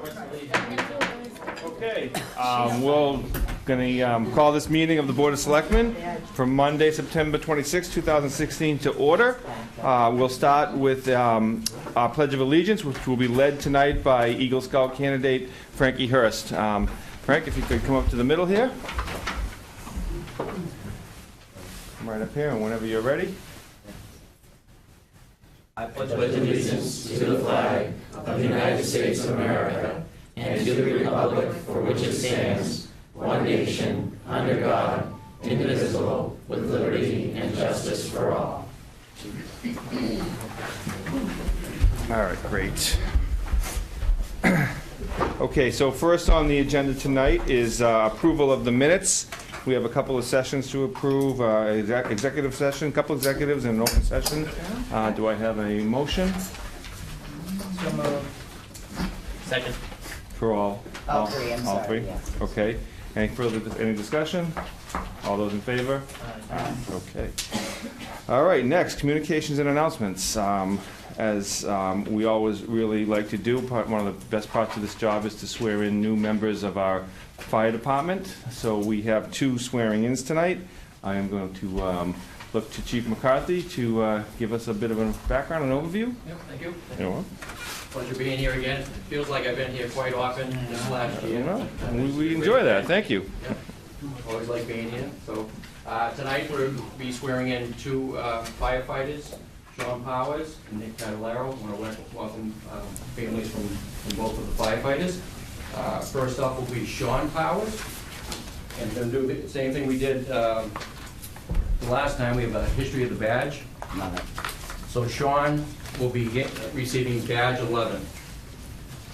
Okay, we're going to call this meeting of the Board of Selectmen for Monday, September 26, 2016 to order. We'll start with our Pledge of Allegiance, which will be led tonight by Eagle Scout candidate Frankie Hurst. Frank, if you could come up to the middle here. Come right up here, and whenever you're ready. I pledge allegiance to the flag of the United States of America and to the republic for which it stands, one nation, under God, indivisible, with liberty and justice for all. All right, great. Okay, so first on the agenda tonight is approval of the minutes. We have a couple of sessions to approve, executive session, couple executives and an open session. Do I have a motion? Second. For all three, I'm all sorry, three? yeah. Okay. Any discussion? All those in favor? Okay. All right, next, communications and announcements. As we always really like to do, one of the best parts of this job is to swear in new members of our fire department. So we have two swearing-ins tonight. I am going to look to Chief McCarthy to give us a bit of a background and overview. Yep, thank you. You know, Pleasure being here again. It feels like I've been here quite often this last year. we enjoy that. Thank you. Yep. Always like being here. So tonight we'll be swearing in two firefighters, Sean Powers and Nick Catalero. I want to welcome families from both of the firefighters. First up will be Sean Powers. And we're going to do the same thing we did the last time. We have a history of the badge. So Sean will be receiving badge 11.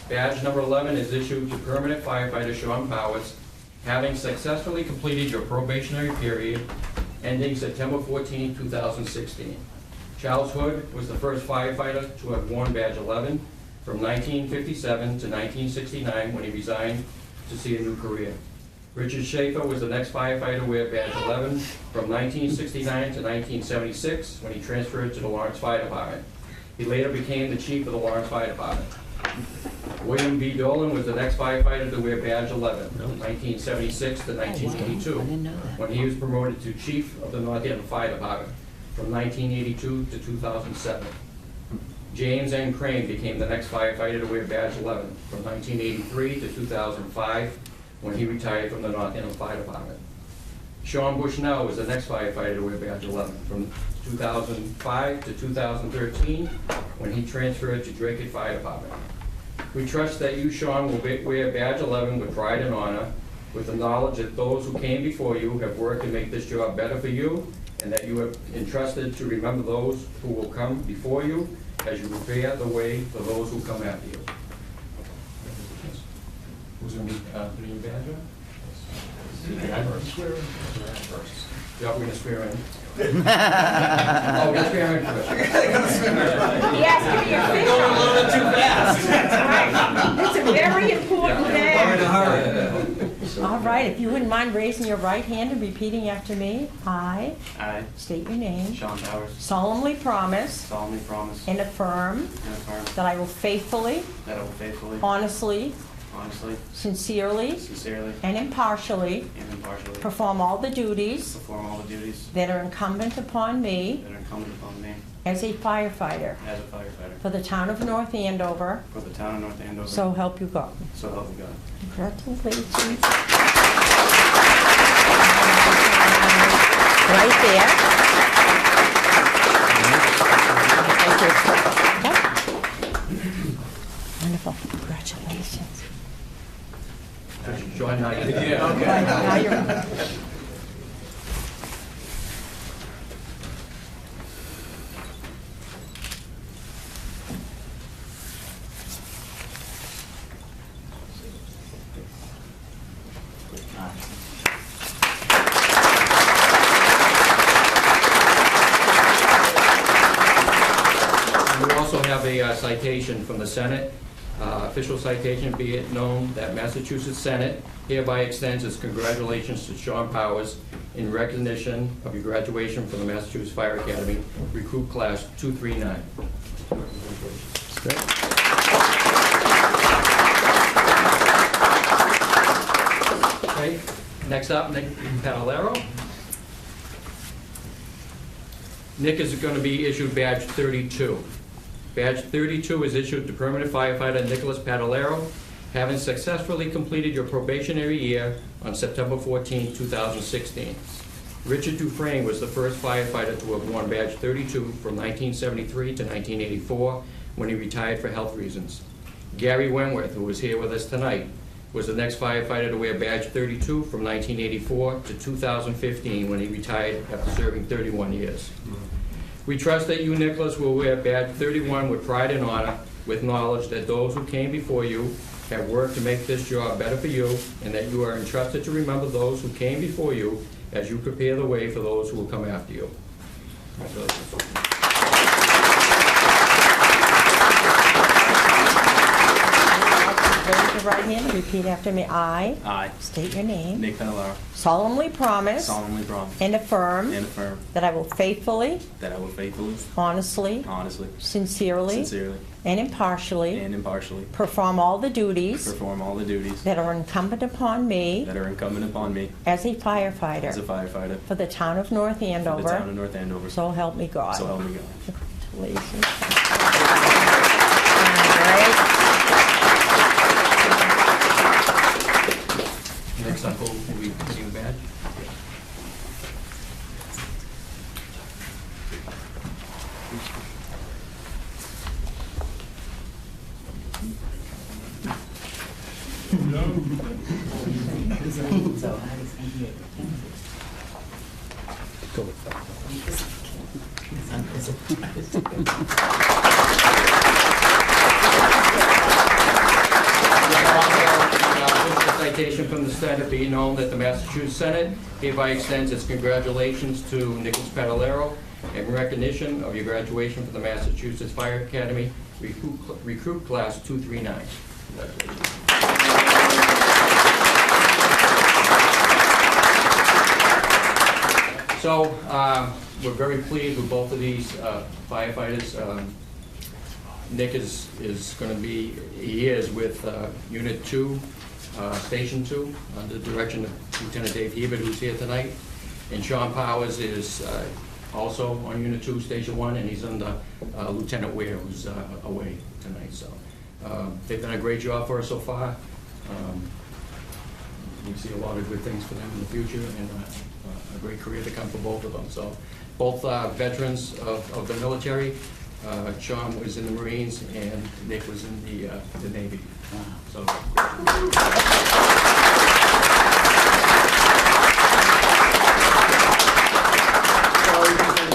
Badge number 11 is issued to permanent firefighter Sean Powers, having successfully completed your probationary period ending September 14, 2016. Charles Hood was the first firefighter to have worn badge 11 from 1957 to 1969 when he resigned to see a new career. Richard Schaefer was the next firefighter to wear badge 11 from 1969 to 1976 when he transferred to the Lawrence Fire Department. He later became the chief of the Lawrence Fire Department. William B. Dolan was the next firefighter to wear badge 11 from 1976 to 1982 when he was promoted to chief of the North Andover Fire Department from 1982 to 2007. James N. Crane became the next firefighter to wear badge 11 from 1983 to 2005 when he retired from the North Andover Fire Department. Sean Bushnell was the next firefighter to wear badge 11 from 2005 to 2013 when he transferred to Drake Fire Department. We trust that you, Sean, will wear badge 11 with pride and honor, with the knowledge that those who came before you have worked to make this job better for you, and that you have entrusted to remember those who will come before you as you prepare the way for those who come after you. Who's going to be putting your badge on? Yeah, we're going to swear in. Oh, we're going to swear in first. Yes, give me your finger. Going a little bit too fast. That's a very important Hurry. day. All right, if you wouldn't mind raising your right hand and repeating after me. I I, state your name. Sean Powers, Solemnly promise solemnly promise and affirm and affirm that I will faithfully, that I will faithfully, honestly, honestly, sincerely, sincerely, and impartially and impartially perform all the duties perform all the duties that are incumbent upon me that are incumbent upon me as a firefighter as a firefighter for the town of North Andover. for the town of North Andover. So help you God. So help me God. Congratulations. Right there. Thank you. Wonderful. Congratulations. Sean, now you Now you're. We also have a citation from the Senate, official citation, be it known that Massachusetts Senate hereby extends its congratulations to Sean Powers in recognition of your graduation from the Massachusetts Fire Academy, recruit class 239. Next up, Nick Panalero. Nick is going to be issued badge 32. Badge 32 is issued to permanent firefighter Nicholas Panalero, having successfully completed your probationary year on September 14, 2016. Richard Dufresne was the first firefighter to have worn badge 32 from 1973 to 1984 when he retired for health reasons. Gary Wentworth, who is here with us tonight, was the next firefighter to wear badge 32 from 1984 to 2015 when he retired after serving 31 years. We trust that you, Nicholas, will wear badge 31 with pride and honor, with knowledge that those who came before you have worked to make this job better for you, and that you are entrusted to remember those who came before you as you prepare the way for those who will come after you. Congratulations. Raise your right hand and repeat after me. I, State your name. Nick Panalero, Solemnly promise solemnly promise and affirm and affirm that I will faithfully, that I will faithfully, honestly, honestly, sincerely, sincerely, and impartially and impartially perform all the duties perform all the duties that are incumbent upon me that are incumbent upon me as a as a firefighter firefighter for the town of North for the town Andover. of North Andover. So help me God. So help me God. Congratulations. Next up, will we see the badge? Citation from the Senate, be it known that the Massachusetts Senate hereby extends its congratulations to Nicholas Panalero in recognition of your graduation from the Massachusetts Fire Academy Recruit Class 239. Congratulations. So, we're very pleased with both of these firefighters. Nick is going to be, he is with Unit 2, Station 2, under the direction of Lieutenant Dave Hebert, who's here tonight. And Sean Powers is also on Unit 2, Station 1, and he's under Lieutenant Ware, who's away tonight. So they've done a great job for us so far. We see a lot of good things for them in the future, and a great career to come for both of them. So both veterans of the military. Sean was in the Marines, and Nick was in the Navy. So.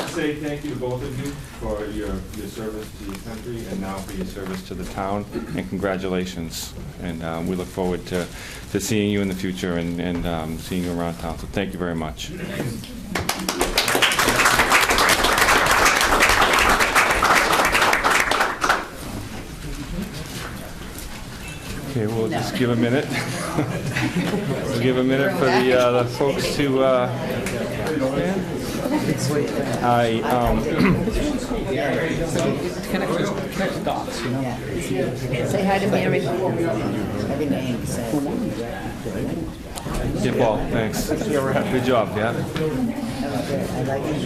Say thank you to both of you for your service to your country and now for your service to the town, and congratulations. And we look forward to seeing you in the future and seeing you around town. So thank you very much. Okay, we'll just give a minute. We'll give a minute for the folks to. Connect dots, you know? Say hi to Mary. Every name said. Yeah, Paul, thanks. Good job, yeah. I like it.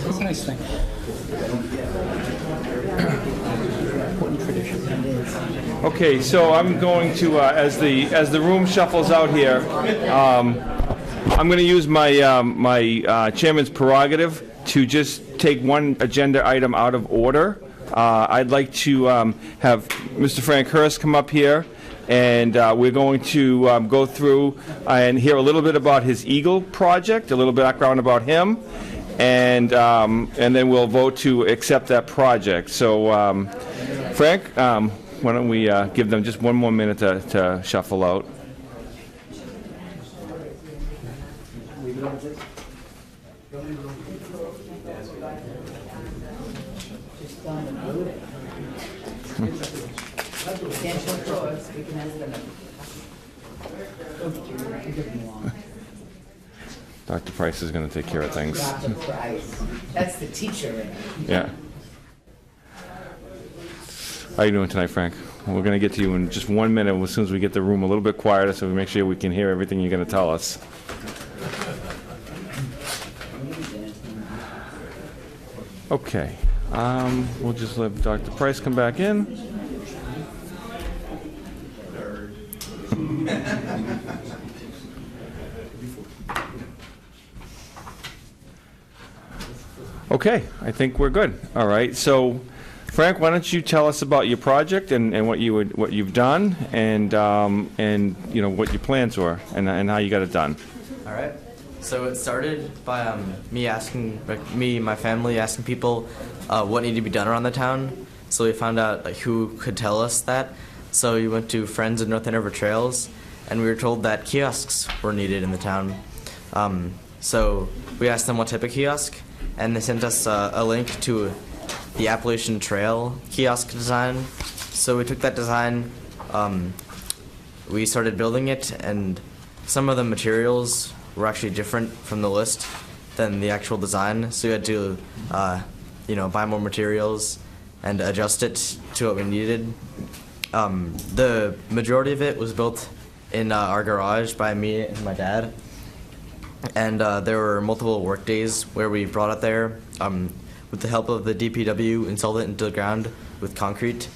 It's a nice thing. Important tradition. It is. Okay, so I'm going to, as the room shuffles out here, I'm going to use my my chairman's prerogative to just take one agenda item out of order. I'd like to have Mr. Frank Hurst come up here, and we're going to go through and hear a little bit about his Eagle project, a little background about him, and then we'll vote to accept that project. So, Frank, why don't we give them just one more minute to shuffle out. Dr. Price is going to take care of things. Dr. Price. That's the teacher in it. Yeah. How you doing tonight, Frank? we're going to get to you in just 1 minute as soon as we get the room a little bit quieter, so we make sure we can hear everything you're going to tell us. Okay, we'll just let Dr. Price come back in. Okay, I think we're good. All right, so Frank, why don't you tell us about your project and what you've done and you know what your plans were and how you got it done. All right. So it started by me and my family asking people what needed to be done around the town. So we found out who could tell us that. So we went to Friends of North Andover Trails, and we were told that kiosks were needed in the town. So we asked them what type of kiosk, and they sent us a link to the Appalachian Trail kiosk design. So we took that design, we started building it, and some of the materials were actually different from the list than the actual design. So we had to, buy more materials and adjust it to what we needed. The majority of it was built in our garage by me and my dad. And there were multiple work days where we brought it there with the help of the DPW, installed it into the ground with concrete,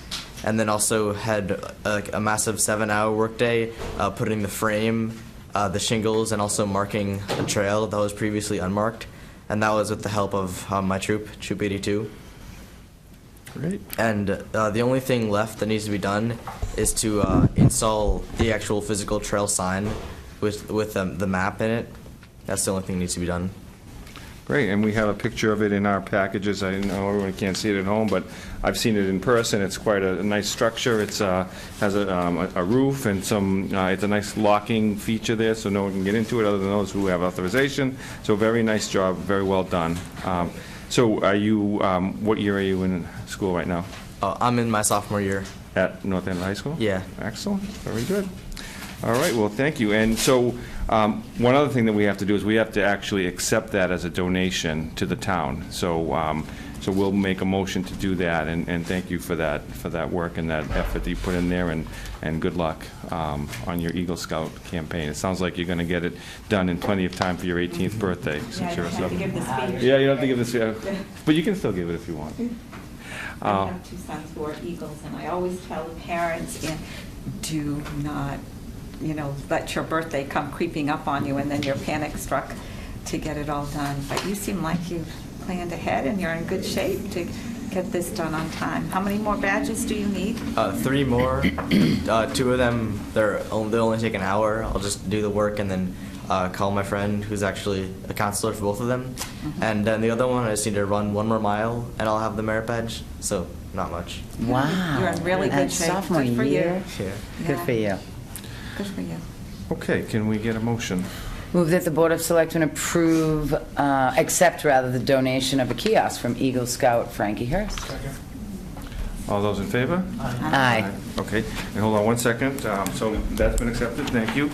and then also had a massive 7-hour workday putting the frame, the shingles, and also marking a trail that was previously unmarked. And that was with the help of my troop, Troop 82. Great. And the only thing left that needs to be done is to install the actual physical trail sign with the map in it. That's the only thing that needs to be done. Great, and we have a picture of it in our packages. I know everyone can't see it at home, but I've seen it in person. It's quite a nice structure. It's has a roof and some. It's a nice locking feature there, so no one can get into it other than those who have authorization. So very nice job, very well done. So are you? What year are you in school right now? I'm in my sophomore year. At North Andover High School? Yeah. Excellent, very good. All right, well, thank you. And so one other thing that we have to do is we have to actually accept that as a donation to the town. So so we'll make a motion to do that, and thank you for that work and that effort that you put in there, and good luck on your Eagle Scout campaign. It sounds like you're going to get it done in plenty of time for your 18th birthday. Yeah, I don't have to give the speech. Yeah, you don't have to give the speech, but you can still give it if you want. I have 2 sons who are Eagles, and I always tell the parents, do not, let your birthday come creeping up on you and then you're panic struck to get it all done. But you seem like you've planned ahead and you're in good shape to get this done on time. How many more badges do you need? 3 more. 2 of them, they'll only take an hour. I'll just do the work and then call my friend who's actually a counselor for both of them. Mm-hmm. And then the other one, I just need to run 1 more mile and I'll have the merit badge. So not much. Wow. You're in really good And shape. sophomore Good for you. year. Yeah. Good for you. Good for you. Okay, can we get a motion? Move that the Board of Selectmen accept the donation of a kiosk from Eagle Scout Frankie Hurst. All those in favor? Aye. Okay, and hold on 1 second. So that's been accepted, thank you.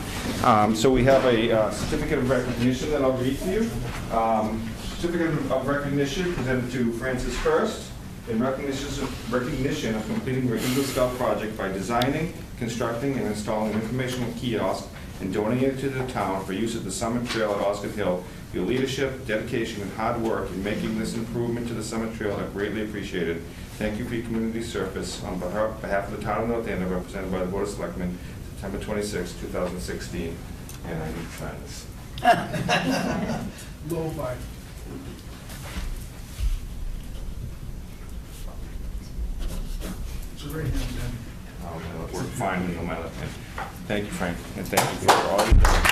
So we have a certificate of recognition that I'll read to you. Certificate of recognition presented to Francis Hurst in recognition of completing your Eagle Scout project by designing, constructing, and installing an informational kiosk and donating it to the town for use at the Summit Trail at Osgood Hill. Your leadership, dedication, and hard work in making this improvement to the Summit Trail are greatly appreciated. Thank you for your community service. On behalf of the town of North Andover, represented by the Board of Selectmen, September 26, 2016. And I need to sign this. Low five. It's a right hand, Dan. I'll work fine with my left hand. Thank you, Frank, and thank you for all you've done.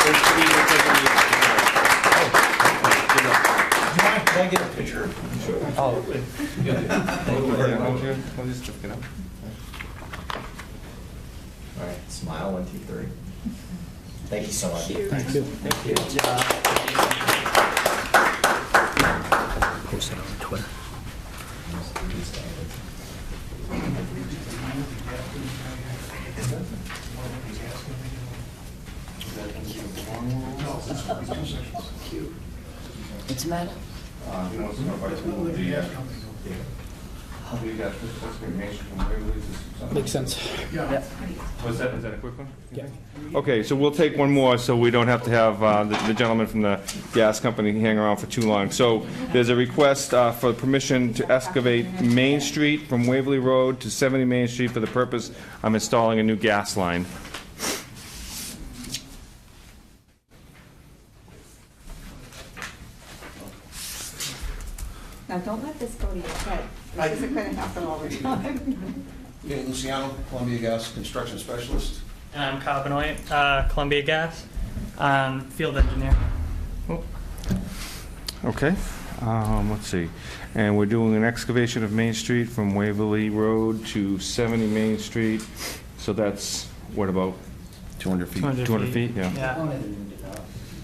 Thanks for Can I get a picture? Sure. Oh. Hold your certificate up. All right, smile, 1, 2, 3. Thank you so much. Thank you. Thank you. Post it on Twitter. What's the matter? He wants to know if I told the You got this information from Waverly, something? Makes sense. Was that, is that a quick one? Yeah. Okay, so we'll take one more, so we don't have to have the gentleman from the gas company hang around for too long. So there's a request for permission to excavate Main Street from Waverly Road to 70 Main Street for the purpose of installing a new gas line. Now, don't let this go to your head. This isn't going to happen all the time. Okay, Luciano, Columbia Gas Construction Specialist. And I'm Kyle Benoit, Columbia Gas, field engineer. Okay, let's see. And we're doing an excavation of Main Street from Waverly Road to 70 Main Street. So that's, what about 200 feet. 200 feet? Yeah.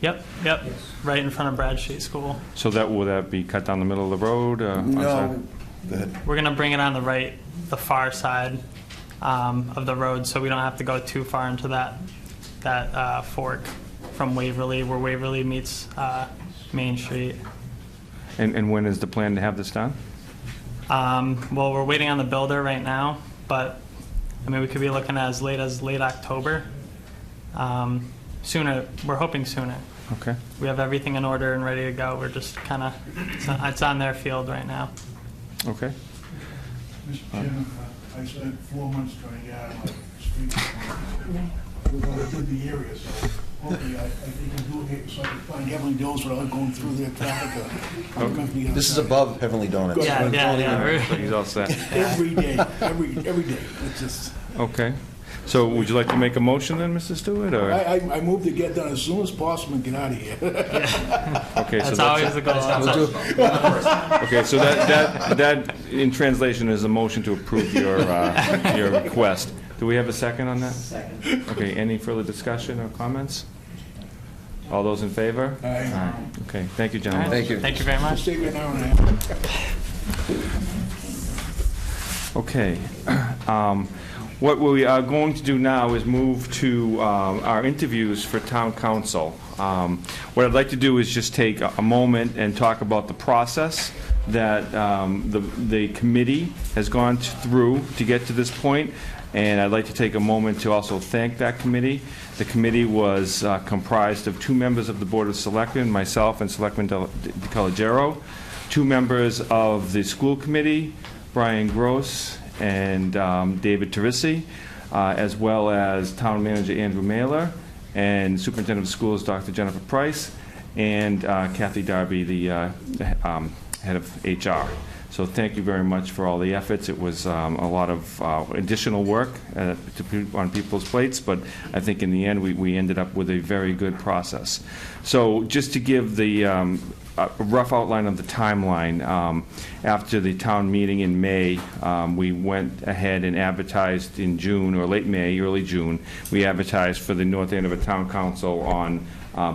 Yep, right in front of Bradstreet School. So will that be cut down the middle of the road? No, go ahead. We're gonna bring it on the far side of the road, so we don't have to go too far into that fork from Waverly, where Waverly meets Main Street. And when is the plan to have this done? Well, we're waiting on the builder right now, but I mean, we could be looking as late October. Sooner, we're hoping sooner. Okay. We have everything in order and ready to go. We're just kind of, it's on their field right now. Okay. Mr. Chairman, I spent 4 months trying to get out of my street. We did the area, so hopefully I think we can do it so I can find Heavenly Doors without going through their traffic. This is above Heavenly Donuts. Yeah. So he's all set. Every day, every day. It's just, Okay. So would you like to make a motion then, Mr. Stewart, or? I moved to get done as soon as possible and get out of here. Okay, so That's always the goal. Okay, so that in translation is a motion to approve your request. Do we have a second on that? Second. Okay, any further discussion or comments? All those in favor? Aye. Okay, thank you, gentlemen. Thank you. Thank you very much. Stay an hour and a half. Okay. What we are going to do now is move to our interviews for town council. What I'd like to do is just take a moment and talk about the process that the committee has gone through to get to this point, and I'd like to take a moment to also thank that committee. The committee was comprised of 2 members of the Board of Selectmen, myself and Selectman DeCollegiero, 2 members of the school committee, Brian Gross and David Teresi, as well as Town Manager Andrew Mailer and Superintendent of Schools Dr. Jennifer Price, and Kathy Darby, the head of HR. So thank you very much for all the efforts. It was a lot of additional work on people's plates, but I think in the end we ended up with a very good process. So just to give the a rough outline of the timeline, after the town meeting in May, we went ahead and advertised in June, or late May, early June. We advertised for the North Andover Town Council on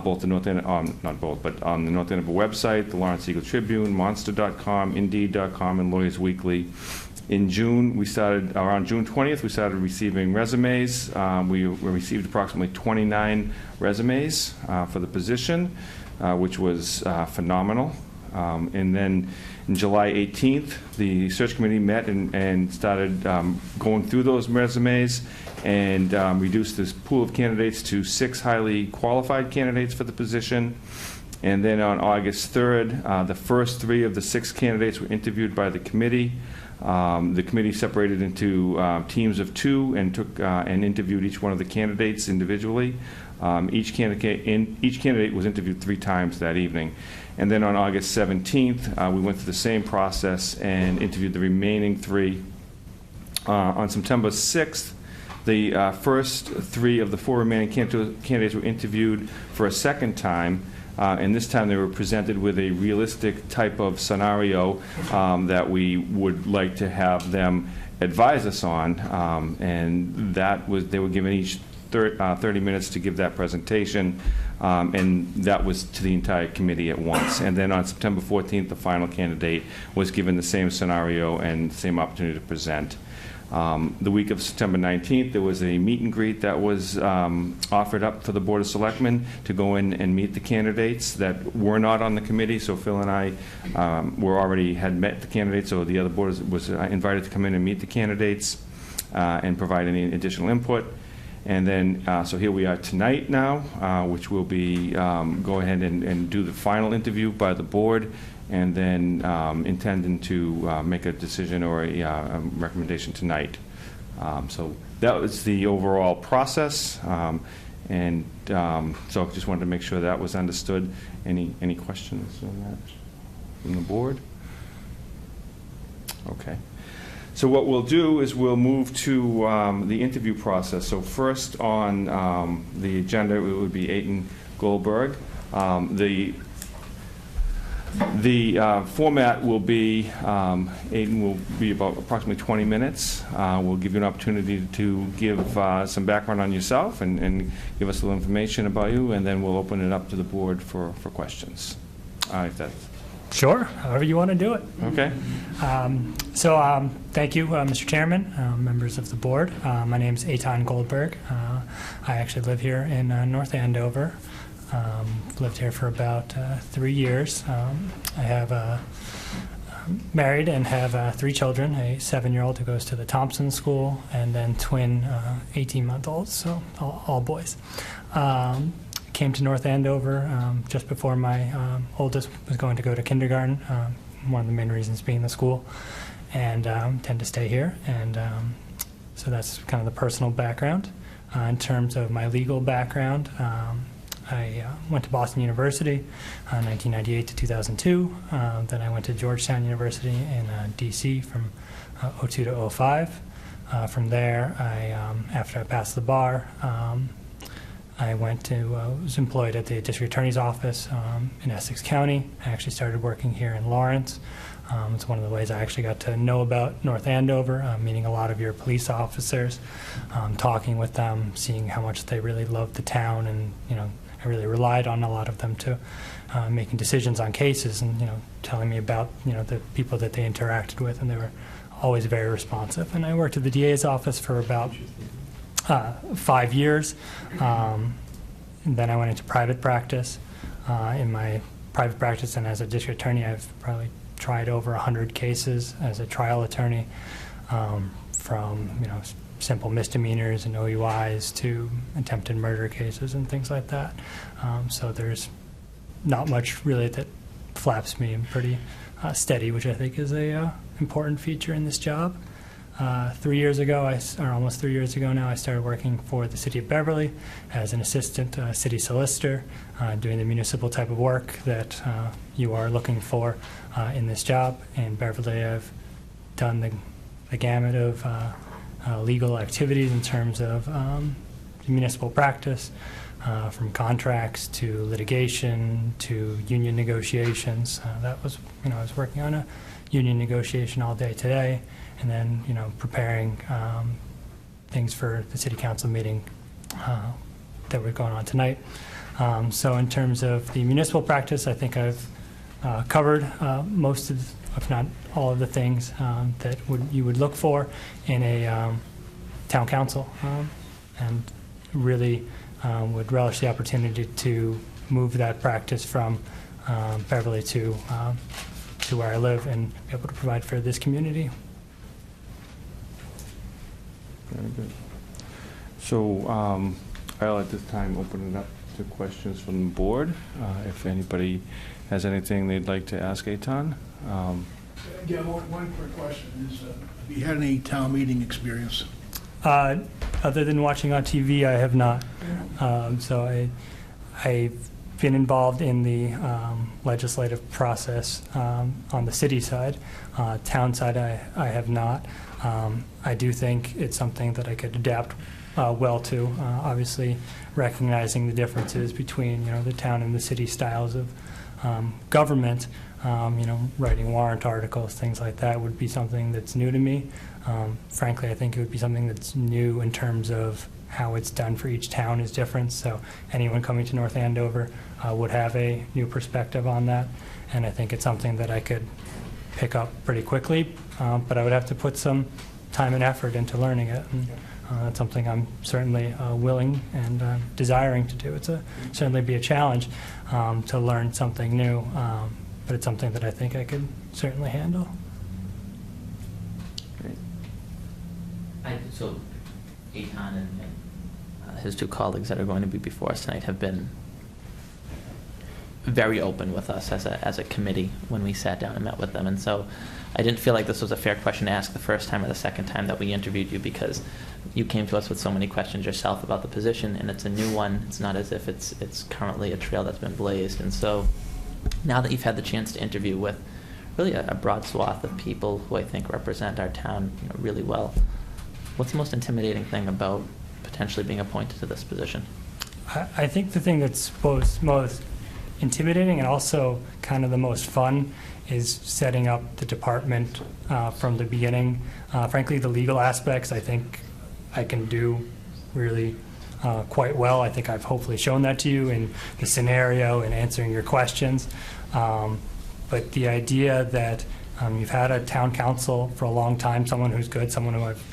both the North Andover, not both, but on the North Andover website, the Lawrence Eagle Tribune, Monster.com, Indeed.com, and Lawyers Weekly. In June, we started, around June 20th, we started receiving resumes. We received approximately 29 resumes for the position, which was phenomenal. And then on July 18th, the search committee met and started going through those resumes and reduced this pool of candidates to 6 highly qualified candidates for the position. And then on August 3rd, the first 3 of the 6 candidates were interviewed by the committee. The committee separated into teams of 2 and took and interviewed each one of the candidates individually. Each candidate was interviewed 3 times that evening. And then on August 17th, we went through the same process and interviewed the remaining 3. On September 6th, the first 3 of the 4 remaining candidates were interviewed for a second time. And this time they were presented with a realistic type of scenario that we would like to have them advise us on. And that was, they were given each 30 minutes to give that presentation, and that was to the entire committee at once. And then on September 14th, the final candidate was given the same scenario and same opportunity to present. The week of September 19th, there was a meet and greet that was offered up for the Board of Selectmen to go in and meet the candidates that were not on the committee. So Phil and I had met the candidates, so the other board was invited to come in and meet the candidates and provide any additional input. And then, so here we are tonight now, which will be go ahead and do the final interview by the board, and then intending to make a decision or a recommendation tonight. So that was the overall process, and so I just wanted to make sure that was understood. Any questions on that from the board? Okay. So what we'll do is we'll move to the interview process. So first on the agenda, it would be Aiton Goldberg. The format will be, Aiton will be about approximately 20 minutes. We'll give you an opportunity to give some background on yourself and give us a little information about you, and then we'll open it up to the board for questions. If that's Sure, however you want to do it. okay. Thank you, Mr. Chairman, members of the board. My name is Aiton Goldberg. I actually live here in North Andover. Lived here for about 3 years. I have married and have 3 children, a 7-year-old who goes to the Thompson School, and then twin 18-month-olds, so all boys. Came to North Andover just before my oldest was going to go to kindergarten, one of the main reasons being the school, and tend to stay here. And so that's kind of the personal background. In terms of my legal background, I went to Boston University 1998 to 2002. Then I went to Georgetown University in D.C. from 02 to 05. From there, after I passed the bar, I was employed at the District Attorney's Office in Essex County. I actually started working here in Lawrence. It's one of the ways I actually got to know about North Andover, meeting a lot of your police officers, talking with them, seeing how much they really loved the town, and I really relied on a lot of them to making decisions on cases, and telling me about the people that they interacted with, and they were always very responsive. And I worked at the DA's office for about 5 years. And then I went into private practice. In my private practice and as a district attorney, I've probably tried over 100 cases as a trial attorney, from simple misdemeanors and OUIs to attempted murder cases and things like that. So there's not much really that flaps me. I'm pretty steady, which I think is a important feature in this job. 3 years ago, or almost 3 years ago now, I started working for the City of Beverly as an assistant city solicitor, doing the municipal type of work that you are looking for in this job. In Beverly, I've done the gamut of legal activities in terms of municipal practice, from contracts to litigation to union negotiations. That was, I was working on a union negotiation all day today, and then preparing things for the city council meeting that we're going on tonight. So in terms of the municipal practice, I think I've covered most of, if not all of the things that you would look for in a town council, and really would relish the opportunity to move that practice from Beverly to where I live and be able to provide for this community. Very good. So I'll at this time open it up to questions from the board. If anybody has anything they'd like to ask Aiton. Yeah, one quick question is, have you had any town meeting experience? Other than watching on TV, I have not. So I've been involved in the legislative process on the city side. Town side, I have not. I do think it's something that I could adapt well to, obviously recognizing the differences between the town and the city styles of government. Writing warrant articles, things like that would be something that's new to me. Frankly, I think it would be something that's new in terms of how it's done for each town is different. So anyone coming to North Andover would have a new perspective on that. And I think it's something that I could pick up pretty quickly, but I would have to put some time and effort into learning it. And that's something I'm certainly willing and desiring to do. It's certainly be a challenge to learn something new, but it's something that I think I could certainly handle. So, Eitan and his two colleagues that are going to be before us tonight have been very open with us as a committee when we sat down and met with them. And so I didn't feel like this was a fair question to ask the first time or the second time that we interviewed you, because you came to us with so many questions yourself about the position, and it's a new one. It's not as if it's currently a trail that's been blazed. And so now that you've had the chance to interview with really a broad swath of people who I think represent our town, really well, what's the most intimidating thing about potentially being appointed to this position? I think the thing that's both most intimidating and also kind of the most fun is setting up the department from the beginning. Frankly, the legal aspects I think I can do really quite well. I think I've hopefully shown that to you in the scenario and answering your questions. But the idea that you've had a town council for a long time, someone who's good, someone who I've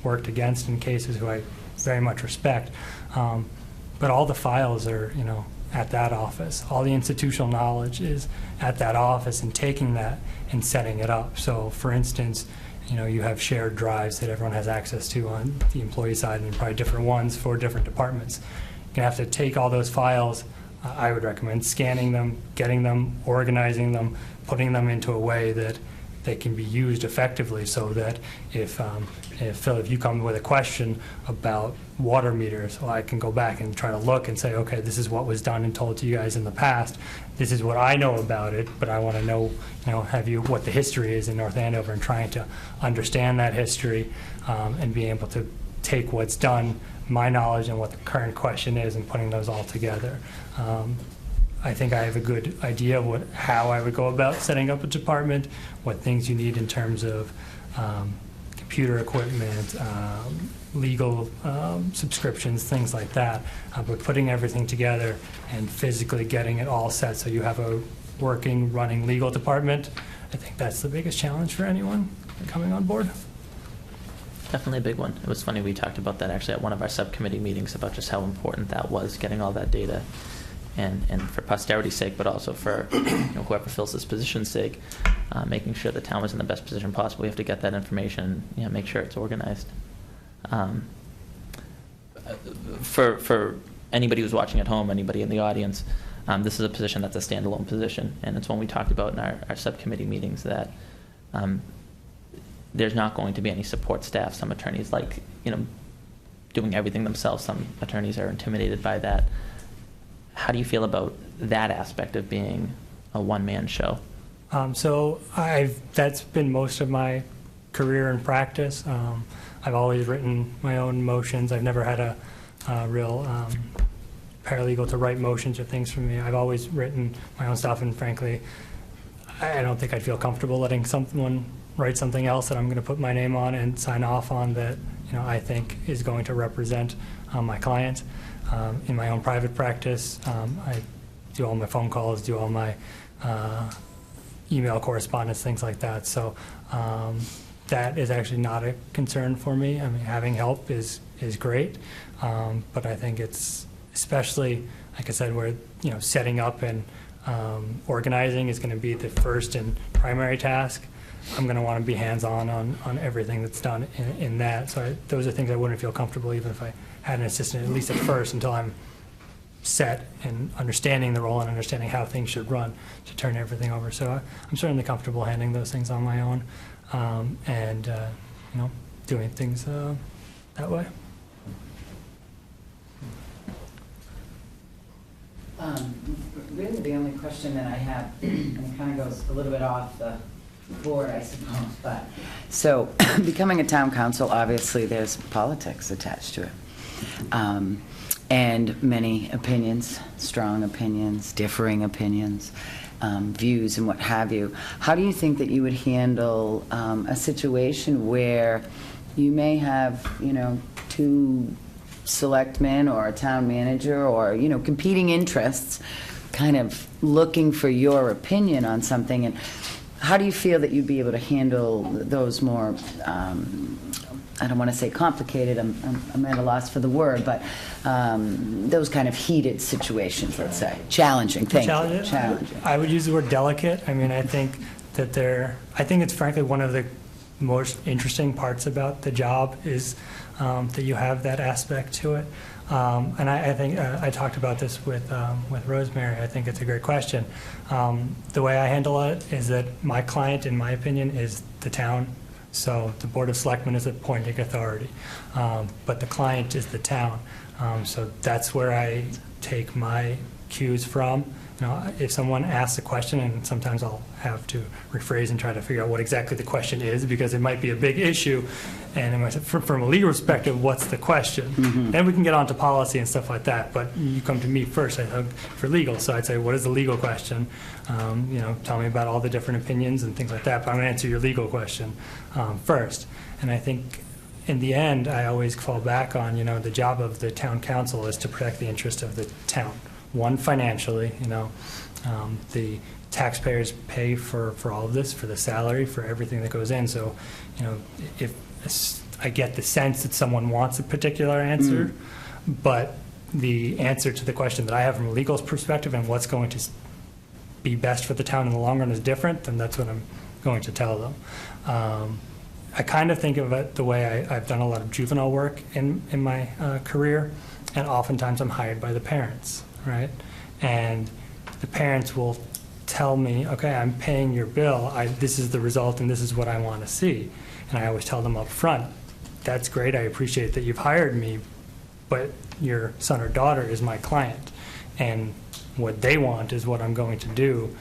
worked against in cases, who I very much respect. But all the files are, at that office. All the institutional knowledge is at that office, and taking that and setting it up. So, for instance, you have shared drives that everyone has access to on the employee side, and probably different ones for different departments. You're going to have to take all those files. I would recommend scanning them, getting them, organizing them, putting them into a way that they can be used effectively, so that if Phil, if you come with a question about water meters, well, I can go back and try to look and say, okay, this is what was done and told to you guys in the past. This is what I know about it, but I want to know, what the history is in North Andover, and trying to understand that history and being able to take what's done, my knowledge, and what the current question is, and putting those all together. I think I have a good idea of how I would go about setting up a department, what things you need in terms of computer equipment, legal subscriptions, things like that. But putting everything together and physically getting it all set so you have a working, running legal department, I think that's the biggest challenge for anyone coming on board. Definitely a big one. It was funny, we talked about that actually at one of our subcommittee meetings, about just how important that was, getting all that data. And for posterity's sake, but also for whoever fills this position's sake, making sure the town was in the best position possible. We have to get that information, make sure it's organized. For anybody who's watching at home, anybody in the audience, this is a position that's a standalone position, and it's one we talked about in our subcommittee meetings, that there's not going to be any support staff. Some attorneys like doing everything themselves. Some attorneys are intimidated by that. How do you feel about that aspect of being a one-man show? So that's been most of my career in practice. I've always written my own motions. I've never had a real paralegal to write motions or things for me. I've always written my own stuff, and frankly, I don't think I'd feel comfortable letting someone write something else that I'm going to put my name on and sign off on that I think is going to represent my client. In my own private practice, I do all my phone calls, do all my email correspondence, things like that. So that is actually not a concern for me. I mean, having help is great, but I think it's especially, like I said, where setting up and organizing is going to be the first and primary task. I'm going to want to be hands-on on everything that's done in that. So those are things I wouldn't feel comfortable even if I had an assistant, at least at first, until I'm set and understanding the role and understanding how things should run, to turn everything over. So I'm certainly comfortable handling those things on my own and doing things that way. Really, the only question that I have, and it kind of goes a little bit off the board, I suppose, but so becoming a town council, obviously there's politics attached to it. And many opinions, strong opinions, differing opinions, views and what have you. How do you think that you would handle a situation where you may have, two selectmen or a town manager or, competing interests kind of looking for your opinion on something? And how do you feel that you'd be able to handle those more, I don't want to say complicated, I'm at a loss for the word, but those kind of heated situations, let's say. Challenging, thank you. Challenging. I would use the word delicate. I mean, I think that I think it's frankly one of the most interesting parts about the job is that you have that aspect to it. And I think I talked about this with Rosemary. I think it's a great question. The way I handle it is that my client, in my opinion, is the town. So the Board of Selectmen is appointing authority, but the client is the town. So that's where I take my cues from. You know, if someone asks a question, and sometimes I'll have to rephrase and try to figure out what exactly the question is, because it might be a big issue, and from a legal perspective, what's the question? Mm-hmm. Then we can get on to policy and stuff like that, but you come to me first, I think, for legal, so I'd say, what is the legal question? You know, tell me about all the different opinions and things like that, but I'm going to answer your legal question first. And I think in the end, I always fall back on, you know, the job of the town council is to protect the interest of the town. One, financially, you know, the taxpayers pay for all of this, for the salary, for everything that goes in. So, you know, if I get the sense that someone wants a particular answer, but the answer to the question that I have from a legal perspective and what's going to be best for the town in the long run is different, then that's what I'm going to tell them. I kind of think of it the way I've done a lot of juvenile work in my career, and oftentimes I'm hired by the parents. Right? And the parents will tell me, okay, I'm paying your bill, this is the result and this is what I want to see. And I always tell them up front, that's great, I appreciate that you've hired me, but your son or daughter is my client. And what they want is what I'm going to do,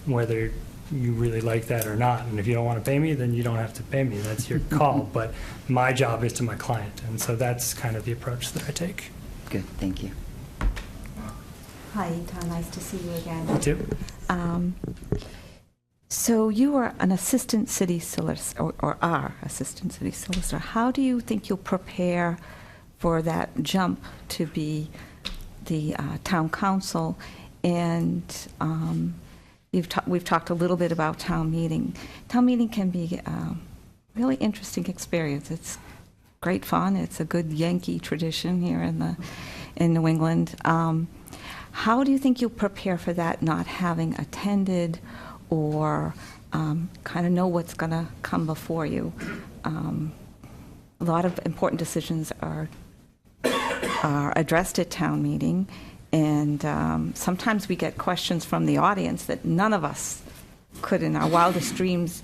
whether you really like that or not. And if you don't want to pay me, then you don't have to pay me. That's your call. But my job is to my client. And so that's kind of the approach that I take. Good, thank you. Hi, Tom. Nice to see you again. You too. So you are an assistant city solicitor, or are assistant city solicitor. How do you think you'll prepare for that jump to be the town council? And we've talked a little bit about town meeting. Town meeting can be a really interesting experience. It's great fun. It's a good Yankee tradition here in New England. How do you think you'll prepare for that, not having attended or kind of know what's going to come before you? A lot of important decisions are addressed at town meeting, and sometimes we get questions from the audience that none of us could in our wildest dreams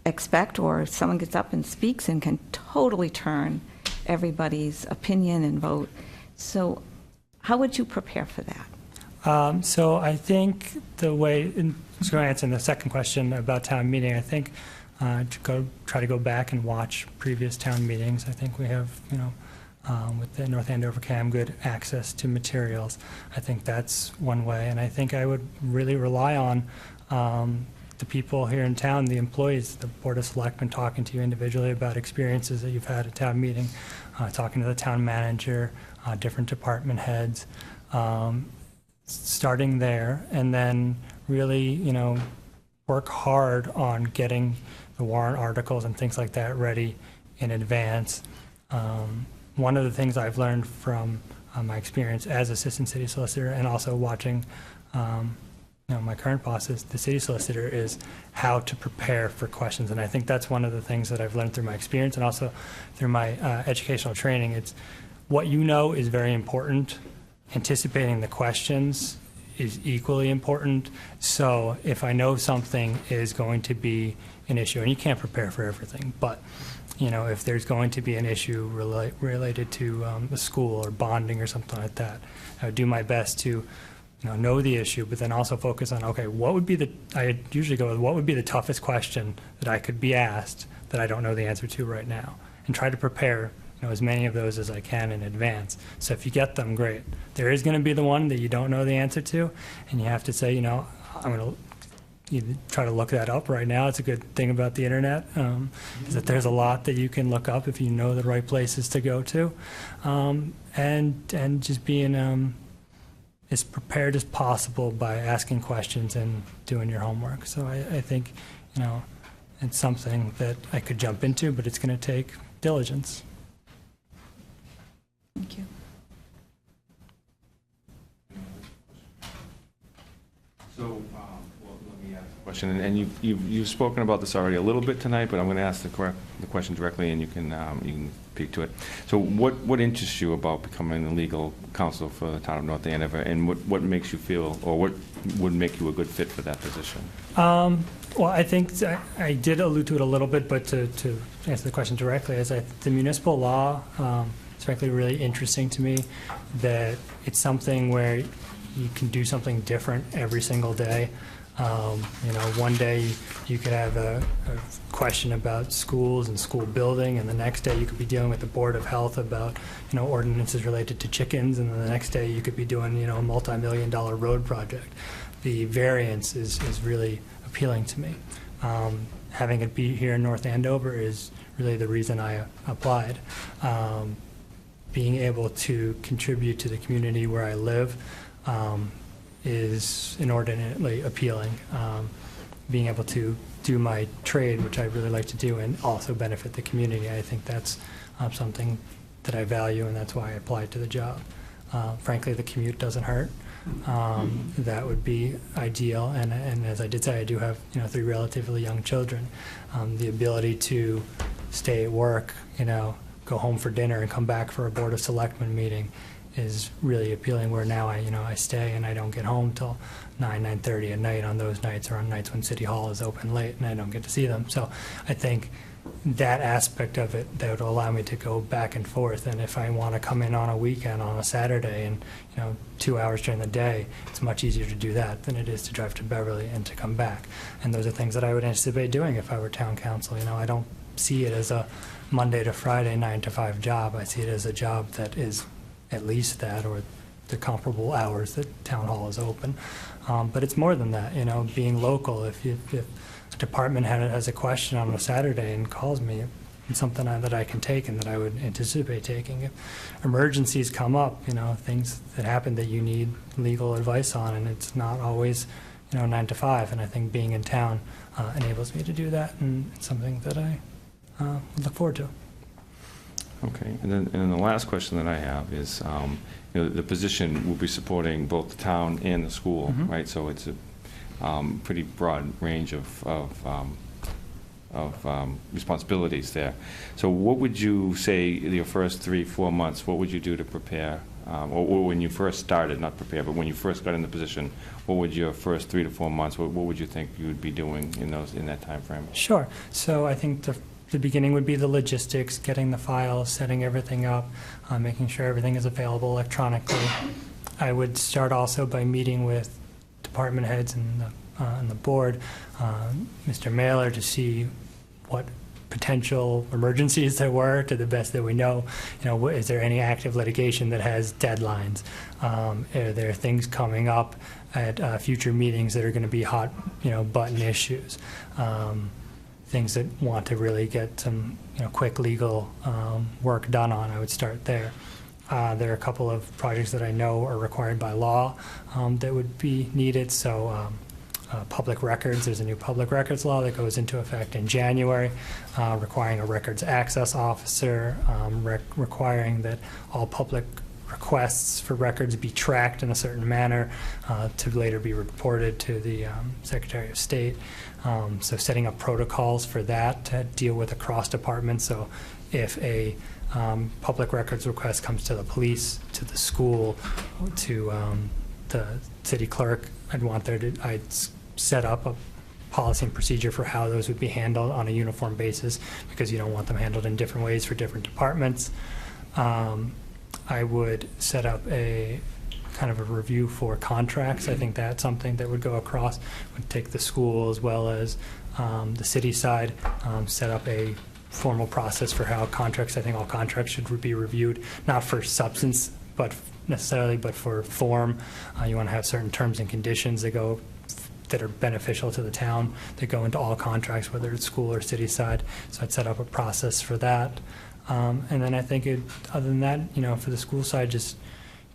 expect, or someone gets up and speaks and can totally turn everybody's opinion and vote. So how would you prepare for that? So I think the way, I was going to answer the second question about town meeting, I think try to go back and watch previous town meetings. I think we have, you know, with the North Andover GovCAM, good access to materials. I think that's one way. And I think I would really rely on the people here in town, the employees, the Board of Selectmen, talking to you individually about experiences that you've had at town meeting, talking to the town manager, different department heads. Starting there, and then really, you know, work hard on getting the warrant articles and things like that ready in advance. One of the things I've learned from my experience as assistant city solicitor, and also watching, you know, my current boss is the city solicitor, is how to prepare for questions. And I think that's one of the things that I've learned through my experience and also through my educational training. It's what you know is very important. Anticipating the questions is equally important. So if I know something is going to be an issue, and you can't prepare for everything, but you know, if there's going to be an issue related to a school or bonding or something like that, I would do my best to, you know the issue, but then also focus on, okay, what would be I usually go with what would be the toughest question that I could be asked that I don't know the answer to right now, and try to prepare, you know, as many of those as I can in advance. So if you get them, great. There is going to be the one that you don't know the answer to, and you have to say, you know, I'm going to try to look that up right now. It's a good thing about the internet, is that there's a lot that you can look up if you know the right places to go to, and just being as prepared as possible by asking questions and doing your homework. So I think, it's something that I could jump into, but it's going to take diligence. Thank you. So, well, let me ask a question, and you've spoken about this already a little bit tonight, but I'm going to ask the question directly, and you can speak to it. So, what interests you about becoming the legal counsel for the town of North Andover, and what makes you feel, or what would make you a good fit for that position? Well, I think I did allude to it a little bit, but to answer the question directly, the municipal law is frankly really interesting to me, that it's something where you can do something different every single day. One day you could have a question about schools and school building, and the next day you could be dealing with the Board of Health about, ordinances related to chickens, and then the next day you could be doing, a multi-million-dollar road project. The variance is really appealing to me. Having it be here in North Andover is really the reason I applied. Being able to contribute to the community where I live is inordinately appealing. Being able to do my trade, which I really like to do, and also benefit the community, I think that's something that I value, and that's why I applied to the job. Frankly, the commute doesn't hurt. That would be ideal, and as I did say, I do have 3 relatively young children. The ability to stay at work, go home for dinner and come back for a Board of Selectmen meeting is really appealing, where now I stay and I don't get home till 9:30 at night on those nights, or on nights when City Hall is open late and I don't get to see them. So I think that aspect of it, that would allow me to go back and forth, and if I want to come in on a weekend, on a Saturday, and 2 hours during the day, it's much easier to do that than it is to drive to Beverly and to come back. And those are things that I would anticipate doing if I were town council. I don't see it as a Monday to Friday 9 to 5 job. I see it as a job that is at least that, or the comparable hours that town hall is open. But it's more than that, being local. If a department head has a question on a Saturday and calls me, it's something that I can take and that I would anticipate taking. If emergencies come up, things that happen that you need legal advice on, and it's not always 9 to 5, and I think being in town enables me to do that, and it's something that I look forward to. Okay, and then the last question that I have is, the position will be supporting both the town and the school, right? So it's a pretty broad range of responsibilities there. So what would you say your first 3-4 months, what would you do to prepare, or when you first started, not prepare, but when you first got in the position, what would your first 3 to 4 months, what would you think you would be doing in that time frame? Sure. So I think the beginning would be the logistics, getting the files, setting everything up, making sure everything is available electronically. I would start also by meeting with department heads and the board, Mr. Mailer, to see what potential emergencies there were, to the best that we know. Is there any active litigation that has deadlines? Are there things coming up at future meetings that are going to be hot, button issues? Things that want to really get some quick legal work done on. I would start there. There are a couple of projects that I know are required by law that would be needed. So public records, there's a new public records law that goes into effect in January, requiring a records access officer, requiring that all public requests for records be tracked in a certain manner to later be reported to the Secretary of State. So setting up protocols for that to deal with across departments. So if a public records request comes to the police, to the school, to the city clerk, I'd set up a policy and procedure for how those would be handled on a uniform basis, because you don't want them handled in different ways for different departments. I would set up a kind of a review for contracts. I think that's something that would go across, would take the school as well as the city side, set up a formal process for how contracts, I think all contracts should be reviewed, not for substance, but for form. You want to have certain terms and conditions that are beneficial to the town, that go into all contracts, whether it's school or city side. So I'd set up a process for that. And then I think other than that, for the school side, just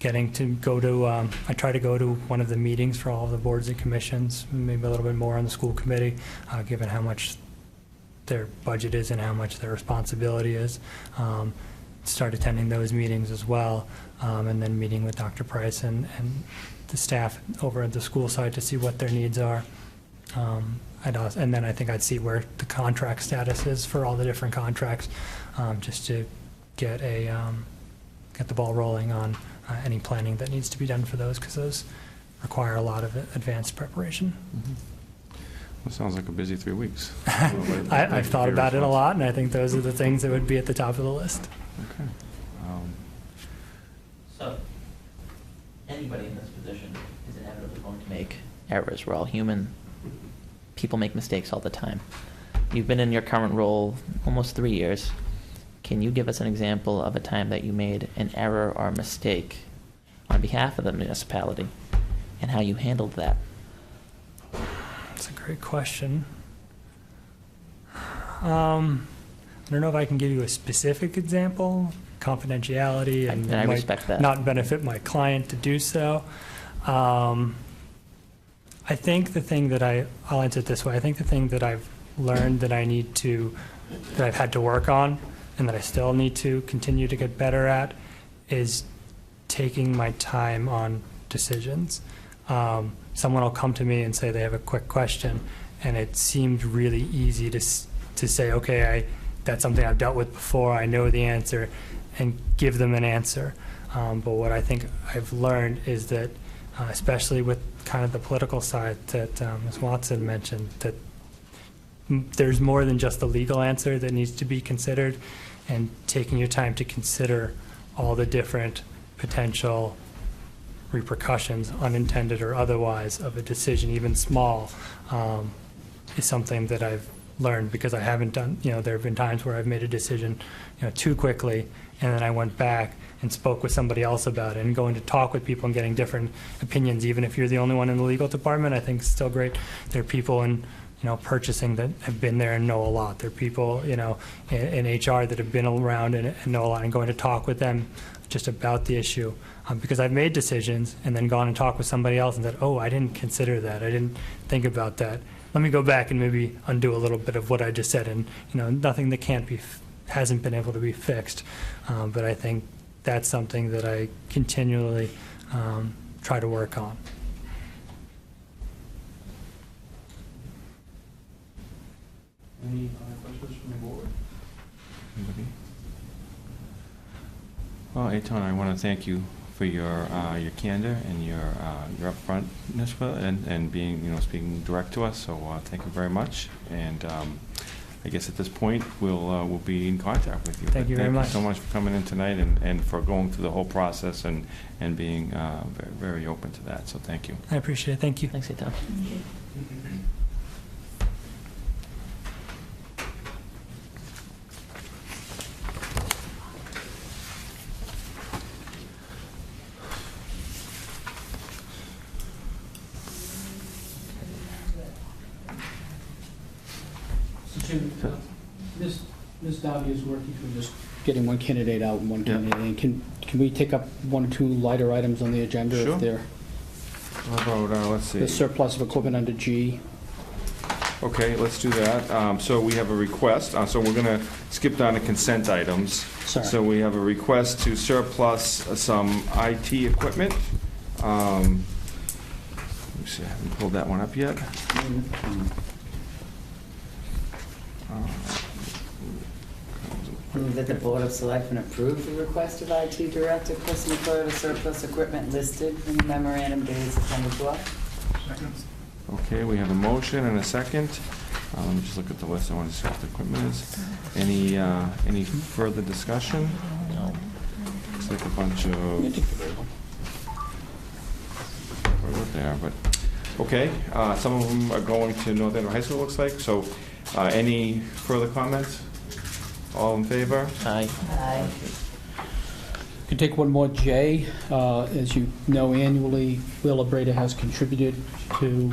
getting to go to, I try to go to one of the meetings for all of the boards and commissions, maybe a little bit more on the school committee, given how much their budget is and how much their responsibility is. Start attending those meetings as well, and then meeting with Dr. Price and the staff over at the school side to see what their needs are. And then I think I'd see where the contract status is for all the different contracts, just to get the ball rolling on any planning that needs to be done for those, because those require a lot of advanced preparation. Well, sounds like a busy 3 weeks. I've thought about it a lot, and I think those are the things that would be at the top of the list. Okay. So, anybody in this position is inevitably going to make errors. We're all human. People make mistakes all the time. You've been in your current role almost 3 years. Can you give us an example of a time that you made an error or a mistake on behalf of the municipality and how you handled that? That's a great question. I don't know if I can give you a specific example. Confidentiality, and I might respect that. not benefit my client to do so. I think the thing that I'll answer it this way. I think the thing that I've learned that that I've had to work on and that I still need to continue to get better at is taking my time on decisions. Someone will come to me and say they have a quick question, and it seemed really easy to say, okay, that's something I've dealt with before, I know the answer, and give them an answer. But what I think I've learned is that, especially with kind of the political side that Ms. Watson mentioned, that there's more than just the legal answer that needs to be considered, and taking your time to consider all the different potential repercussions, unintended or otherwise, of a decision, even small, is something that I've learned, because I haven't done, there have been times where I've made a decision, too quickly, and then I went back and spoke with somebody else about it, and going to talk with people and getting different opinions, even if you're the only one in the legal department, I think it's still great. There are people in purchasing that have been there and know a lot. There are people, in HR that have been around and know a lot, and going to talk with them just about the issue. Because I've made decisions and then gone and talked with somebody else and said, oh, I didn't consider that. I didn't think about that. Let me go back and maybe undo a little bit of what I just said. And, nothing that hasn't been able to be fixed. But I think that's something that I continually try to work on. Any other questions from the board? Anybody? Well, Eitan, I want to thank you for your candor and your upfrontness and being, speaking direct to us. So thank you very much. And I guess at this point we'll be in contact with you. Thank you very much. Thank you so much for coming in tonight and for going through the whole process and being very, very open to that. So thank you. I appreciate it. Thank you. Thanks, Eitan. Ms. Davi is working through just getting one candidate out and one candidate in. Can we take up one or two lighter items on the agenda? Sure. If they're How about, let's see. the surplus of equipment under G? Okay, let's do that. So we have a request. So we're going to skip down to consent items. Sorry. So we have a request to surplus some IT equipment. Let me see, I haven't pulled that one up yet. Move that the Board of Selectmen approve the request of IT Director Chris McClure to surplus equipment listed in the memorandum dated September 12th. Second. Okay, we have a motion and a second. Let me just look at the list. I want to see what the equipment is. Any further discussion? No. Looks like a bunch of... We're there, but... Okay, some of them are going to North Andover High School, it looks like. So any further comments? All in favor? Aye. Aye. Can take one more, J. As you know, annually, Wheelabrator has contributed to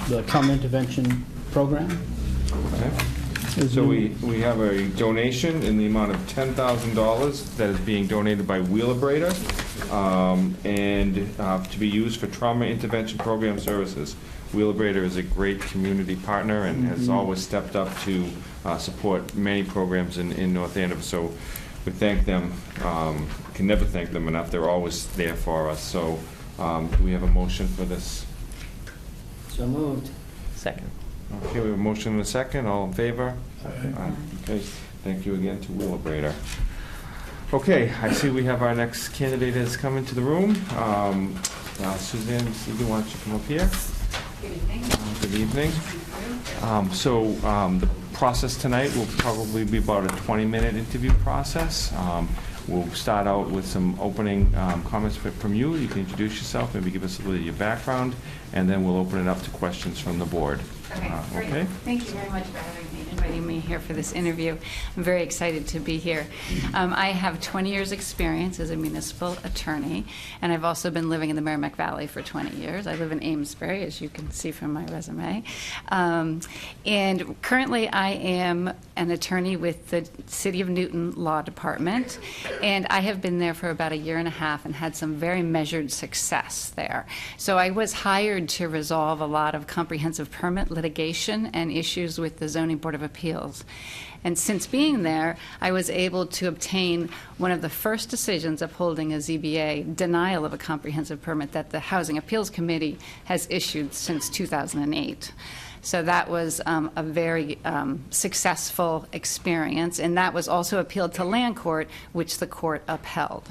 the counter intervention program. Okay. So we have a donation in the amount of $10,000 that is being donated by Wheelabrator to be used for trauma intervention program services. Wheelabrator is a great community partner and has always stepped up to support many programs in North Andover. So we thank them. Can never thank them enough. They're always there for us. So do we have a motion for this? So moved. Second. Okay, we have a motion and a second. All in favor? Aye. Okay, thank you again to Wheelabrator. Okay, I see we have our next candidate has come into the room. Suzanne, why don't you come up here? Good evening. Good evening. The process tonight will probably be about a 20-minute interview process. We'll start out with some opening comments from you. You can introduce yourself, maybe give us a little of your background, and then we'll open it up to questions from the board. Okay, great. Okay? Thank you very much for inviting me here for this interview. I'm very excited to be here. I have 20 years experience as a municipal attorney, and I've also been living in the Merrimack Valley for 20 years. I live in Amesbury, as you can see from my resume. And currently I am an attorney with the City of Newton Law Department, and I have been there for about a year and a half and had some very measured success there. So I was hired to resolve a lot of comprehensive permit litigation and issues with the Zoning Board of Appeals. And since being there, I was able to obtain one of the first decisions upholding a ZBA denial of a comprehensive permit that the Housing Appeals Committee has issued since 2008. So that was a very successful experience, and that was also appealed to Land Court, which the court upheld.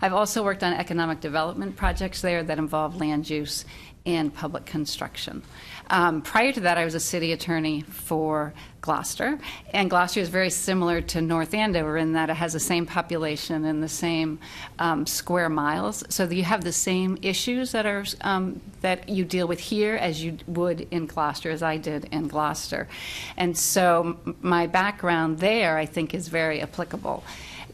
I've also worked on economic development projects there that involve land use and public construction. Prior to that, I was a city attorney for Gloucester, and Gloucester is very similar to North Andover in that it has the same population and the same square miles, so that you have the same issues that are that you deal with here as you would in Gloucester, as I did in Gloucester. And so my background there, I think, is very applicable.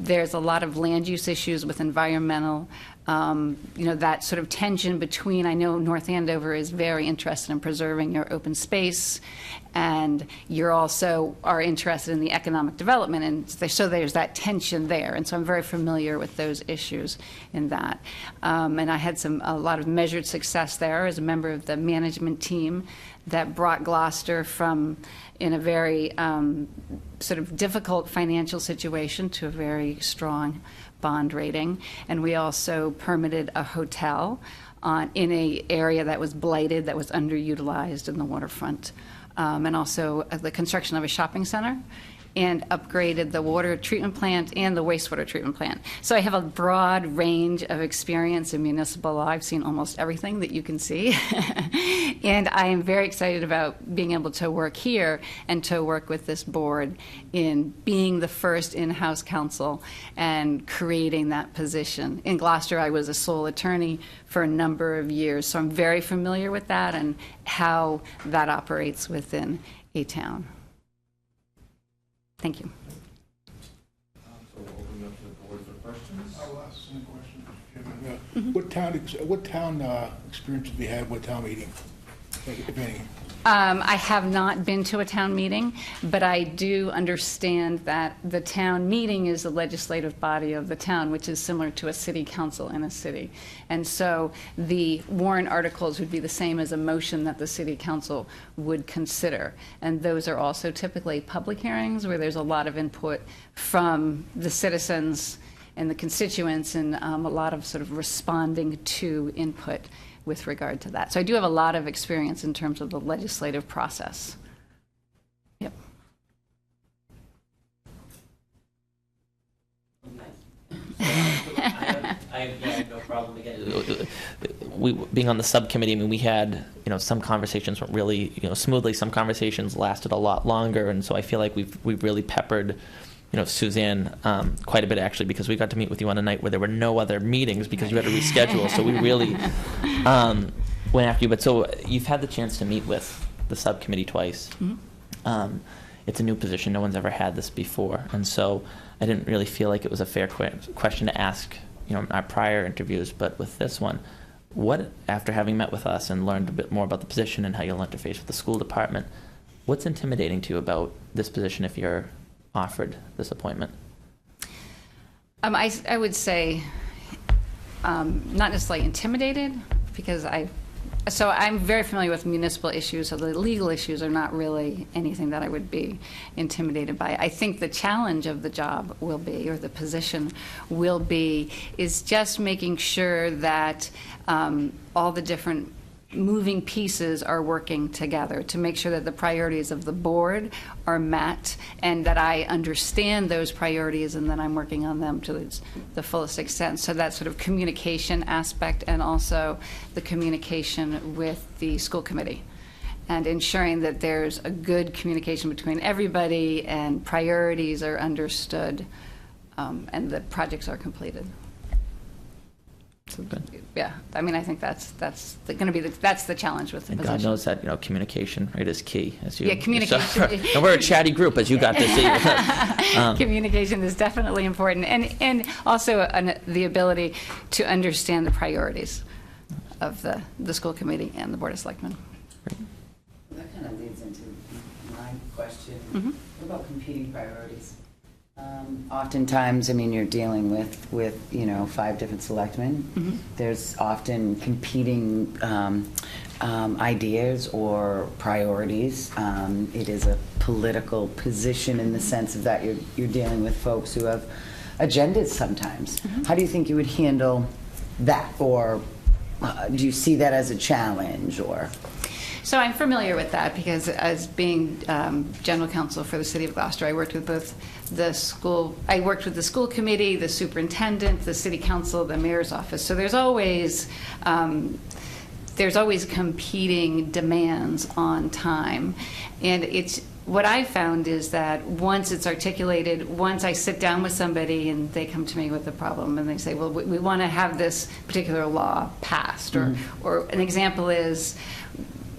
There's a lot of land use issues with environmental, that sort of tension between, I know North Andover is very interested in preserving your open space, and you're also are interested in the economic development, and so there's that tension there. And so I'm very familiar with those issues in that. And I had a lot of measured success there as a member of the management team that brought Gloucester from in a very sort of difficult financial situation to a very strong bond rating. And we also permitted a hotel in an area that was blighted, that was underutilized in the waterfront. And also the construction of a shopping center, and upgraded the water treatment plant and the wastewater treatment plant. So I have a broad range of experience in municipal law. I've seen almost everything that you can see. And I am very excited about being able to work here and to work with this board in being the first in-house counsel and creating that position. In Gloucester, I was a sole attorney for a number of years, so I'm very familiar with that and how that operates within a town. Thank you. So we'll open up to the board for questions. I will ask the same question, Mr. Chairman. What town experience have you had with town meeting, if any? I have not been to a town meeting, but I do understand that the town meeting is the legislative body of the town, which is similar to a city council in a city. And so the warrant articles would be the same as a motion that the city council would consider. And those are also typically public hearings where there's a lot of input from the citizens and the constituents, and a lot of sort of responding to input with regard to that. So I do have a lot of experience in terms of the legislative process. Yep. I have no problem again. Being on the subcommittee, I mean, we had, some conversations went really, smoothly. Some conversations lasted a lot longer, and so I feel like we've really peppered, Suzanne quite a bit, actually, because we got to meet with you on a night where there were no other meetings because you had to reschedule. So we really went after you. But so you've had the chance to meet with the subcommittee twice. Mm-hmm. It's a new position. No one's ever had this before, and so I didn't really feel like it was a fair question to ask, our prior interviews. But with this one, what, after having met with us and learned a bit more about the position and how you'll interface with the school department, what's intimidating to you about this position if you're offered this appointment? I would say not necessarily intimidated, because so I'm very familiar with municipal issues, so the legal issues are not really anything that I would be intimidated by. I think the challenge of the job will be, or the position will be, is just making sure that all the different moving pieces are working together to make sure that the priorities of the board are met, and that I understand those priorities, and that I'm working on them to the fullest extent. So that sort of communication aspect, and also the communication with the school committee, and ensuring that there's a good communication between everybody, and priorities are understood, and the projects are completed. Yeah, I mean, I think that's going to be that's the challenge with the And position. God knows that, communication, right, is key. As you, Yeah, communication. And we're a chatty group, as you got to see. Communication is definitely important, and also the ability to understand the priorities of the school committee and the Board of Selectmen. That kind of leads into my question. Mm-hmm. What about competing priorities? Oftentimes, I mean, you're dealing with 5 different selectmen. Mm-hmm. There's often competing ideas or priorities. It is a political position in the sense of that you're dealing with folks who have agendas sometimes. Mm-hmm. How do you think you would handle that, or do you see that as a challenge, or? So I'm familiar with that, because as being general counsel for the city of Gloucester, I worked with both the school committee, the superintendent, the city council, the mayor's office. So there's always competing demands on time, and what I found is that once it's articulated, once I sit down with somebody and they come to me with a problem and they say, well, we want to have this particular law passed, or an example is,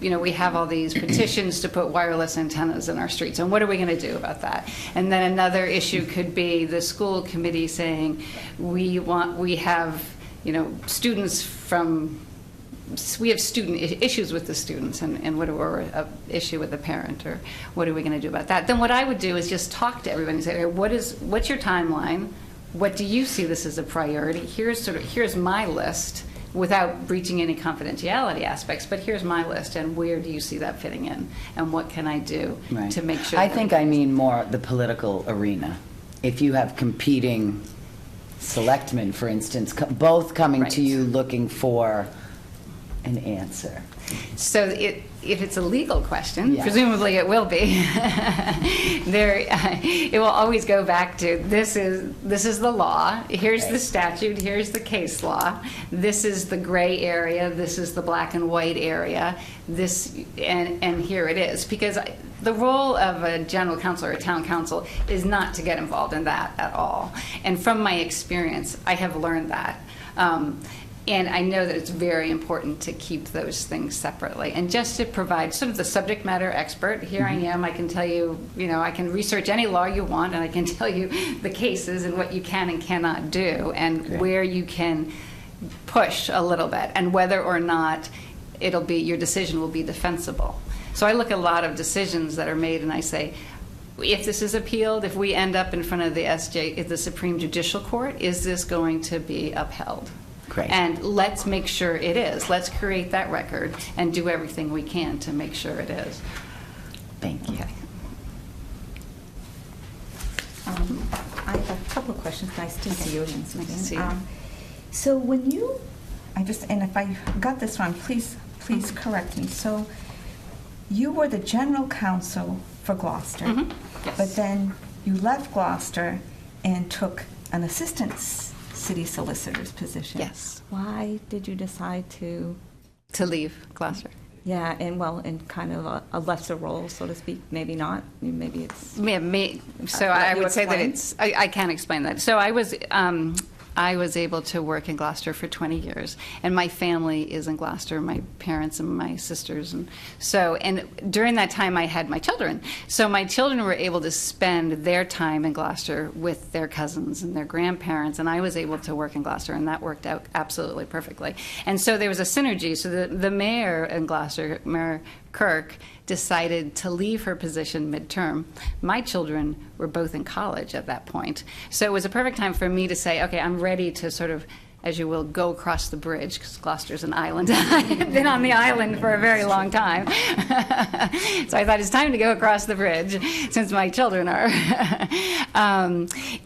we have all these petitions to put wireless antennas in our streets, and what are we going to do about that? And then another issue could be the school committee saying, we have student issues with the students, and or an issue with the parent, or what are we going to do about that? Then what I would do is just talk to everybody and say, what's your timeline? What do you see this as a priority? Here's my list, without breaching any confidentiality aspects, but here's my list, and where do you see that fitting in, and what can I do to make sure? I mean more the political arena. If you have competing selectmen, for instance, both coming to you looking for an answer. So if it's a legal question, Yeah. presumably it will be, it will always go back to, this is the law, here's the statute, here's the case law, this is the gray area, this is the black and white area, and here it is. Because the role of a general counsel or a town council is not to get involved in that at all. And from my experience, I have learned that. And I know that it's very important to keep those things separately. And just to provide sort of the subject matter expert, here I am, I can tell you, I can research any law you want, and I can tell you the cases and what you can and cannot do, and where you can push a little bit, and whether or not your decision will be defensible. So I look at a lot of decisions that are made, and I say, if this is appealed, if we end up in front of the Supreme Judicial Court, is this going to be upheld? Great. And let's make sure it is. Let's create that record and do everything we can to make sure it is. Thank you. Okay. I have a couple of questions. Nice to see you again, Nice to see Susan. you. So when and if I got this wrong, please correct me. So you were the general counsel for Gloucester, Yes. but then you left Gloucester and took an assistant city solicitor's position. Yes. Why did you decide to leave Gloucester? Yeah, in kind of a lesser role, so to speak. Maybe not. Maybe it's. Yeah, so Let I you would say that explain. I can explain that. So I was able to work in Gloucester for 20 years, and my family is in Gloucester, my parents and my sisters. And during that time I had my children. So my children were able to spend their time in Gloucester with their cousins and their grandparents, and I was able to work in Gloucester, and that worked out absolutely perfectly. And so there was a synergy. So the mayor in Gloucester, Mayor Kirk, decided to leave her position midterm. My children were both in college at that point. So it was a perfect time for me to say, okay, I'm ready to sort of as you will, go across the bridge, because Gloucester's an island. I've been on the island for a very long time. So I thought it's time to go across the bridge, since my children are.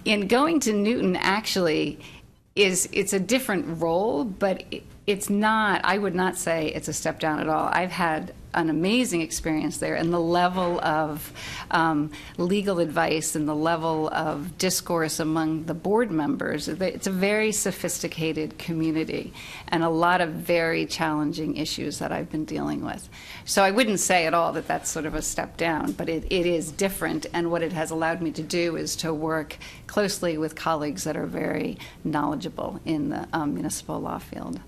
In going to Newton, actually, it's a different role, but it's not, I would not say it's a step down at all. I've had an amazing experience there, and the level of legal advice and the level of discourse among the board members, it's a very sophisticated community and a lot of very challenging issues that I've been dealing with. So I wouldn't say at all that that's sort of a step down, but it is different, and what it has allowed me to do is to work closely with colleagues that are very knowledgeable in the municipal law field.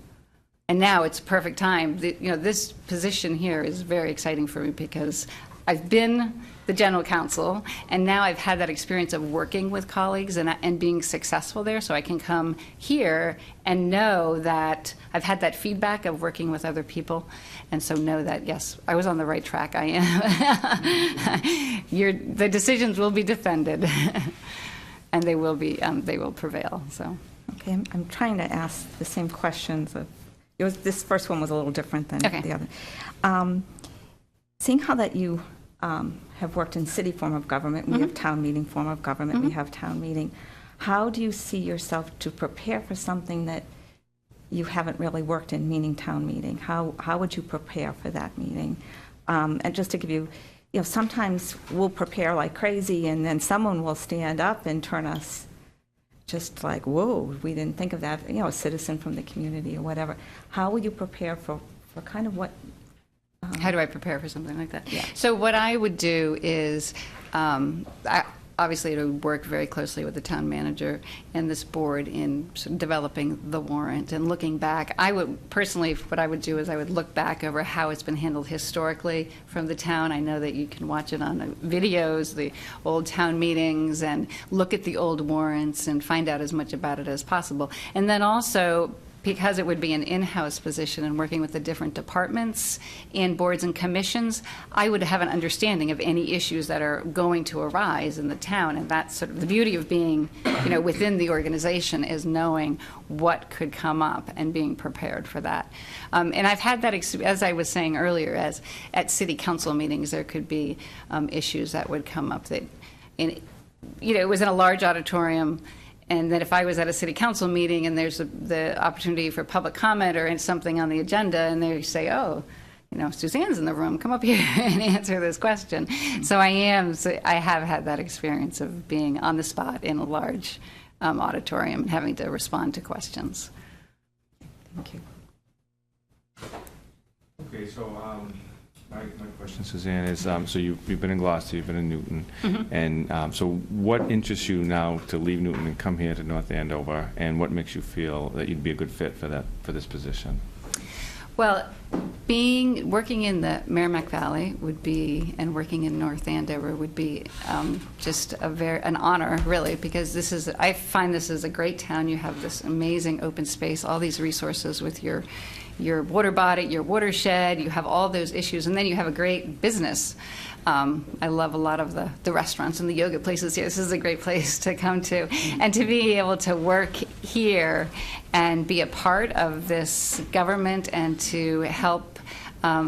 And now it's a perfect time. This position here is very exciting for me because I've been the general counsel, and now I've had that experience of working with colleagues and being successful there, so I can come here and know that I've had that feedback of working with other people, and so know that, yes, I was on the right track. I am. The decisions will be defended, and they will prevail. So. Okay, I'm trying to ask the same questions of. This first one was a little different than the other. Seeing how that you have worked in city form of government, we have town meeting form of government, we have town meeting, how do you see yourself to prepare for something that you haven't really worked in, meaning town meeting? How would you prepare for that meeting? And just to give you, sometimes we'll prepare like crazy, and then someone will stand up and turn us just like, whoa, we didn't think of that, a citizen from the community or whatever. How will you prepare for kind of what? How do I prepare for something like that? Yeah. So what I would do is, obviously, it would work very closely with the town manager and this board in sort of developing the warrant and looking back. I would personally, what I would do is I would look back over how it's been handled historically from the town. I know that you can watch it on the videos, the old town meetings, and look at the old warrants and find out as much about it as possible. And then also, because it would be an in-house position and working with the different departments and boards and commissions, I would have an understanding of any issues that are going to arise in the town. And that's sort of the beauty of being, within the organization, is knowing what could come up and being prepared for that. And I've had that, as I was saying earlier, as at city council meetings, there could be issues that would come up that, it was in a large auditorium. And that if I was at a city council meeting and there's the opportunity for public comment or something on the agenda, and they say, oh, Suzanne's in the room, come up here and answer this question. So I have had that experience of being on the spot in a large auditorium and having to respond to questions. Thank you. Okay, so my question, Suzanne, is so you've been in Gloucester, you've been in Newton, and so what interests you now to leave Newton and come here to North Andover, and what makes you feel that you'd be a good fit for this position? Well, working in the Merrimack Valley would be, and working in North Andover would be just an honor, really, because I find this is a great town. You have this amazing open space, all these resources with your water body, your watershed, you have all those issues, and then you have a great business. I love a lot of the restaurants and the yoga places here. This is a great place to come to. And to be able to work here and be a part of this government and to help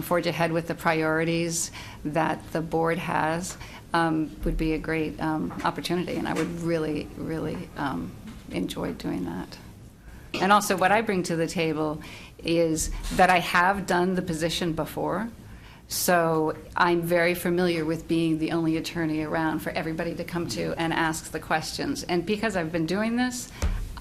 forge ahead with the priorities that the board has would be a great opportunity, and I would really, really enjoy doing that. And also what I bring to the table is that I have done the position before, so I'm very familiar with being the only attorney around for everybody to come to and ask the questions. And because I've been doing this,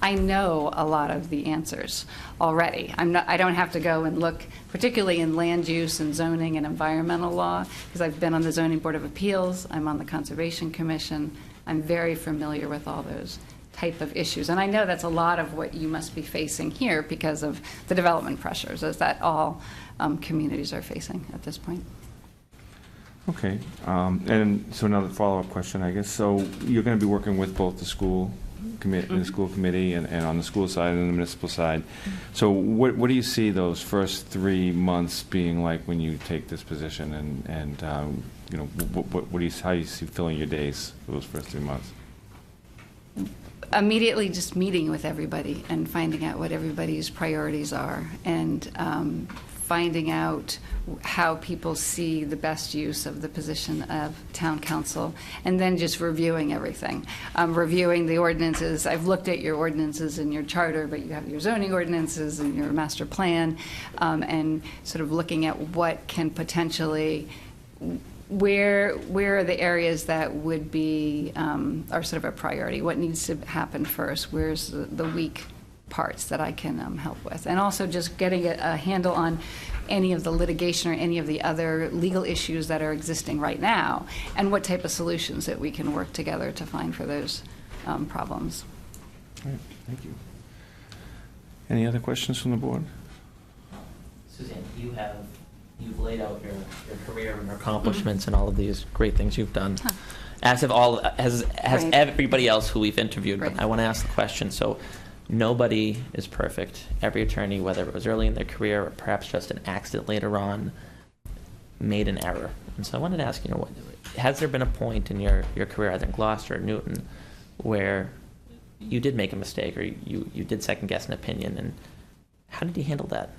I know a lot of the answers already. I don't have to go and look, particularly in land use and zoning and environmental law, because I've been on the Zoning Board of Appeals, I'm on the Conservation Commission. I'm very familiar with all those type of issues. And I know that's a lot of what you must be facing here because of the development pressures, as that all communities are facing at this point. Okay, and so another follow-up question, I guess. So you're going to be working with both the school committee and on the school side and the municipal side. So what do you see those first 3 months being like when you take this position, and how do you see filling your days for those first 3 months? immediately just meeting with everybody and finding out what everybody's priorities are, and finding out how people see the best use of the position of town council, and then just reviewing everything. Reviewing the ordinances. I've looked at your ordinances and your charter, but you have your zoning ordinances and your master plan, and sort of looking at what can potentially, where are the areas that would be, are sort of a priority? What needs to happen first? Where's the weak parts that I can help with? And also just getting a handle on any of the litigation or any of the other legal issues that are existing right now, and what type of solutions that we can work together to find for those problems. All right, thank you. Any other questions from the board? Suzanne, you've laid out your career and your accomplishments and all of these great things you've done. Huh. As have Right. everybody else who we've interviewed. Right. But I want to ask the question. So, nobody is perfect. Every attorney, whether it was early in their career or perhaps just an accident later on, made an error. And so I wanted to ask, has there been a point in your career, either in Gloucester or Newton, where you did make a mistake or you did second guess an opinion, and how did you handle that?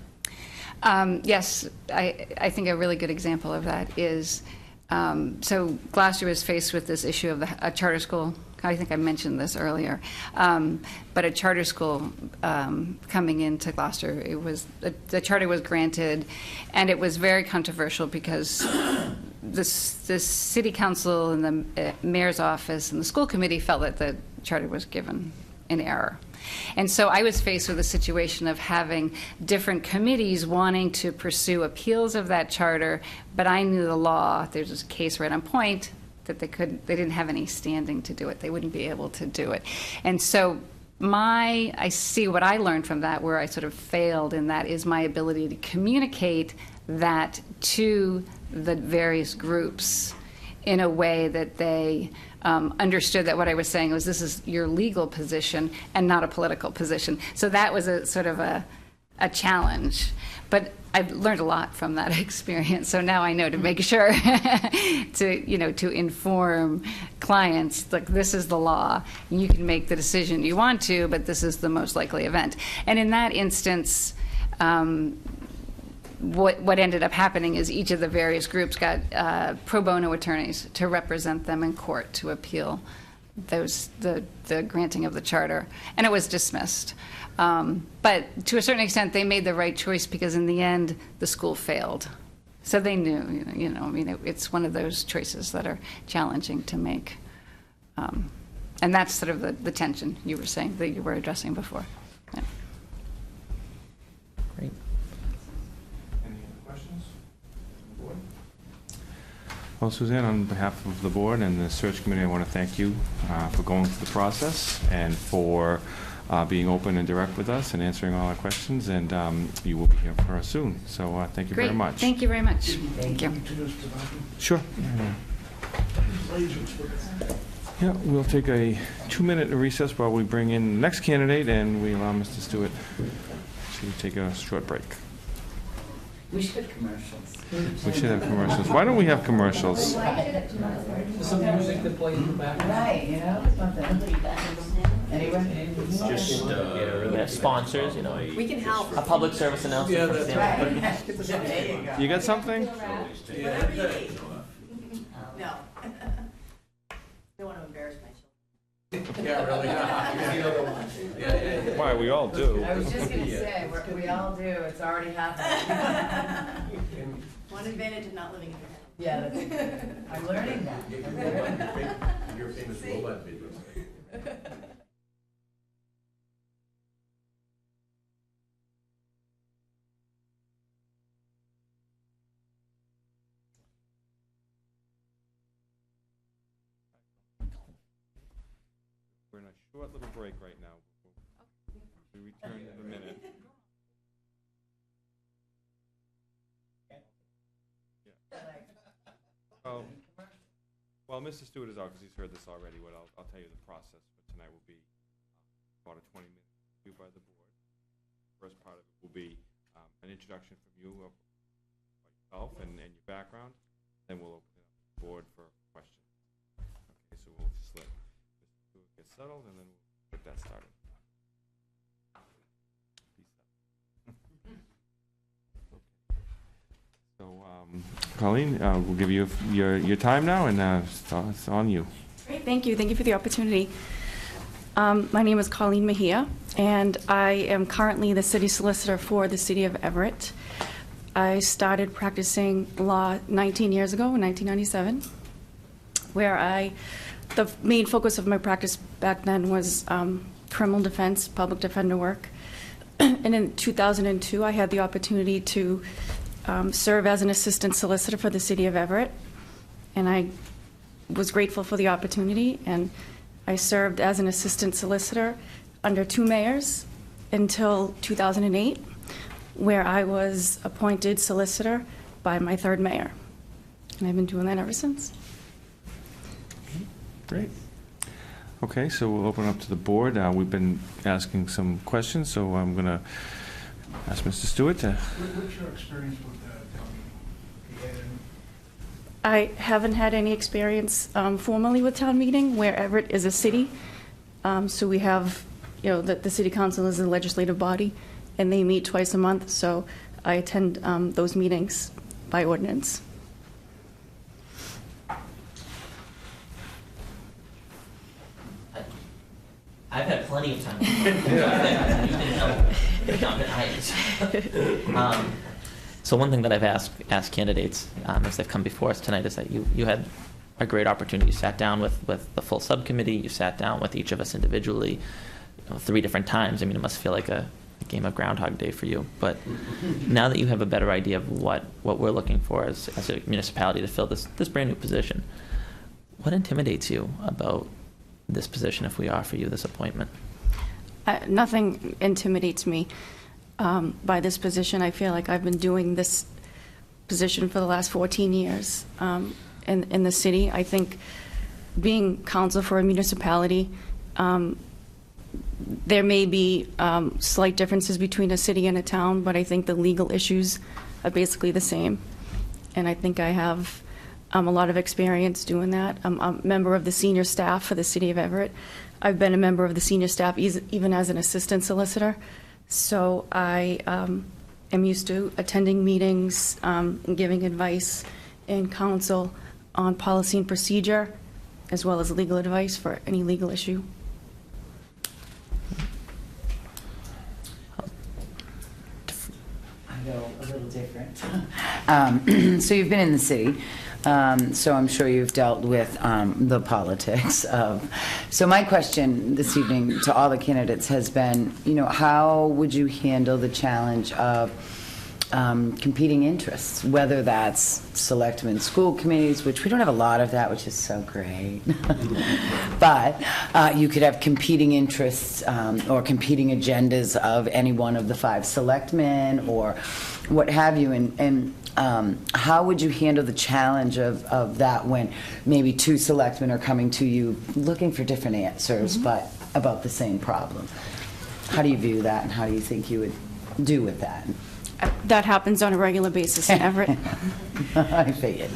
Yes, I think a really good example of that is, so Gloucester was faced with this issue of a charter school. I think I mentioned this earlier, but a charter school coming into Gloucester, the charter was granted, and it was very controversial because the city council and the mayor's office and the school committee felt that the charter was given in error. And so I was faced with a situation of having different committees wanting to pursue appeals of that charter, but I knew the law. There's a case right on point that they didn't have any standing to do it. They wouldn't be able to do it. And so I see what I learned from that, where I sort of failed in that, is my ability to communicate that to the various groups in a way that they understood that what I was saying was, this is your legal position and not a political position. So that was a sort of a challenge. But I've learned a lot from that experience. So now I know to make sure to inform clients, like, this is the law. You can make the decision you want to, but this is the most likely event. And in that instance, what ended up happening is each of the various groups got pro bono attorneys to represent them in court to appeal the granting of the charter, and it was dismissed. But to a certain extent, they made the right choice, because in the end, the school failed. So they knew, it's one of those choices that are challenging to make. And that's sort of the tension you were saying that you were addressing before. Yeah. Great. Any other questions from the board? Well, Suzanne, on behalf of the board and the search committee, I want to thank you for going through the process and for being open and direct with us and answering all our questions. And you will be here for us soon. So thank you Great. very much. Thank you very much. Thank you. Sure. Yeah, we'll take a 2-minute recess while we bring in the next candidate, and we allow Mr. Stewart to take a short break. We should have commercials. We should have commercials. Why don't we have commercials? Some music that plays in the background. Right, something. Anyway? Just sponsors, We can help. a public service announcement from Stanford. There you go. You got something? No. Don't want to embarrass myself. Yeah, really. Why, we all do. I was just going to say, we all do, it's already happening. One advantage of not living in your head. Yeah, that's, I'm learning that. Your famous robot videos. We're in a short little break right now. We return in a minute. Well, Mr. Stewart is out because he's heard this already. What I'll tell you, the process for tonight will be about a 20-minute review by the board. First part of it will be an introduction from you of yourself and your background. Then we'll open it up to the board for questions. Okay, so we'll just let Mr. Stewart get settled, and then we'll Get that started. So, Colleen, we'll give you your time now, and it's on you. Great, thank you. Thank you for the opportunity. My name is Colleen Mejia, and I am currently the city solicitor for the city of Everett. I started practicing law 19 years ago in 1997, where the main focus of my practice back then was criminal defense, public defender work. And in 2002, I had the opportunity to serve as an assistant solicitor for the city of Everett, and I was grateful for the opportunity, and I served as an assistant solicitor under 2 mayors until 2008, where I was appointed solicitor by my 3rd mayor. And I've been doing that ever since. Great. Okay, so we'll open up to the board. We've been asking some questions, so I'm going to ask Mr. Stewart to... What's your experience with town meeting? I haven't had any experience formally with town meeting, where Everett is a city. So we have, the city council is a legislative body, and they meet twice a month, so I attend those meetings by ordinance. I've had plenty of time. So one thing that I've asked candidates as they've come before us tonight is that you had a great opportunity. You sat down with the full subcommittee. You sat down with each of us individually 3 different times. I mean, it must feel like a game of Groundhog Day for you. But now that you have a better idea of what we're looking for as a municipality to fill this brand new position, what intimidates you about this position if we offer you this appointment? Nothing intimidates me by this position. I feel like I've been doing this position for the last 14 years in the city. I think being counsel for a municipality, there may be slight differences between a city and a town, but I think the legal issues are basically the same. And I think I have a lot of experience doing that. I'm a member of the senior staff for the city of Everett. I've been a member of the senior staff even as an assistant solicitor. So I am used to attending meetings and giving advice and counsel on policy and procedure, as well as legal advice for any legal issue. I go a little different. So you've been in the city. So I'm sure you've dealt with the politics of. So my question this evening to all the candidates has been, how would you handle the challenge of competing interests, whether that's selectmen, school committees, which we don't have a lot of that, which is so great. But you could have competing interests or competing agendas of any one of the 5 selectmen or what have you, and how would you handle the challenge of that when maybe 2 selectmen are coming to you looking for different answers, but about the same problem? How do you view that, and how do you think you would do with that? That happens on a regular basis in Everett. I figured.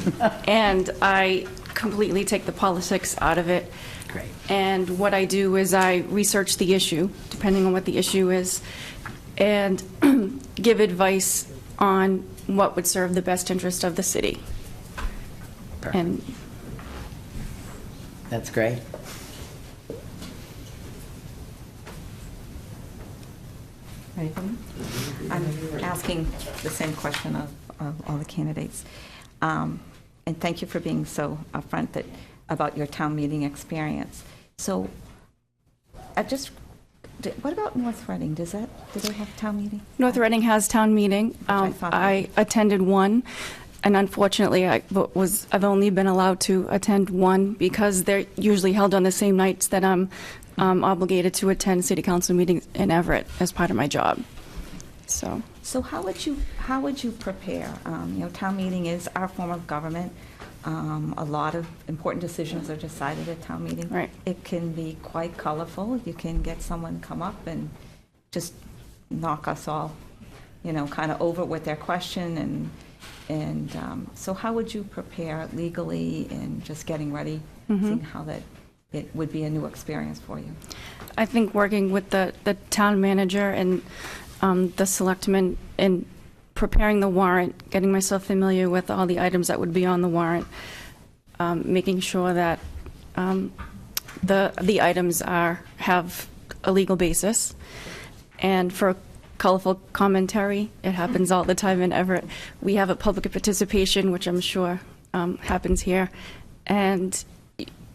And I completely take the politics out of it. Great. And what I do is I research the issue, depending on what the issue is, and give advice on what would serve the best interest of the city. Perfect. And that's great. Anything? I'm asking the same question of all the candidates. And thank you for being so upfront about your town meeting experience. So what about North Reading? Do they have town meeting? North Reading has town meeting. I attended one, and unfortunately I've only been allowed to attend one because they're usually held on the same nights that I'm obligated to attend city council meetings in Everett as part of my job. So how would you prepare? Town meeting is our form of government. A lot of important decisions are decided at town meeting. Right. It can be quite colorful. You can get someone come up and just knock us all, kind of over with their question. And so how would you prepare legally and just getting ready, seeing how that it would be a new experience for you? I think working with the town manager and the selectmen and preparing the warrant, getting myself familiar with all the items that would be on the warrant, making sure that the items have a legal basis. And for colorful commentary, it happens all the time in Everett. We have a public participation, which I'm sure happens here. And,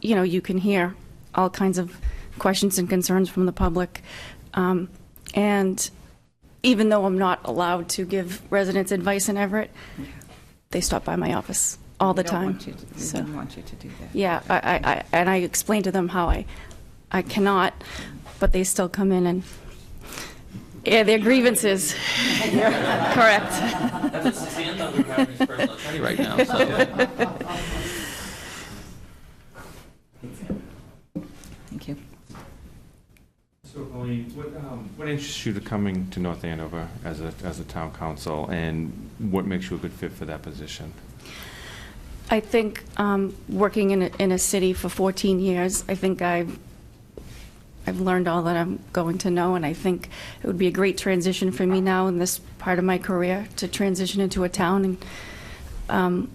you know, you can hear all kinds of questions and concerns from the public. And even though I'm not allowed to give residents advice in Everett, they stop by my office all the time. They don't want you to do that. Yeah, I explain to them how I cannot, but they still come in and air their grievances. Correct. That's a stand that we're having his personal attorney right now, so. Thank you. So, Colleen, what interests you to coming to North Andover as a town council, and what makes you a good fit for that position? I think working in a city for 14 years, I think I've learned all that I'm going to know, and I think it would be a great transition for me now in this part of my career to transition into a town and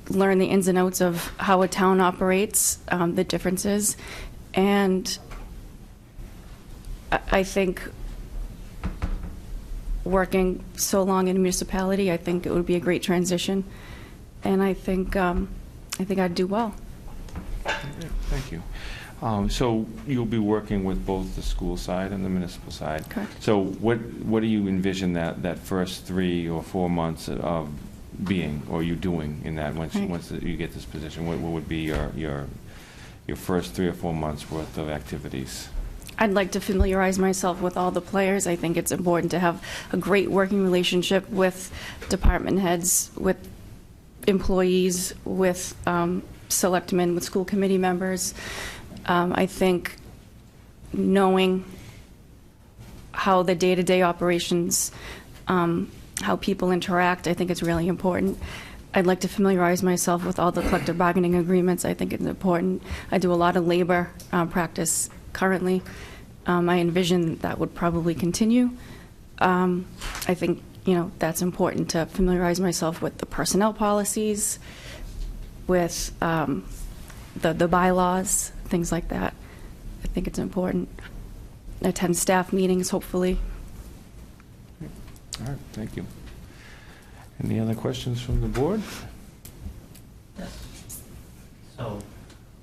learn the ins and outs of how a town operates, the differences, and I think working so long in a municipality, I think it would be a great transition, and I think I'd do well. Thank you. So you'll be working with both the school side and the municipal side. Correct. So what do you envision that first 3 or 4 months of being, or you doing in that once you get this position? What would be your first 3 or 4 months worth of activities? I'd like to familiarize myself with all the players. I think it's important to have a great working relationship with department heads, with employees, with selectmen, with school committee members. I think knowing how the day-to-day operations, how people interact, I think it's really important. I'd like to familiarize myself with all the collective bargaining agreements. I think it's important. I do a lot of labor practice currently. I envision that would probably continue. I think, you know, that's important to familiarize myself with the personnel policies, with the bylaws, things like that. I think it's important. Attend staff meetings, hopefully. All right, thank you. Any other questions from the board? Yes. So,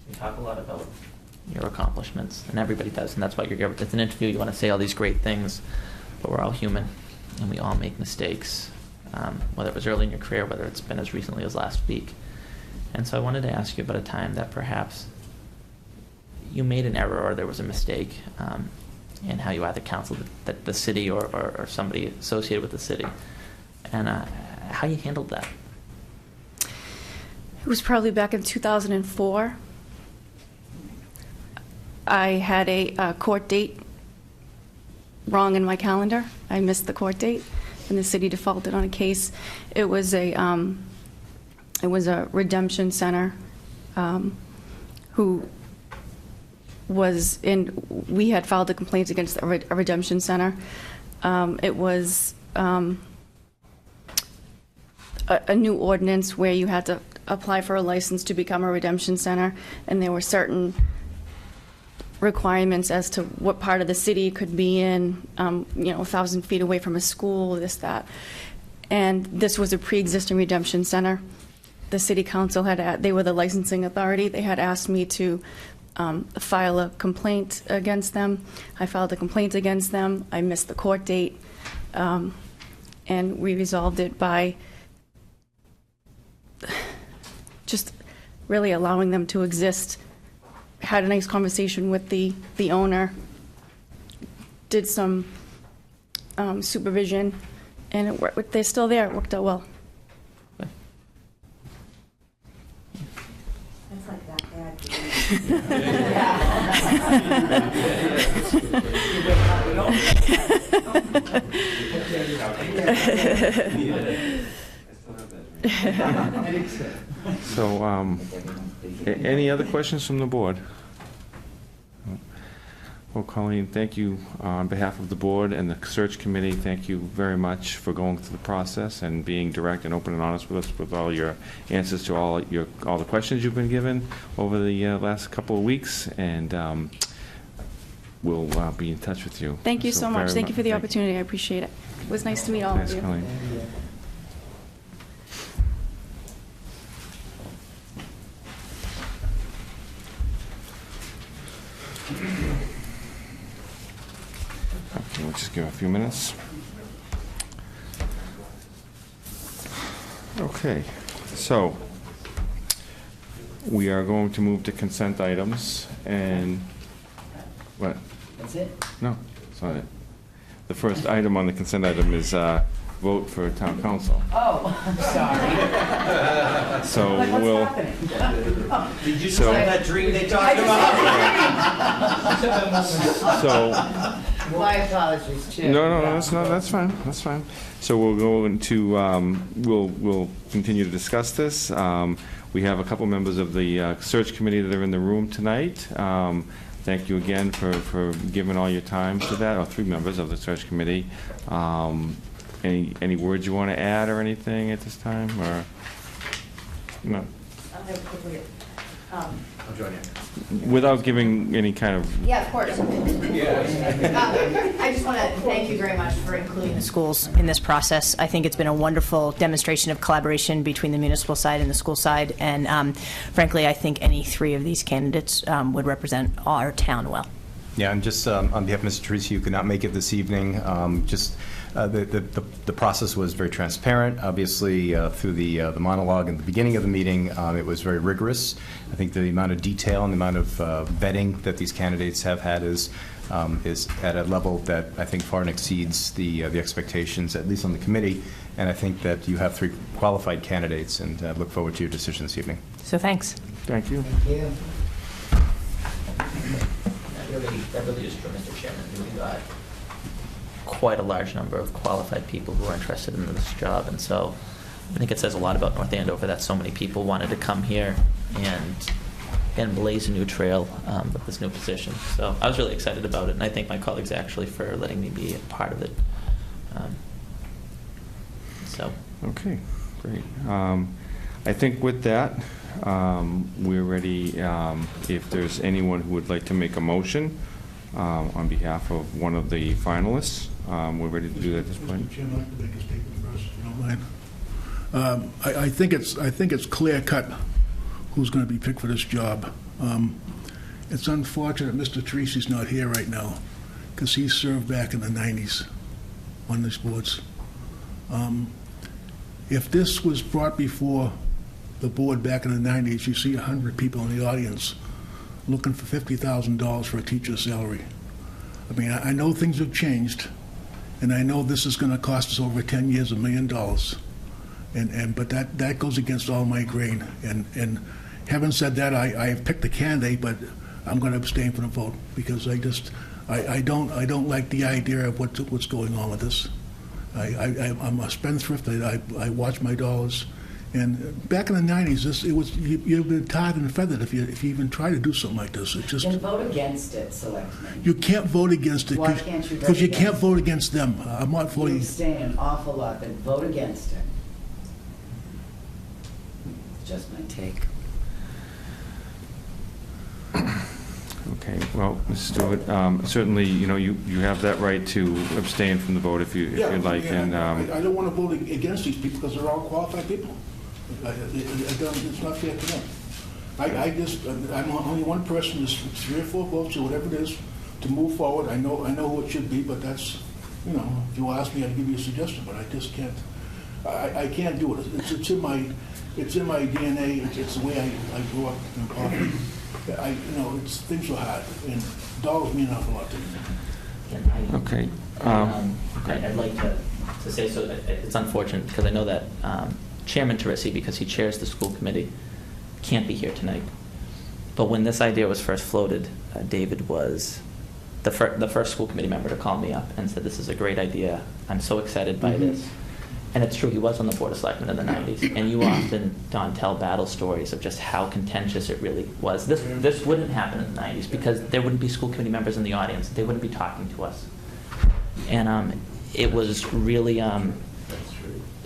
we talk a lot about your accomplishments, and everybody does, and that's why you're here. It's an interview, you want to say all these great things, but we're all human, and we all make mistakes, whether it was early in your career, whether it's been as recently as last week. And so I wanted to ask you about a time that perhaps you made an error or there was a mistake, and how you either counseled the city or somebody associated with the city, and how you handled that. It was probably back in 2004. I had a court date wrong in my calendar. I missed the court date, and the city defaulted on a case. It was a redemption center who was in. We had filed a complaint against a redemption center. It was a new ordinance where you had to apply for a license to become a redemption center, and there were certain requirements as to what part of the city it could be in, 1,000 feet away from a school, this, that. And this was a pre-existing redemption center. The city council they were the licensing authority. They had asked me to file a complaint against them. I filed a complaint against them. I missed the court date. And we resolved it by just really allowing them to exist. Had a nice conversation with the owner, did some supervision, and it worked. They're still there. It worked out well. That's like that So, any other questions from the board? Well, Colleen, thank you on behalf of the board and the search committee. Thank you very much for going through the process and being direct and open and honest with us with all your answers to all the questions you've been given over the last couple of weeks. And we'll be in touch with you. Thank you so much. very Thank you for the Thank opportunity. I appreciate it. It was nice to meet all Thanks, of you. Colleen. Okay, we'll just give a few minutes. Okay, so we are going to move to consent items, and what? That's it? No, that's not it. The first item on the consent item is vote for town council. Oh, I'm sorry. So Like, what's we'll. happening? Did you So- have that dream they talked about? So. My apologies, too. No, that's fine, that's fine. So we'll go into, we'll continue to discuss this. We have a couple members of the search committee that are in the room tonight. Thank you again for giving all your time to that, or 3 members of the search committee. Any words you want to add or anything at this time, or? No? I'll have a quick look at, I'll join you. Without giving any kind of. yeah, of course. I just want to thank you very much for including the schools in this process. I think it's been a wonderful demonstration of collaboration between the municipal side and the school side, and frankly, I think any 3 of these candidates would represent our town well. Yeah, and just on behalf of Mr. Teresi, who could not make it this evening, the process was very transparent. Obviously, through the monologue in the beginning of the meeting, it was very rigorous. I think the amount of detail and the amount of vetting that these candidates have had is at a level that I think far and exceeds the expectations, at least on the committee. And I think that you have 3 qualified candidates, and I look forward to your decision this evening. So thanks. Thank you. Thank you. That really is true, Mr. Chairman. We've got quite a large number of qualified people who are interested in this job, and so I think it says a lot about North Andover that so many people wanted to come here and blaze a new trail with this new position. So I was really excited about it, and I thank my colleagues actually for letting me be a part of it. Okay, great. I think with that, we're ready. If there's anyone who would like to make a motion on behalf of one of the finalists, we're ready to do that at this point. Mr. Chairman, I'd like to make a statement first, if you don't mind. I think it's clear cut who's going to be picked for this job. It's unfortunate Mr. Teresi's not here right now, because he served back in the 90s on these boards. If this was brought before the board back in the 90s, you see 100 people in the audience looking for $50,000 for a teacher's salary. I mean, I know things have changed, and I know this is going to cost us over 10 years $1 million. But that goes against all my grain. And having said that, I have picked a candidate, but I'm going to abstain from the vote because I don't like the idea of what's going on with this. I'm a spendthrift. I watch my dollars. And back in the 90s, you'd been tarred and feathered if you even try to do something like this. It just, Then vote against it, Selectmen. you can't vote against it. Why can't you vote Because you can't against vote against them. I'm not You voting. abstain an awful lot, then vote against it. Just my take. Okay, well, Mrs. Stewart, certainly, you have that right to abstain from the vote if you'd like. And I don't want to vote against these people because they're all qualified people. It's not fair to them. I'm only one person, there's 3 or 4 votes or whatever it is to move forward. I know who it should be, but that's, if you ask me, I'd give you a suggestion, but I just can't. I can't do it. It's in my DNA. It's the way I grew up in poverty. Things are hard, and dollars mean an awful lot to me. okay. I'd like to say, so it's unfortunate because I know that Chairman Teresi, because he chairs the school committee, can't be here tonight. But when this idea was first floated, David was the first school committee member to call me up and said, "This is a great idea. I'm so excited by this." And it's true, he was on the Board of Selectmen in the 90s. And you often, Don, tell battle stories of just how contentious it really was. This wouldn't happen in the 90s because there wouldn't be school committee members in the audience. They wouldn't be talking to us. And it was really,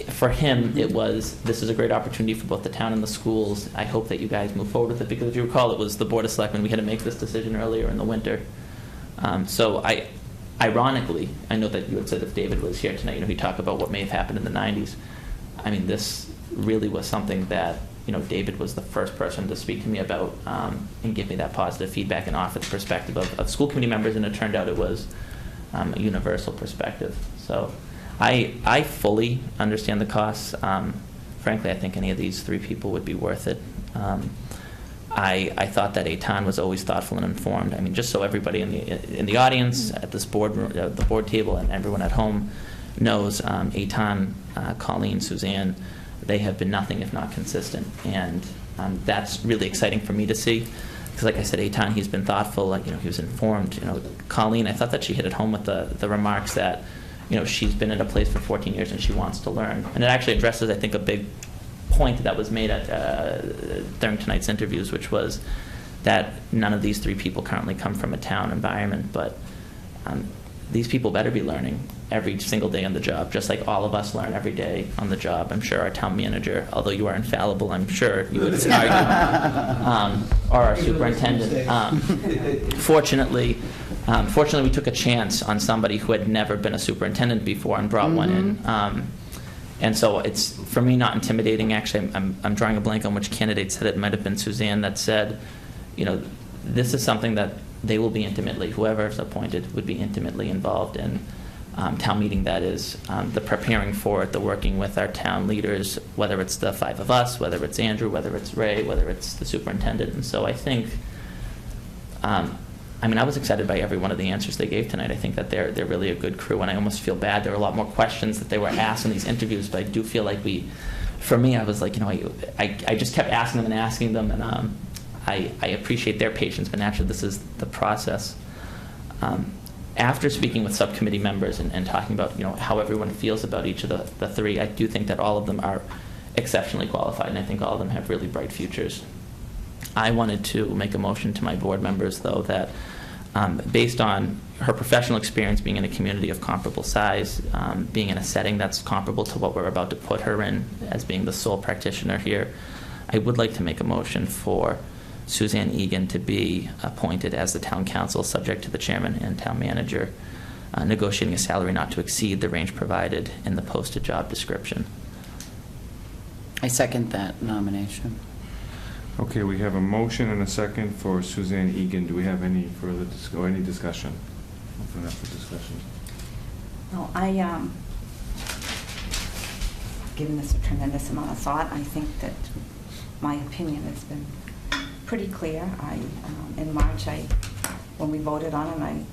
for him, this is a great opportunity for both the town and the schools. I hope that you guys move forward with it because if you recall, it was the Board of Selectmen. We had to make this decision earlier in the winter. Ironically, I know that you had said if David was here tonight, he'd talk about what may have happened in the 90s. I mean, this really was something that, David was the first person to speak to me about and give me that positive feedback and offer the perspective of school committee members, and it turned out it was a universal perspective. So I fully understand the costs. Frankly, I think any of these 3 people would be worth it. I thought that Eitan was always thoughtful and informed. I mean, just so everybody in the audience, at this board, the board table, and everyone at home knows, Eitan, Colleen, Suzanne, they have been nothing if not consistent, and that's really exciting for me to see. Because, like I said, Eitan, he's been thoughtful. He was informed. Colleen, I thought that she hit it home with the remarks that, she's been at a place for 14 years and she wants to learn, and it actually addresses, I think, a big point that was made during tonight's interviews, which was that none of these 3 people currently come from a town environment, but these people better be learning every single day on the job, just like all of us learn every day on the job. I'm sure our town manager, although you are infallible, I'm sure you would argue, or our superintendent. Fortunately, we took a chance on somebody who had never been a superintendent before and brought one in. And so it's, for me, not intimidating. Actually, I'm drawing a blank on which candidate said it. It might have been Suzanne that said, this is something that they will be intimately, whoever is appointed would be intimately involved in town meeting. That is, the preparing for it, the working with our town leaders, whether it's the 5 of us, whether it's Andrew, whether it's Ray, whether it's the superintendent. And so I think, I was excited by every one of the answers they gave tonight. I think that they're really a good crew, and I almost feel bad. There were a lot more questions that they were asked in these interviews, but I do feel like for me, I was like, I just kept asking them, and I appreciate their patience, but naturally this is the process. After speaking with subcommittee members and talking about, how everyone feels about each of the 3, I do think that all of them are exceptionally qualified, and I think all of them have really bright futures. I wanted to make a motion to my board members, though, that based on her professional experience being in a community of comparable size, being in a setting that's comparable to what we're about to put her in as being the sole practitioner here, I would like to make a motion for Suzanne Egan to be appointed as the town council, subject to the chairman and town manager negotiating a salary not to exceed the range provided in the posted job description. I second that nomination. Okay, we have a motion and a second for Suzanne Egan. Do we have any further any discussion? Open up for discussion. No, given this a tremendous amount of thought, I think that my opinion has been pretty clear. In March, when we voted on it, I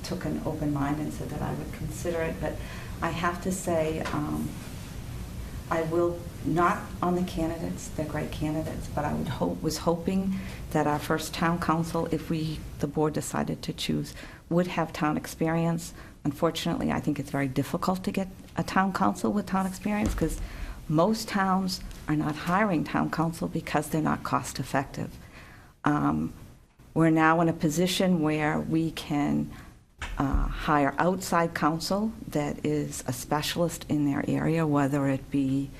took an open mind and said that I would consider it, but I have to say, I will not on the candidates. They're great candidates, but I was hoping that our first town council, if the board decided to choose, would have town experience. Unfortunately, I think it's very difficult to get a town council with town experience because most towns are not hiring town council because they're not cost effective. We're now in a position where we can hire outside counsel that is a specialist in their area, whether it be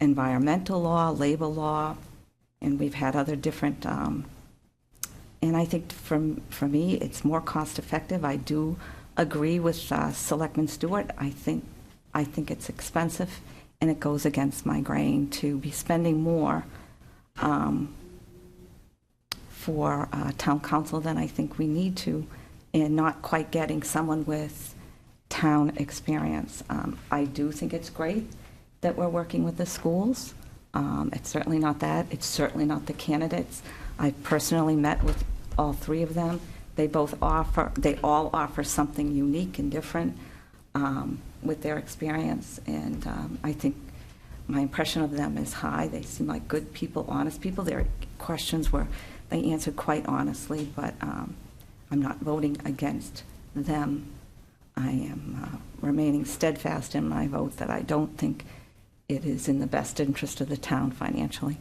environmental law, labor law, and we've had other different, and I think for me, it's more cost effective. I do agree with Selectman Stewart. I think it's expensive, and it goes against my grain to be spending more for town council than I think we need to, and not quite getting someone with town experience. I do think it's great that we're working with the schools. It's certainly not that. It's certainly not the candidates. I personally met with all 3 of them. They all offer something unique and different with their experience, and I think my impression of them is high. They seem like good people, honest people. Their questions they answered quite honestly, but I'm not voting against them I am remaining steadfast in my vote that I don't think it is in the best interest of the town financially.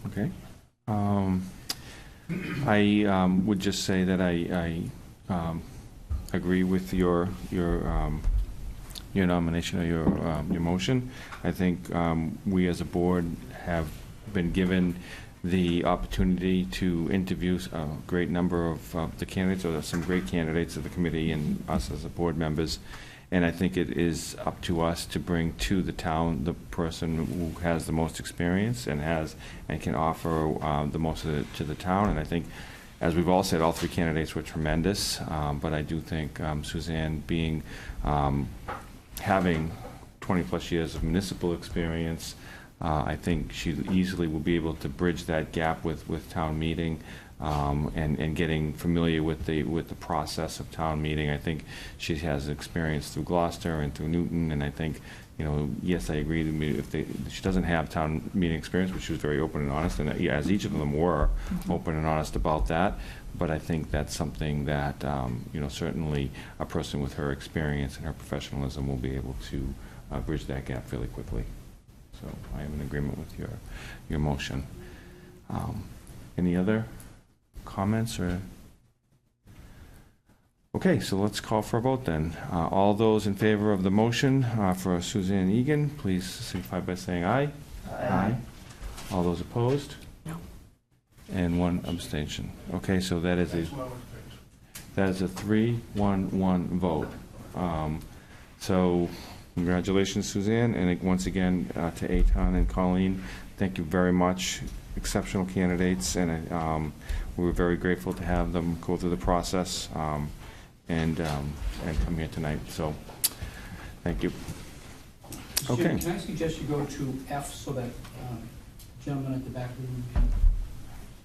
Okay. I would just say that I agree with your nomination or your motion. I think we as a board have been given the opportunity to interview a great number of the candidates, or some great candidates of the committee and us as the board members. And I think it is up to us to bring to the town the person who has the most experience and can offer the most to the town. And I think, as we've all said, all three candidates were tremendous. But I do think Suzanne, having 20-plus years of municipal experience, I think she easily will be able to bridge that gap with town meeting, and getting familiar with the process of town meeting. I think she has experience through Gloucester and through Newton, and I think, yes, I agree. If she doesn't have town meeting experience, but she was very open and honest, and as each of them were open and honest about that. But I think that's something that certainly a person with her experience and her professionalism will be able to bridge that gap fairly quickly. So I am in agreement with your motion. Any other comments or? Okay, so let's call for a vote then. All those in favor of the motion for Suzanne Egan, please signify by saying aye. Aye. All those opposed? No. And one abstention. Okay, so that is a 3-1-1 vote. So congratulations, Suzanne, and once again to Eitan and Colleen, thank you very much. Exceptional candidates, and we were very grateful to have them go through the process and come here tonight. So, thank you. Okay. Jim, can I suggest you go to F so that gentleman at the back of the room can...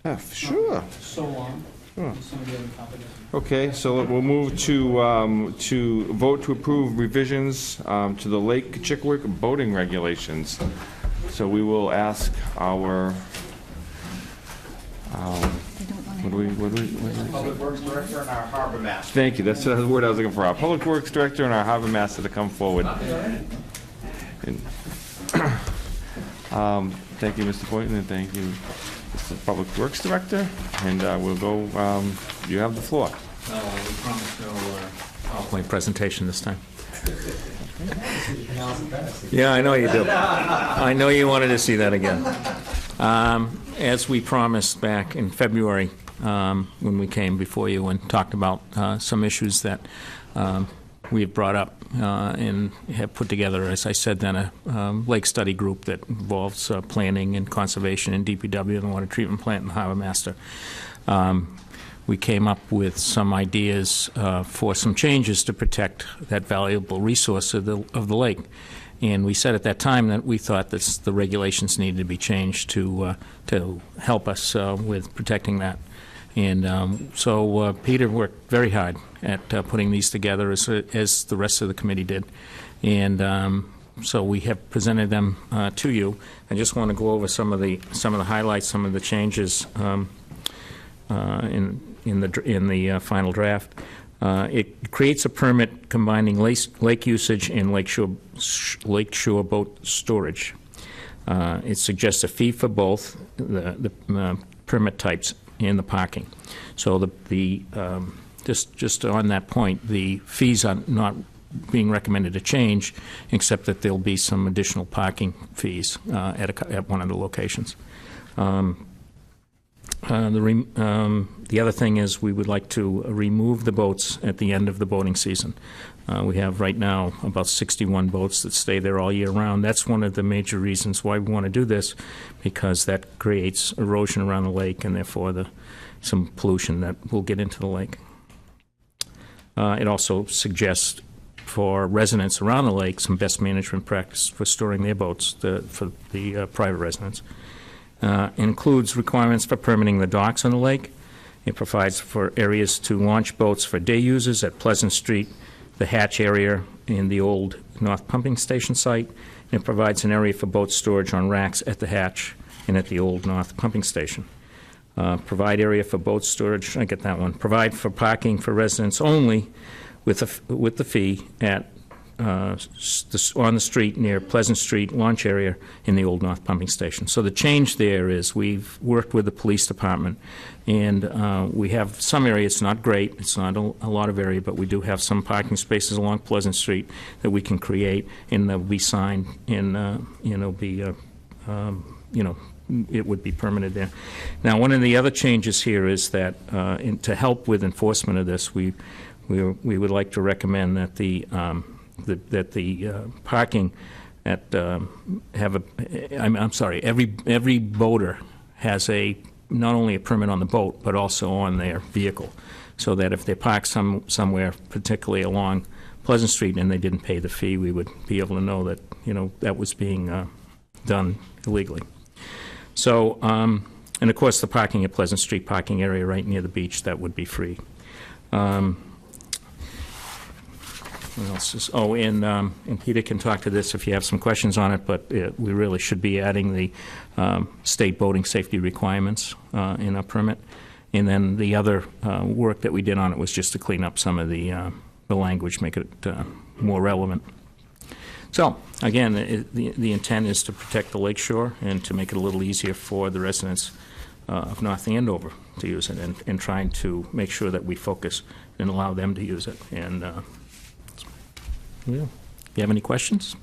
F, sure. So long. Sure. Some of the other topics. Okay, so we'll move to vote to approve revisions to the Lake Chickawick boating regulations. So we will ask our Public Works Director and our Harbor Master. Thank you. That's the word I was looking for. Our Public Works Director and our Harbor Master to come forward. And, thank you, Mr. Boynton, and thank you, Mr. Public Works Director. And we'll go. You have the floor. We promise no PowerPoint presentation this time. Yeah, I know you do. I know you wanted to see that again. As we promised back in February, when we came before you and talked about some issues that we have brought up and have put together, as I said then, a lake study group that involves planning and conservation and DPW and the water treatment plant and the harbor master. We came up with some ideas for some changes to protect that valuable resource of the lake. And we said at that time that we thought that the regulations needed to be changed to help us with protecting that. And so Peter worked very hard at putting these together, as the rest of the committee did. And so we have presented them to you. I just want to go over some of the highlights, some of the changes in the final draft. It creates a permit combining lake usage and lakeshore boat storage. It suggests a fee for both the permit types and the parking. So just on that point, the fees are not being recommended to change, except that there'll be some additional parking fees at one of the locations. The other thing is we would like to remove the boats at the end of the boating season. We have right now about 61 boats that stay there all year round. That's one of the major reasons why we want to do this, because that creates erosion around the lake and therefore some pollution that will get into the lake. It also suggests for residents around the lake some best management practice for storing their boats for the private residents. Includes requirements for permitting the docks on the lake. It provides for areas to launch boats for day users at Pleasant Street, the hatch area in the old North Pumping Station site. And it provides an area for boat storage on racks at the hatch and at the old North Pumping Station. Provide area for boat storage, I get that one. Provide for parking for residents only with the fee at on the street near Pleasant Street launch area in the old North Pumping Station. So the change there is we've worked with the police department, and we have some area. It's not great. It's not a lot of area, but we do have some parking spaces along Pleasant Street that we can create, and they'll be signed, and it would be permanent there. Now, one of the other changes here is that to help with enforcement of this, we would like to recommend that the parking at every boater has not only a permit on the boat but also on their vehicle, so that if they park somewhere, particularly along Pleasant Street, and they didn't pay the fee, we would be able to know that that was being done illegally. So, and of course, the parking at Pleasant Street parking area right near the beach, that would be free. What else is, and Peter can talk to this if you have some questions on it, but we really should be adding the state boating safety requirements in our permit. And then the other work that we did on it was just to clean up some of the language, make it more relevant. So, again, the intent is to protect the lakeshore and to make it a little easier for the residents of North Andover to use it, and trying to make sure that we focus and allow them to use it. And you have any questions?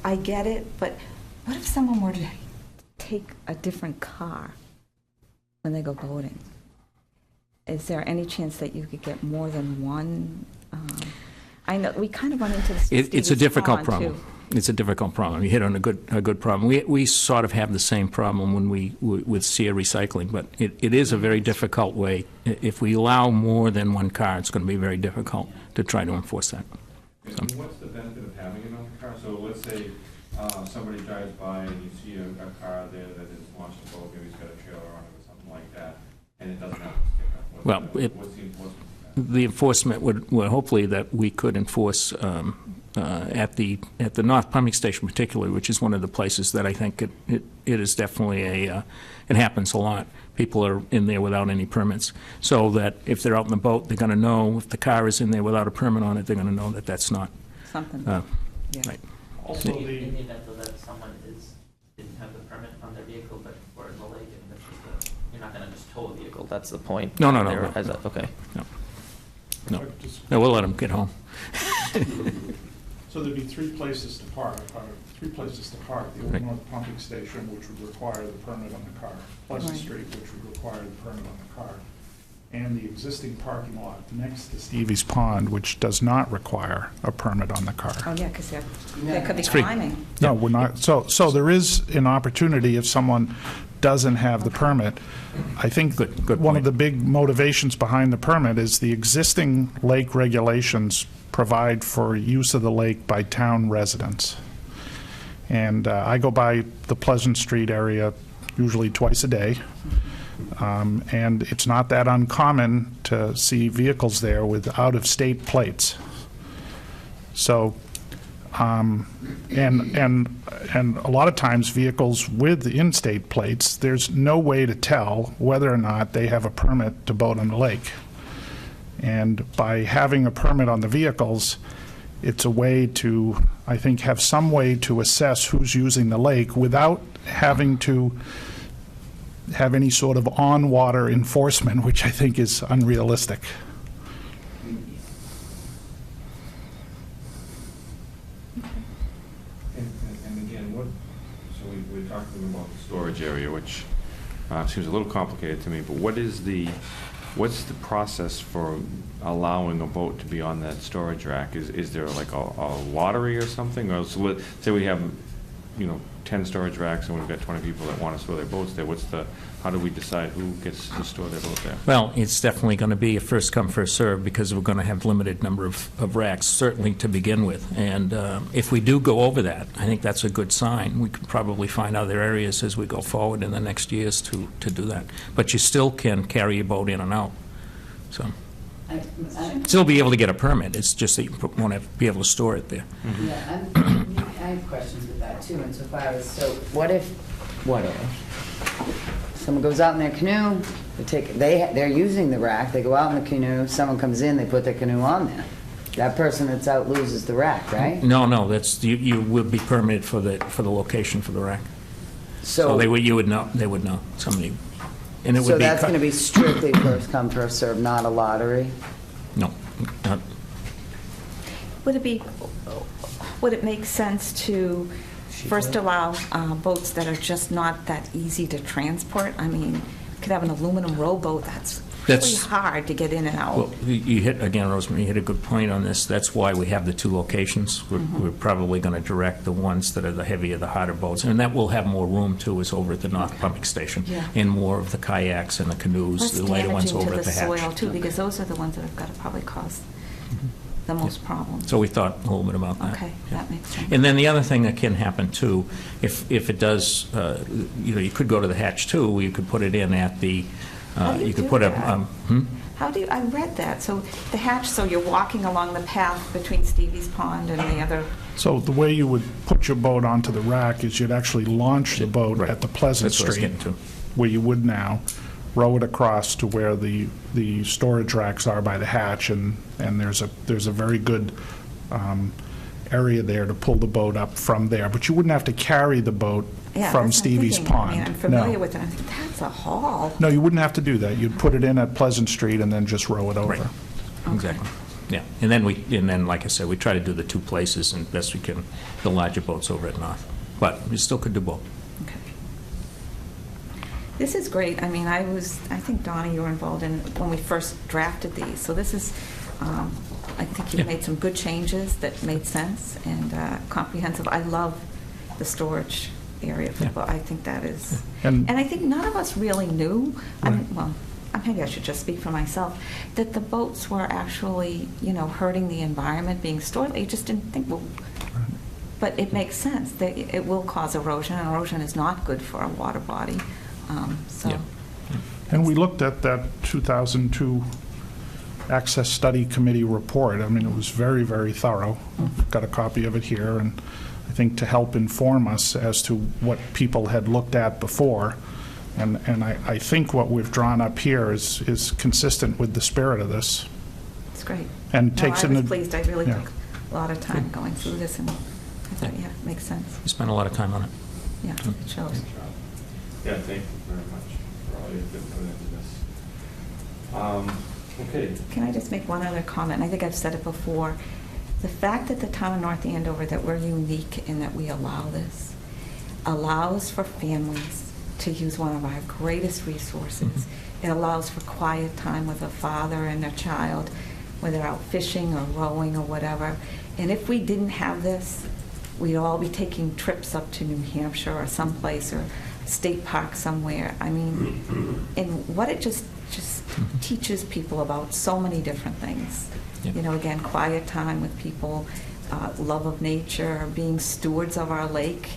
I get it, but what if someone were to take a different car when they go boating? Is there any chance that you could get more than one? I know we kind of run into this. It's a difficult problem. It's a difficult problem. You hit on a good problem. We sort of have the same problem when with SEER recycling, but it is a very difficult way. If we allow more than one car, it's going to be very difficult to try to enforce that. So. What's the benefit of having it on the car? So let's say somebody drives by and you see a car there that is launched a boat, maybe it's got a trailer on it or something like that, and it doesn't have a sticker. What's the enforcement? The enforcement would hopefully that we could enforce at the North Pumping Station particularly, which is one of the places that I think it is definitely it happens a lot. People are in there without any permits, so that if they're out in the boat, they're going to know if the car is in there without a permit on it, they're going to know that that's not something. Right. Also, in the event that someone didn't have the permit on their vehicle, but were in the lake, and that's you're not going to just tow a vehicle. That's the point. No. Okay. No, we'll let them get home. So there'd be three places to park. The Old North Pumping Station, which would require the permit on the car. Pleasant Street, which would require the permit on the car. And the existing parking lot next to Stevie's Pond, which does not require a permit on the car. Oh, yeah, because they could be climbing. No, we're not. So there is an opportunity if someone doesn't have the permit. I think good one of the big motivations behind the permit is the existing lake regulations provide for use of the lake by town residents. And I go by the Pleasant Street area usually twice a day. And it's not that uncommon to see vehicles there with out-of-state plates. So, and a lot of times vehicles with in-state plates, there's no way to tell whether or not they have a permit to boat on the lake. And by having a permit on the vehicles, it's a way to, I think, have some way to assess who's using the lake without having to have any sort of on-water enforcement, which I think is unrealistic. And again, so we talked a little about the storage area, which seems a little complicated to me, but what's the process for allowing a boat to be on that storage rack? Is there like a lottery or something? Or so say we have 10 storage racks and we've got 20 people that want to store their boats there. How do we decide who gets to store their boat there? Well, it's definitely going to be a first come, first serve, because we're going to have limited number of racks, certainly to begin with. And if we do go over that, I think that's a good sign. We could probably find other areas as we go forward in the next years to do that. But you still can carry your boat in and out. So still be able to get a permit. It's just that you won't be able to store it there. Mm-hmm. Yeah, I have questions with that too, insofar as, so what if Someone goes out in their canoe, they're using the rack, they go out in the canoe, someone comes in, they put their canoe on there. That person that's out loses the rack, right? No, that's, you would be permitted for the location for the rack. So you would know, they would know, somebody, and it would be. So that's going to be strictly first come, first served, not a lottery? No, not. Would it make sense to first allow boats that are just not that easy to transport? I mean, you could have an aluminum rowboat that's really hard to get in and out. Well, you hit, again, Rosemary, you hit a good point on this. That's why we have the two locations. We're probably going to direct the ones that are the heavier, the harder boats. And that will have more room, too, is over at the North Pumping Station. Yeah. And more of the kayaks and the canoes, the lighter ones over at the hatch. Less damaging to the soil, too, because those are the ones that have got to probably cause the most problems. So we thought a little bit about that. Okay, that makes sense. And then the other thing that can happen, too, if it does, you could go to the hatch, too, where you could put it in at the, you could put a, How do you, I read that, so the hatch, so you're walking along the path between Stevie's Pond and the other. So the way you would put your boat onto the rack is you'd actually launch the boat at the Pleasant That's what I was Street, getting to. where you would now, row it across to where the storage racks are by the hatch, and there's a very good area there to pull the boat up from there. But you wouldn't have to carry the boat from Stevie's Pond. I mean, I'm familiar with it. I think that's a haul. No, you wouldn't have to do that. You'd put it in at Pleasant Street and then just row it over. Right. Exactly. Yeah. And then, like I said, we try to do the two places and best we can, the larger boats over at North. But we still could do both. Okay. This is great. I mean, I think, Donna, you were involved in when we first drafted these. So this is, I think you made some good changes that made sense and comprehensive. I love the storage area for the boat. I think that is, and I think none of us really knew, maybe I should just speak for myself, that the boats were actually, hurting the environment being stored. You just didn't think, well, but it makes sense that it will cause erosion, and erosion is not good for a water body. And we looked at that 2002 Access Study Committee report. I mean, it was very, very thorough. I've got a copy of it here, and I think to help inform us as to what people had looked at before. And I think what we've drawn up here is consistent with the spirit of this. It's great. And takes I was pleased. I really took a lot of time going through this, and I thought, it makes sense. We spent a lot of time on it. Yeah, it shows. Yeah, thank you very much for all you've been putting into this. Okay. Can I just make one other comment? I think I've said it before. The fact that the town of North Andover, that we're unique in that we allow this, allows for families to use one of our greatest resources. It allows for quiet time with a father and a child, whether out fishing or rowing or whatever. And if we didn't have this, we'd all be taking trips up to New Hampshire or someplace, or state park somewhere. I mean, and what it just teaches people about so many different things. Again, quiet time with people, love of nature, being stewards of our lake,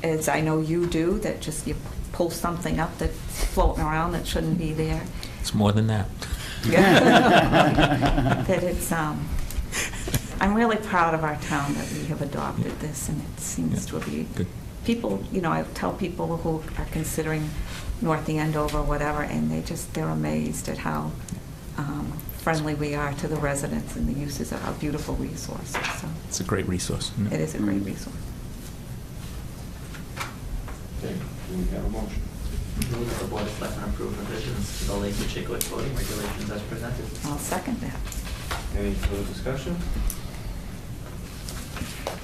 as I know you do, that just you pull something up that's floating around that shouldn't be there. It's more than that. That it's, I'm really proud of our town that we have adopted this, and it seems to be good. People, I tell people who are considering North Andover or whatever, and they're amazed at how friendly we are to the residents and the uses of our beautiful resources. So it's a great resource. Isn't it? It is a great resource. Okay, do we have a motion? Move that the Board of Selectmen approve revisions to the Lake Chiclet voting regulations as presented. I'll second that. Any further discussion?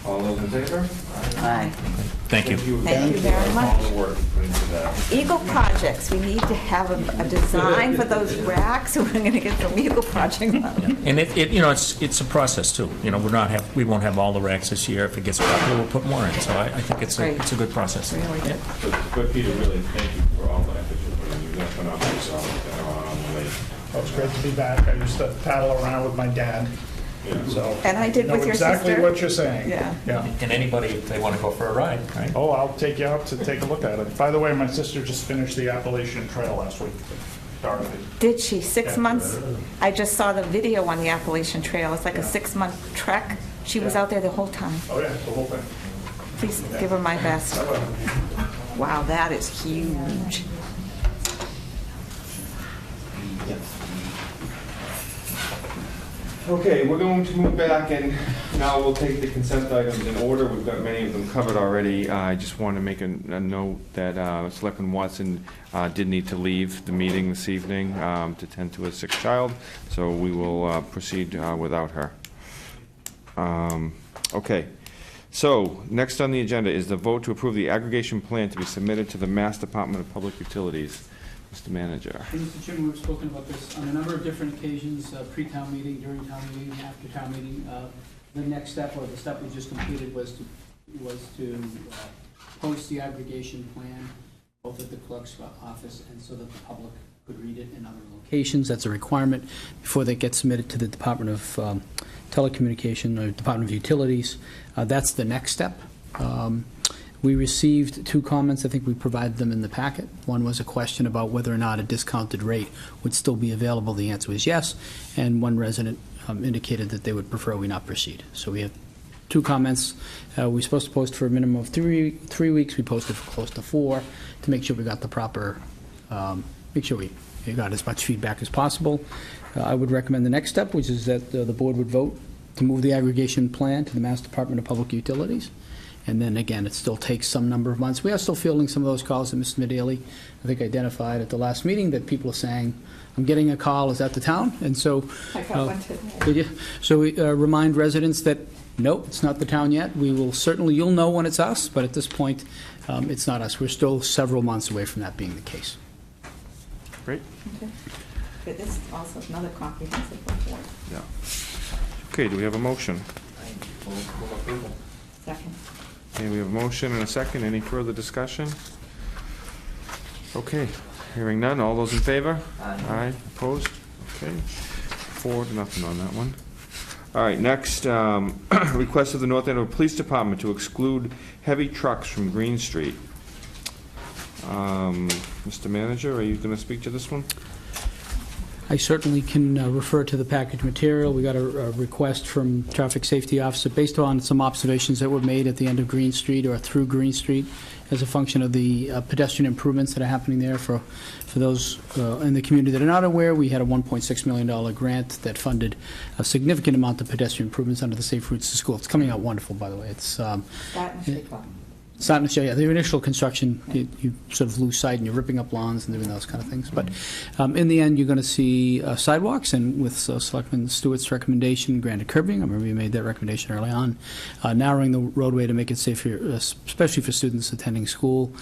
All those in favor? Aye. Thank you. Thank you very much. All the work you put into that. Eagle projects, we need to have a design for those racks, so we're going to get some Eagle project money. And it's a process too. We won't have all the racks this year. If it gets popular, we'll put more in. So I think it's a good process. Really good. But Peter, really, thank you for all the effort you put in. You've done phenomenal job on the lake. Well, it's great to be back. I used to paddle around with my dad. So And I did with your exactly sister. what you're saying. Yeah. And anybody, if they want to go for a ride, right? Oh, I'll take you out to take a look at it. By the way, my sister just finished the Appalachian Trail last week. Dorothy. Did she? 6 Yeah. months? I just saw the video on the Appalachian Trail. It's like a 6-month trek. She was out there the whole time. Oh, yeah, the whole thing. Please give her my best. Wow, that is huge. Okay, we're going to move back, and now we'll take the consent items in order. We've got many of them covered already. I just want to make a note that Selectman Watson did need to leave the meeting this evening to tend to a sick child, so we will proceed without her. Okay, so next on the agenda is the vote to approve the aggregation plan to be submitted to the Mass Department of Public Utilities. Mr. Manager. Mr. Chairman, we've spoken about this on a number of different occasions, pre-town meeting, during town meeting, after town meeting. The next step, or the step we just completed, was to post the aggregation plan both at the clerk's office and so that the public could read it in other locations. That's a requirement before they get submitted to the Department of Telecommunication or Department of Utilities. That's the next step. We received 2 comments. I think we provided them in the packet. One was a question about whether or not a discounted rate would still be available. The answer was yes. And one resident indicated that they would prefer we not proceed. So we have 2 comments. We're supposed to post for a minimum of 3 weeks. We posted for close to 4 to make sure we got the proper, make sure we got as much feedback as possible. I would recommend the next step, which is that the board would vote to move the aggregation plan to the Mass Department of Public Utilities. And then again, it still takes some number of months. We are still fielding some of those calls that Mr. Medaly, I think, identified at the last meeting, that people are saying, I'm getting a call, is that the town? And so, I got one today. did you? So we remind residents that, nope, it's not the town yet. We will certainly, you'll know when it's us, but at this point, it's not us. We're still several months away from that being the case. Great. Okay. But this is also another comprehensive report. Yeah. Okay, do we have a motion? Second. Okay, we have a motion and a second. Any further discussion? Okay, hearing none. All those in favor? Aye. Opposed? Okay. 4-0 on that one. All right, next, request of the North Andover Police Department to exclude heavy trucks from Green Street. Mr. Manager, are you going to speak to this one? I certainly can refer to the package material. We got a request from Traffic Safety Officer based on some observations that were made at the end of Green Street or through Green Street as a function of the pedestrian improvements that are happening there. For those in the community that are not aware, we had a $1.6 million grant that funded a significant amount of pedestrian improvements under the Safe Routes to School. It's coming out wonderful, by the way. It's starting to show, yeah, the initial construction, you sort of lose sight and you're ripping up lawns and doing those kind of things. But in the end, you're going to see sidewalks, and with Selectman Stewart's recommendation, granted curbing, I remember you made that recommendation early on, narrowing the roadway to make it safer, especially for students attending school,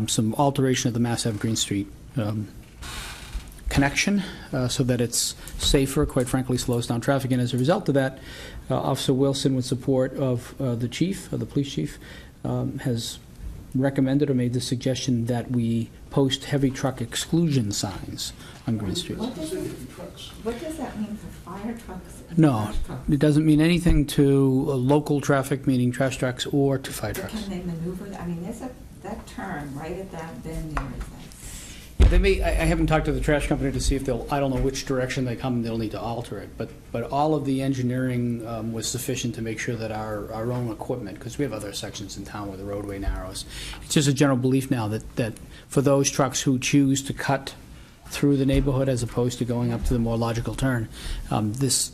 some alteration of the Mass Ave Green Street connection so that it's safer, quite frankly slows down traffic. And as a result of that, Officer Wilson, with support of the chief, of the police chief, has recommended or made the suggestion that we post heavy truck exclusion signs on Green Street. What does that mean for fire trucks? No, it doesn't mean anything to local traffic, meaning trash trucks, or to fire trucks. Can they maneuver? I mean, there's that turn right at that bend there. Yeah, they may. I haven't talked to the trash company to see if they'll. I don't know which direction they come. They'll need to alter it. But all of the engineering was sufficient to make sure that our own equipment, because we have other sections in town where the roadway narrows. It's just a general belief now that for those trucks who choose to cut through the neighborhood as opposed to going up to the more logical turn, this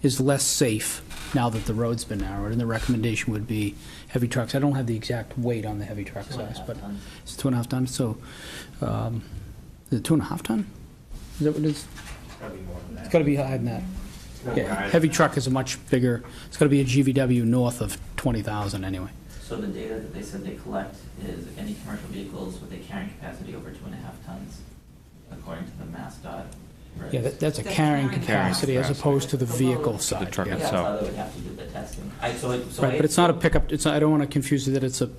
is less safe now that the road's been narrowed. And the recommendation would be heavy trucks. I don't have the exact weight on the heavy truck size, but it's 2.5 tons. So. Is it 2.5 ton? Is that what it is? It's got to be higher than that. Yeah, heavy truck is a much bigger. It's got to be a GVW north of 20,000 anyway. So the data that they said they collect is any commercial vehicles with a carrying capacity over 2.5 tons, according to the MassDOT. Yeah, that's a carrying capacity as opposed to the vehicle side. The truck yeah. itself. That's how they would have to do the testing. Right, but it's not a pickup. I don't want to confuse it that it's the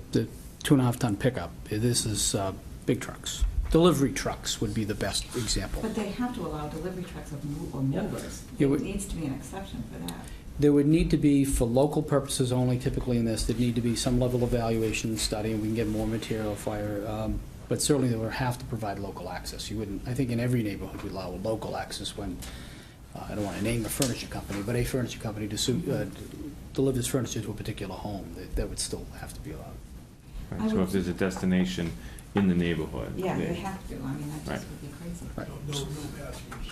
2.5 ton pickup. This is big trucks. Delivery trucks would be the best example. But they have to allow delivery trucks or movers. Yeah, there needs to be an exception for that. There would need to be, for local purposes only, typically in this, there'd need to be some level of evaluation and study, and we can get more material fire. But certainly they would have to provide local access. You wouldn't, I think in every neighborhood we allow local access when, I don't want to name a furniture company, but a furniture company delivers furniture to a particular home, that would still have to be allowed. Right, so if there's a destination in the neighborhood. Yeah, they have to. I mean, that just would be crazy. Right. No passengers.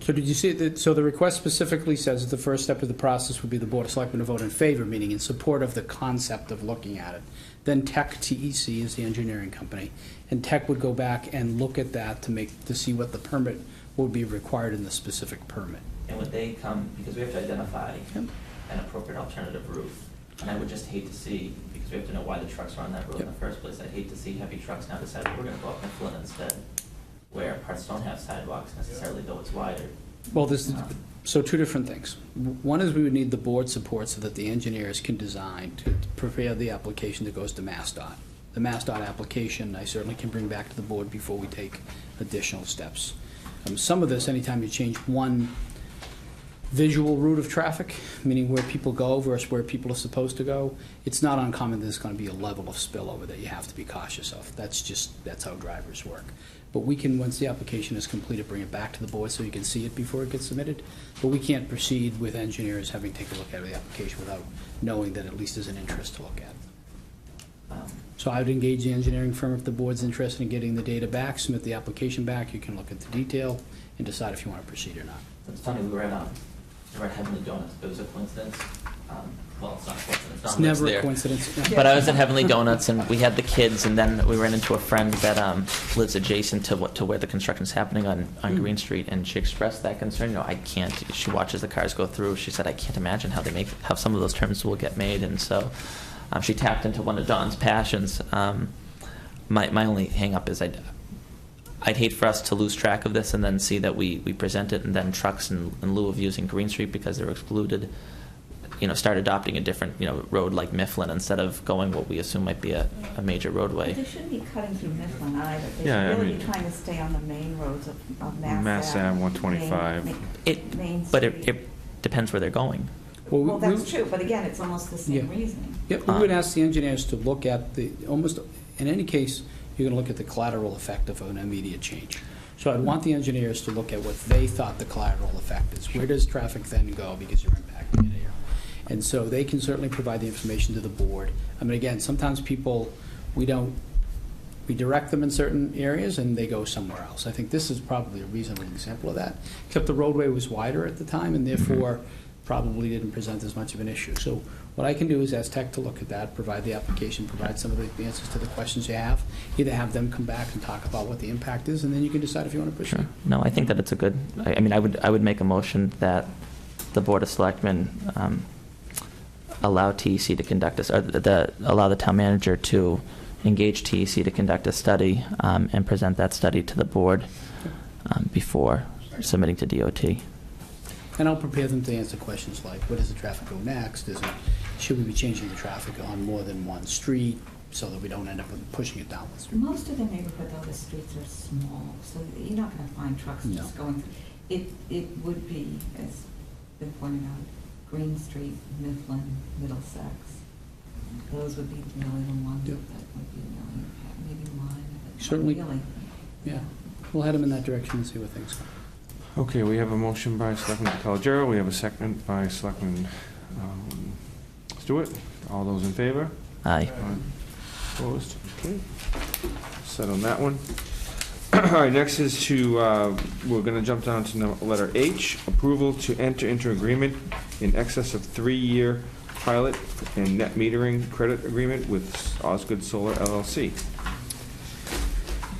So did you see that, so the request specifically says that the first step of the process would be the Board of Selectmen to vote in favor, meaning in support of the concept of looking at it. Then TEC is the engineering company, and TEC would go back and look at that to see what the permit would be required in the specific permit. And would they come, because we have to identify an appropriate alternative route, and I would just hate to see, because we have to know why the trucks are on that road in the first place, I'd hate to see heavy trucks now decide we're gonna go up Mifflin instead, where parts don't have sidewalks necessarily, though it's wider. Well, so two different things. One is we would need the board support so that the engineers can design to prepare the application that goes to MassDOT. The MassDOT application, I certainly can bring back to the board before we take additional steps. Some of this, anytime you change one visual route of traffic, meaning where people go versus where people are supposed to go, it's not uncommon there's going to be a level of spillover that you have to be cautious of. That's how drivers work. But we can, once the application is completed, bring it back to the board so you can see it before it gets submitted. But we can't proceed with engineers having taken a look at the application without knowing that at least there's an interest to look at. So I would engage the engineering firm if the board's interested in getting the data back, submit the application back, you can look at the detail and decide if you want to proceed or not. It's funny, we were at Heavenly Donuts. It was a coincidence. Well, it's not a coincidence. It's never a coincidence. But I was at Heavenly Donuts, and we had the kids, and then we ran into a friend that lives adjacent to where the construction's happening on Green Street, and she expressed that concern. I can't. She watches the cars go through. She said, I can't imagine how some of those turns will get made, and so she tapped into one of Dawn's passions. My only hang-up is I'd hate for us to lose track of this and then see that we present it, and then trucks in lieu of using Green Street because they're excluded, start adopting a different, road like Mifflin instead of going what we assume might be a major roadway. But they shouldn't be cutting through Mifflin either. They Yeah, should really be trying to stay on the main roads of Mass Ave 125. Main But Street. it depends where they're going. Well, that's true, but again, it's almost the same Yeah. reasoning. Yep, we would ask the engineers to look at in any case, you're going to look at the collateral effect of an immediate change. So I'd want the engineers to look at what they thought the collateral effect is. Where does traffic then go because you're impacting an area? And so they can certainly provide the information to the board. I mean, again, sometimes people, we direct them in certain areas and they go somewhere else. I think this is probably a reasonable example of that, except the roadway was wider at the time and therefore probably didn't present as much of an issue. So what I can do is ask Tech to look at that, provide the application, provide some of the answers to the questions you have, either have them come back and talk about what the impact is, and then you can decide if you want to proceed. Sure. No, I think that it's a good. I would make a motion that the Board of Selectmen allow TEC to conduct allow the town manager to engage TEC to conduct a study and present that study to the board before submitting to DOT. And I'll prepare them to answer questions like, where does the traffic go next? Should we be changing the traffic on more than one street so that we don't end up pushing it down the street? Most of the neighborhood, though, the streets are small, so you're not going to find trucks just going. It would be, as been pointed out, Green Street, Mifflin, Middlesex. Those would be really the ones that would be really, maybe Lyme. Certainly. Really. Yeah, we'll head them in that direction and see where things go. Okay, we have a motion by Selectman Calgero. We have a second by Selectman Stewart. All those in favor? Aye. Opposed? Okay. Set on that one. All right, next is we're going to jump down to letter H, approval to enter into agreement in excess of 3-year pilot and net metering credit agreement with Osgood Solar LLC.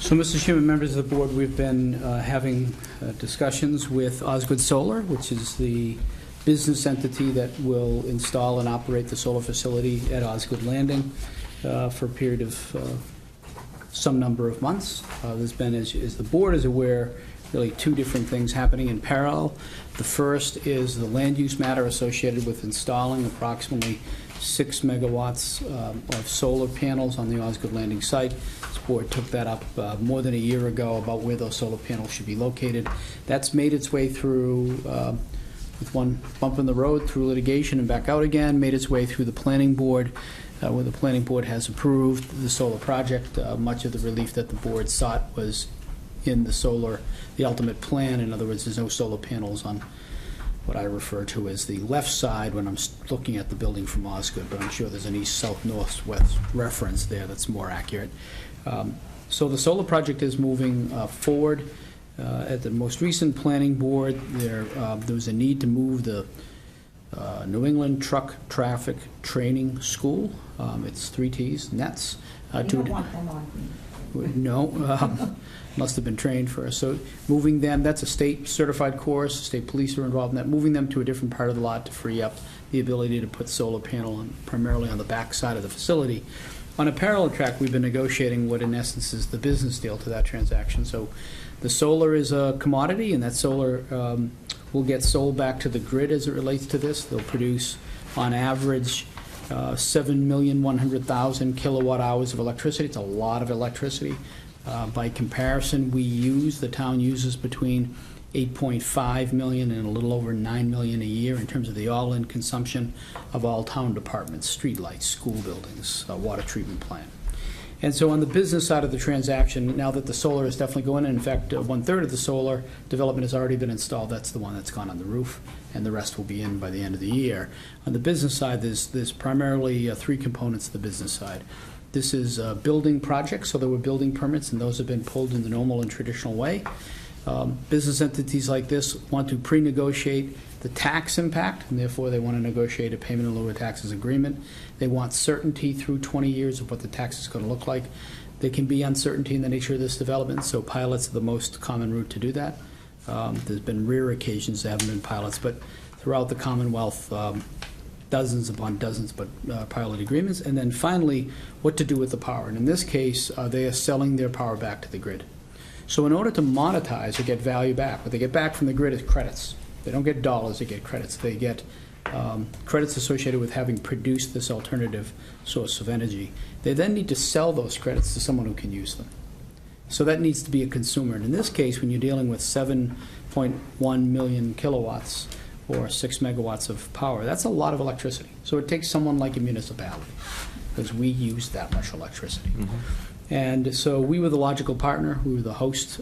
So, Mr. Chairman, members of the board, we've been having discussions with Osgood Solar, which is the business entity that will install and operate the solar facility at Osgood Landing for a period of some number of months. There's been, as the board is aware, really two different things happening in parallel. The first is the land use matter associated with installing approximately 6 megawatts of solar panels on the Osgood Landing site. This board took that up more than a year ago about where those solar panels should be located. That's made its way through, with one bump in the road, through litigation and back out again, made its way through the planning board, where the planning board has approved the solar project. Much of the relief that the board sought was in the ultimate plan. In other words, there's no solar panels on what I refer to as the left side when I'm looking at the building from Osgood, but I'm sure there's an east, south, north, west reference there that's more accurate. So the solar project is moving forward. At the most recent planning board, there was a need to move the New England Truck Traffic Training School. It's 3 Ts, NETS. You don't want them on me. No, must have been trained first. So moving them, that's a state certified course, state police are involved in that, moving them to a different part of the lot to free up the ability to put solar panel on, primarily on the back side of the facility. On a parallel track, we've been negotiating what in essence is the business deal to that transaction. So the solar is a commodity, and that solar will get sold back to the grid as it relates to this. They'll produce, on average, 7,100,000 kilowatt hours of electricity. It's a lot of electricity. By comparison, the town uses between 8.5 million and a little over 9 million a year in terms of the all-in consumption of all town departments, streetlights, school buildings, water treatment plant. And so on the business side of the transaction, now that the solar is definitely going in fact, 1/3 of the solar development has already been installed. That's the one that's gone on the roof, and the rest will be in by the end of the year. On the business side, there's primarily 3 components to the business side. This is a building project, so there were building permits, and those have been pulled in the normal and traditional way. Business entities like this want to pre-negotiate the tax impact, and therefore they want to negotiate a payment in lieu of taxes agreement. They want certainty through 20 years of what the tax is going to look like. There can be uncertainty in the nature of this development, so pilots are the most common route to do that. There's been rare occasions there haven't been pilots, but throughout the Commonwealth, dozens upon dozens, but pilot agreements. And then finally, what to do with the power. And in this case, they are selling their power back to the grid. So in order to monetize or get value back, what they get back from the grid is credits. They don't get dollars, they get credits. They get credits associated with having produced this alternative source of energy. They then need to sell those credits to someone who can use them. So that needs to be a consumer. And in this case, when you're dealing with 7.1 million kilowatts or 6 megawatts of power, that's a lot of electricity. So it takes someone like a municipality, because we use that much electricity. And so we were the logical partner. We were the host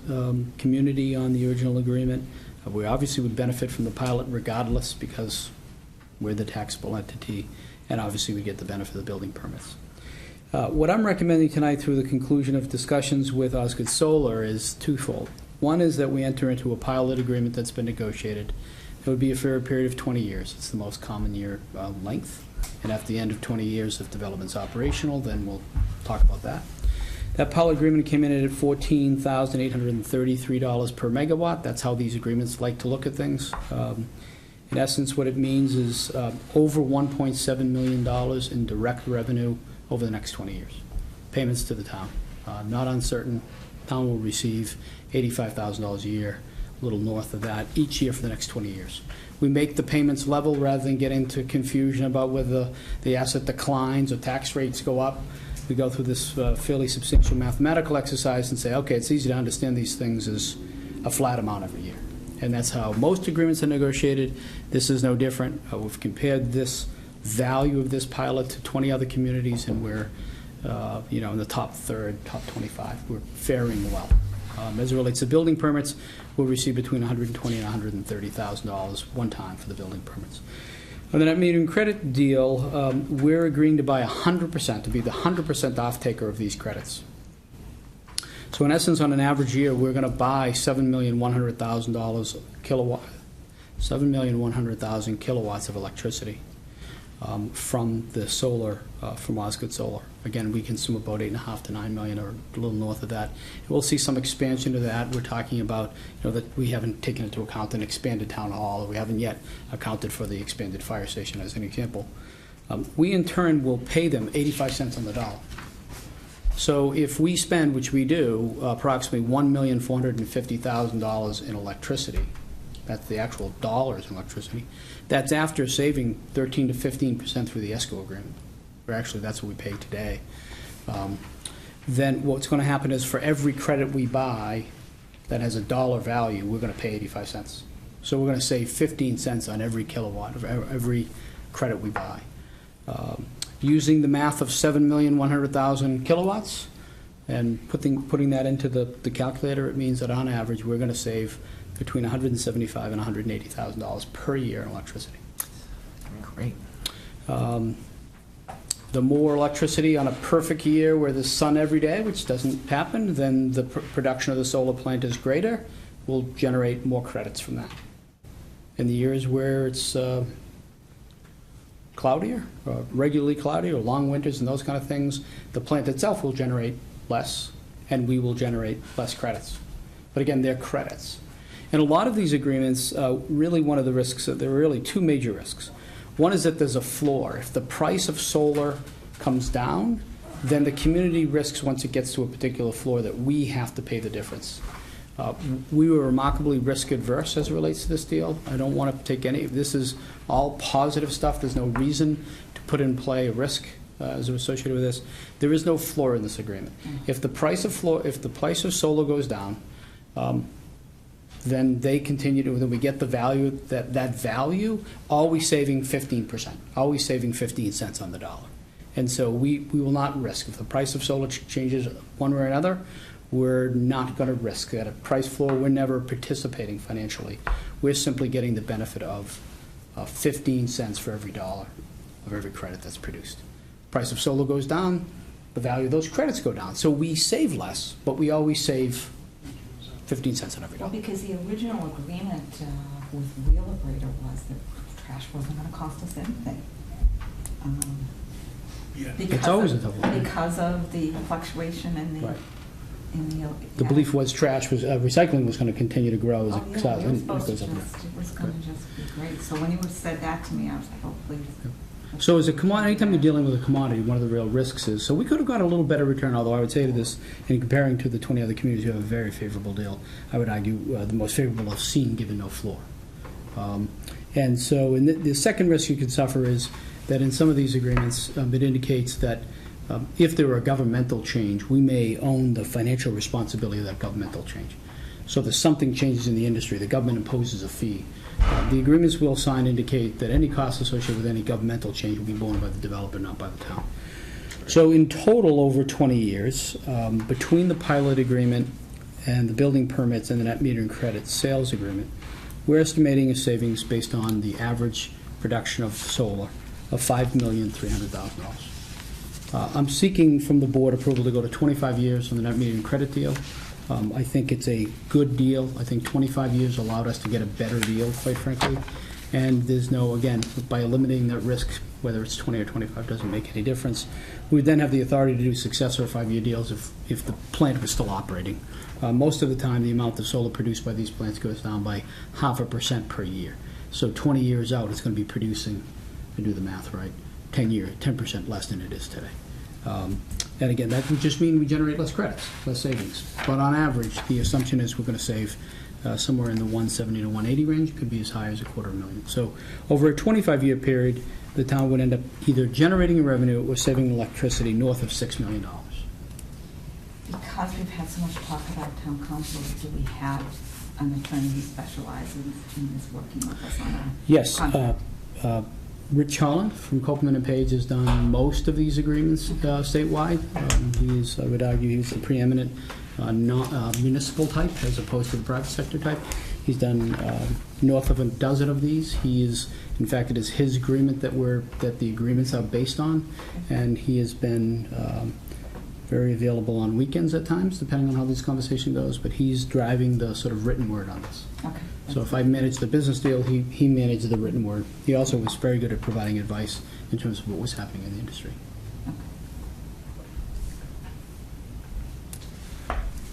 community on the original agreement. We obviously would benefit from the pilot regardless, because we're the taxable entity, and obviously we get the benefit of the building permits. What I'm recommending tonight through the conclusion of discussions with Osgood Solar is twofold. One is that we enter into a pilot agreement that's been negotiated. It would be a fair period of 20 years. It's the most common year length. And at the end of 20 years, if development's operational, then we'll talk about that. That pilot agreement came in at $14,833 per megawatt. That's how these agreements like to look at things. In essence, what it means is over $1.7 million in direct revenue over the next 20 years. Payments to the town. Not uncertain. Town will receive $85,000 a year, a little north of that, each year for the next 20 years. We make the payments level rather than get into confusion about whether the asset declines or tax rates go up. We go through this fairly substantial mathematical exercise and say, okay, it's easy to understand these things as a flat amount every year. And that's how most agreements are negotiated. This is no different. We've compared this value of this pilot to 20 other communities, and we're in the top third, top 25. We're faring well. As it relates to building permits, we'll receive between $120,000 and $130,000 one time for the building permits. On the net metering credit deal, we're agreeing to buy 100%, to be the 100% off-taker of these credits. So in essence, on an average year, we're going to buy $7,100,000 kilowatts of electricity from the solar, from Osgood Solar. Again, we consume about 8.5 to 9 million, or a little north of that. And we'll see some expansion to that. We're talking about, that we haven't taken into account an expanded town hall, or we haven't yet accounted for the expanded fire station as an example. We in turn will pay them 85 cents on the dollar. So if we spend, which we do, approximately $1,450,000 in electricity, that's the actual dollars in electricity, that's after saving 13 to 15% through the ESCO agreement. Or actually, that's what we pay today. Then what's going to happen is for every credit we buy that has a dollar value, we're going to pay 85 cents. So we're going to save 15 cents on every kilowatt of every credit we buy. Using the math of 7,100,000 kilowatts and putting that into the calculator, it means that on average we're going to save between $175,000 and $180,000 per year in electricity. Great. The more electricity on a perfect year where there's sun every day, which doesn't happen, then the production of the solar plant is greater. will generate more credits from that. In the years where it's cloudier, or regularly cloudy, or long winters and those kind of things, the plant itself will generate less, and we will generate less credits. But again, they're credits. And a lot of these agreements, really one of the risks, there are really two major risks. One is that there's a floor. If the price of solar comes down, then the community risks, once it gets to a particular floor, that we have to pay the difference. We were remarkably risk adverse as it relates to this deal. I don't want to take any, this is all positive stuff. There's no reason to put in play a risk as associated with this. There is no floor in this agreement. If the price of solar goes down, then they continue to, then we get the value, that value, always saving 15%, always saving 15 cents on the dollar. And so we will not risk. If the price of solar changes one way or another, we're not going to risk. At a price floor, we're never participating financially. We're simply getting the benefit of 15 cents for every dollar of every credit that's produced. Price of solar goes down, the value of those credits go down. So we save less, but we always save 15 cents on every dollar. Well, because the original agreement with Wheel Operator was that trash wasn't going to cost us anything. It's always a tough one. Because of the fluctuation in the... Right. The belief was recycling was going to continue to grow as it goes up. It was going to just be great. So when you said that to me, I was like, oh, please. So as a commodity, anytime you're dealing with a commodity, one of the real risks is, so we could have got a little better return, although I would say to this, in comparing to the 20 other communities who have a very favorable deal, I would argue the most favorable I've seen given no floor. And so the second risk you can suffer is that in some of these agreements, it indicates that if there were a governmental change, we may own the financial responsibility of that governmental change. So if something changes in the industry, the government imposes a fee. The agreements we'll sign indicate that any costs associated with any governmental change will be borne by the developer, not by the town. So in total, over 20 years, between the pilot agreement and the building permits and the net metering credit sales agreement, we're estimating a savings based on the average production of solar of $5,300,000. I'm seeking from the board approval to go to 25 years on the net metering credit deal. I think it's a good deal. I think 25 years allowed us to get a better deal, quite frankly. And there's no, again, by eliminating that risk, whether it's 20 or 25 doesn't make any difference. We then have the authority to do successor 5-year deals if the plant was still operating. Most of the time, the amount of solar produced by these plants goes down by 0.5% per year. So 20 years out, it's going to be producing, to do the math right, 10% less than it is today. And again, that would just mean we generate less credits, less savings. But on average, the assumption is we're going to save somewhere in the 170 to 180 range. It could be as high as $250,000. So over a 25-year period, the town would end up either generating a revenue or saving electricity north of $6 million. Because we've had so much talk about town council, do we have an attorney who specializes in this working with us on a Yes. contract? Rich Holland from Copeland and Page has done most of these agreements statewide. I would argue he's the preeminent municipal type as opposed to the private sector type. He's done north of a dozen of these. He is, in fact, it is his agreement that the agreements are based on, and he has been very available on weekends at times, depending on how this conversation goes. But he's driving the sort of written word on this. Okay. So if I managed the business deal, he managed the written word. He also was very good at providing advice in terms of what was happening in the industry.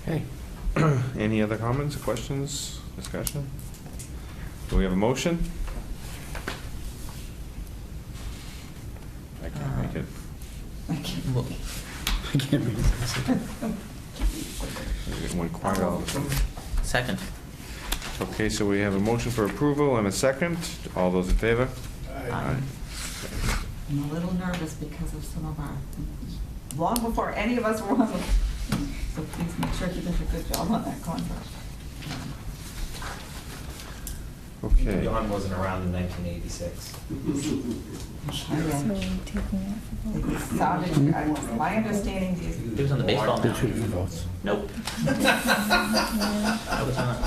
Okay. Any other comments, questions, discussion? Do we have a motion? I can't make it. I can't read it. It went quiet all of a sudden. Second. Okay, so we have a motion for approval and a second. All those in favor? Aye. I'm a little nervous because of some of our, long before any of us were on, so please make sure he does a good job on that contract. Okay. John wasn't around in 1986. My understanding is... He was on the baseball They're now. two different votes. Nope. I was not.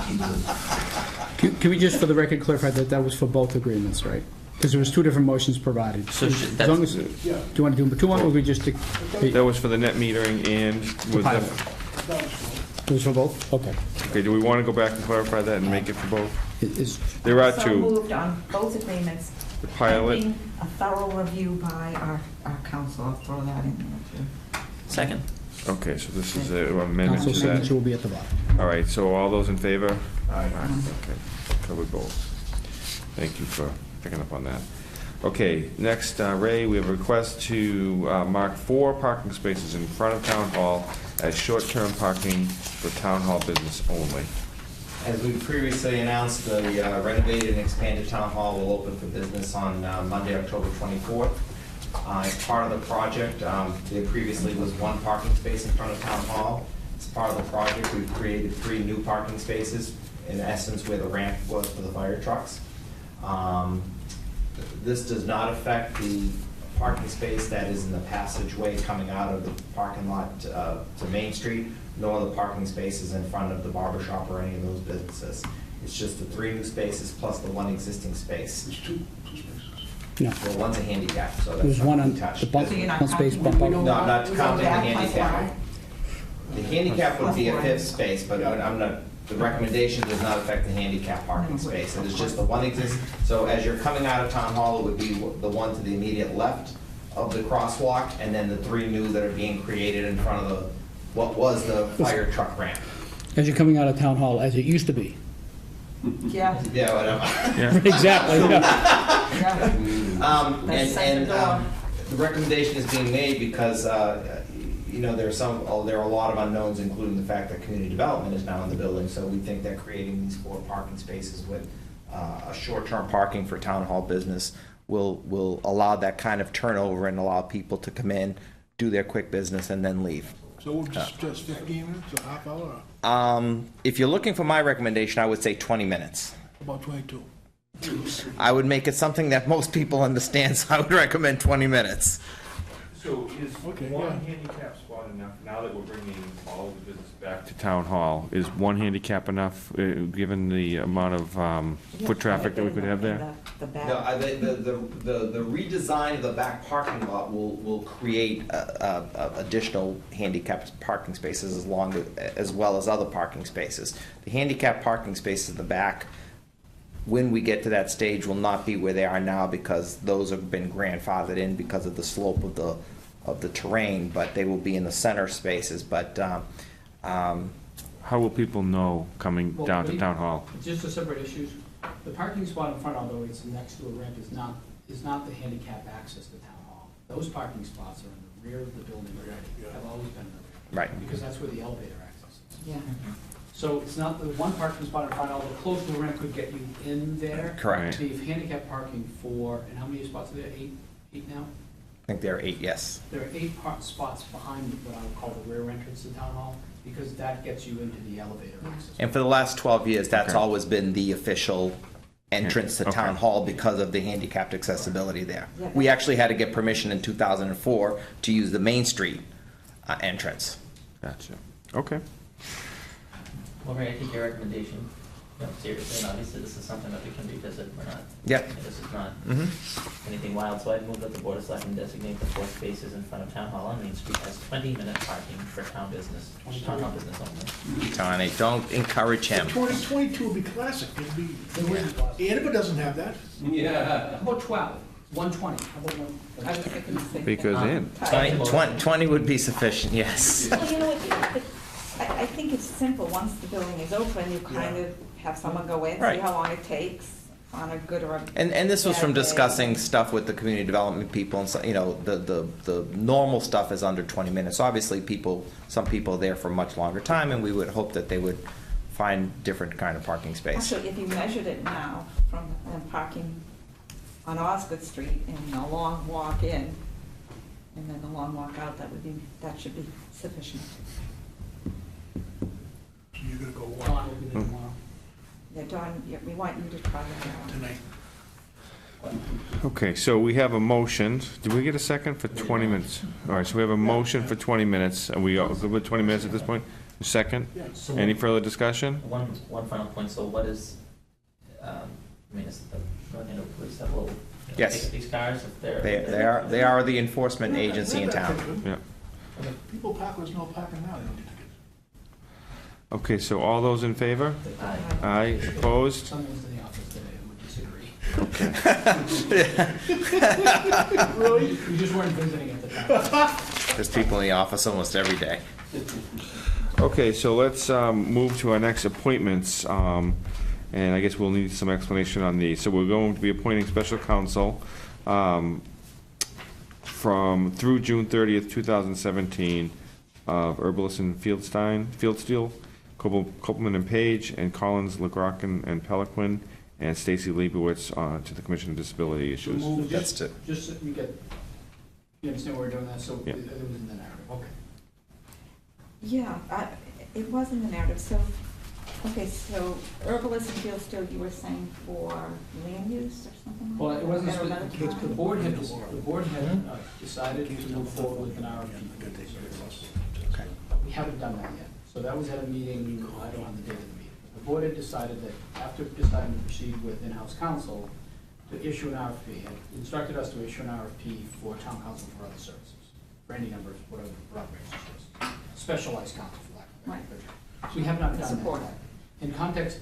Can we just, for the record, clarify that that was for both agreements, right? Because there was two different motions provided. So as long as, do you want to do them two, or we just... That was for the net metering and... The pilot. It was for both? Okay. Okay, do we want to go back and clarify that and make it for both? Is There are So two. moved on both agreements. The pilot. Pending a thorough review by our council. I'll throw that in there too. Second. Okay, so this is a amendment council to signature that. will be at the bottom. All right, so all those in favor? Aye. Okay, covered both. Thank you for picking up on that. Okay, next, Ray, we have a request to mark 4 parking spaces in front of Town Hall as short-term parking for Town Hall business only. As we previously announced, the renovated and expanded Town Hall will open for business on Monday, October 24th. As part of the project, there previously was 1 parking space in front of Town Hall. As part of the project, we've created 3 new parking spaces, in essence where the ramp was for the fire trucks. This does not affect the parking space that is in the passageway coming out of the parking lot to Main Street, nor the parking spaces in front of the barber shop or any of those businesses. It's just the 3 new spaces plus the 1 existing space. There's two spaces. No. Well, one's a handicap, so that's There's not one gonna on be touched. the bump, So you're not one space counting- bump we up. don't No, I'm not We counting the go back like handicap. that. The handicap would be a 5th space, but I'm not, the recommendation does not affect the handicap parking space. It is just the one exists. So as you're coming out of Town Hall, it would be the one to the immediate left of the crosswalk, and then the 3 new that are being created in front of what was the fire truck ramp. As you're coming out of Town Hall, as it used to be. Yeah. Yeah, whatever. Exactly, yeah. And the recommendation is being made because, you know, there are a lot of unknowns, including the fact that community development is now in the building, so we think that creating these 4 parking spaces with a short-term parking for town hall business will allow that kind of turnover and allow people to come in, do their quick business, and then leave. So we'll just 15 minutes, a half hour, If you're looking for my recommendation, I would say 20 minutes. about 22. I would make it something that most people understand, so I would recommend 20 minutes. So is one handicap spot enough, now that we're bringing all of the business back to Town Hall, is 1 handicap enough, given the amount of foot traffic that we could have there? No, the redesign of the back parking lot will create additional handicap parking spaces as well as other parking spaces. The handicap parking spaces in the back, when we get to that stage, will not be where they are now because those have been grandfathered in because of the slope of the terrain, but they will be in the center spaces. But how will people know coming Well, down to Town Hall? Just a separate issue. The parking spot in front, although it's next to a ramp, is not the handicap access to Town Hall. Those parking spots are in the rear of the building already, have always been in the rear. Right. Because that's where the elevator access is. Yeah. So it's not, the 1 parking spot in front, although close to the ramp could get you in there. Correct. The handicap parking for, and how many spots are there? 8 now? I think there are 8, yes. There are 8 spots behind what I would call the rear entrance to Town Hall, because that gets you into the elevator access. And for the last 12 years, that's Okay. always been the official entrance to Town Okay. Hall because of the handicapped accessibility there. Yeah, We actually had to get permission in 2004 to use the Main Street entrance. Gotcha. Okay. Well, Ray, I think your recommendation, seriously, and obviously this is something that we can revisit, we're not. Yep. This is not Mm-hmm. anything wild, so I'd move that the Board of Selectmen designate the 4 spaces in front of Town Hall on Main Street as 20-minute parking for town business, town hall business only. Tony, don't encourage him. 2022 would be classic. It'd be, Andover doesn't have that. Yeah. How about 12? 120? How about one? I was thinking the same Because thing. in. 20 would be sufficient, yes. Well, you know what, I think it's simple. Once the building is open, you kind of have someone go in, see Right. how long it takes on a good or a And this was from bad day. discussing stuff with the community development people, and so, you know, the normal stuff is under 20 minutes. Obviously, some people are there for a much longer time, and we would hope that they would find different kind of parking space. Actually, if you measured it now from parking on Osgood Street and a long walk in, and then the long walk out, that should be sufficient. So you're gonna go John walk will be there tomorrow. Yeah, Don, we want you to try that out. tonight. Okay, so we have a motion. Did we get a second for 20 minutes? All right, so we have a motion for 20 minutes. Are we all good with 20 minutes at this point? A second? So Any further discussion? One final point, so what is, I mean, is the North Andover Police that will Yes. pick up these cars if they're. They are the enforcement agency in town. Yeah. People park where there's no parking now, they don't get tickets. Okay, so all those in favor? Aye. Opposed? Someone's in the office today who would disagree. Really? We just weren't visiting at the time. There's people in the office almost every day. Okay, so let's move to our next appointments, and I guess we'll need some explanation on these. So we're going to be appointing special counsel through June 30th, 2017, of Herbalist and Fieldsteel, Kopelman and Page, and Collins, LeGrockin, and Peliquin, and Stacy Leibowitz to the Commission on Disability Issues. That's it. Just so you understand why we're doing that, so Yeah. it was in the narrative, okay. Yeah, it was in the narrative, so, okay, so Herbalist and Fieldsteel, you were saying for land use or something like that? Well, it wasn't, Or another the time? board had decided to move forward with an RFP. Okay. We haven't done that yet, so that was at a meeting, I don't have the date of the meeting. The board had decided that after deciding to proceed with in-house counsel, to issue an RFP, and instructed us to issue an RFP for town council for other services, for any number of, whatever, services. Specialized counsel, for lack of a better term. So we have not done Support. that. In context,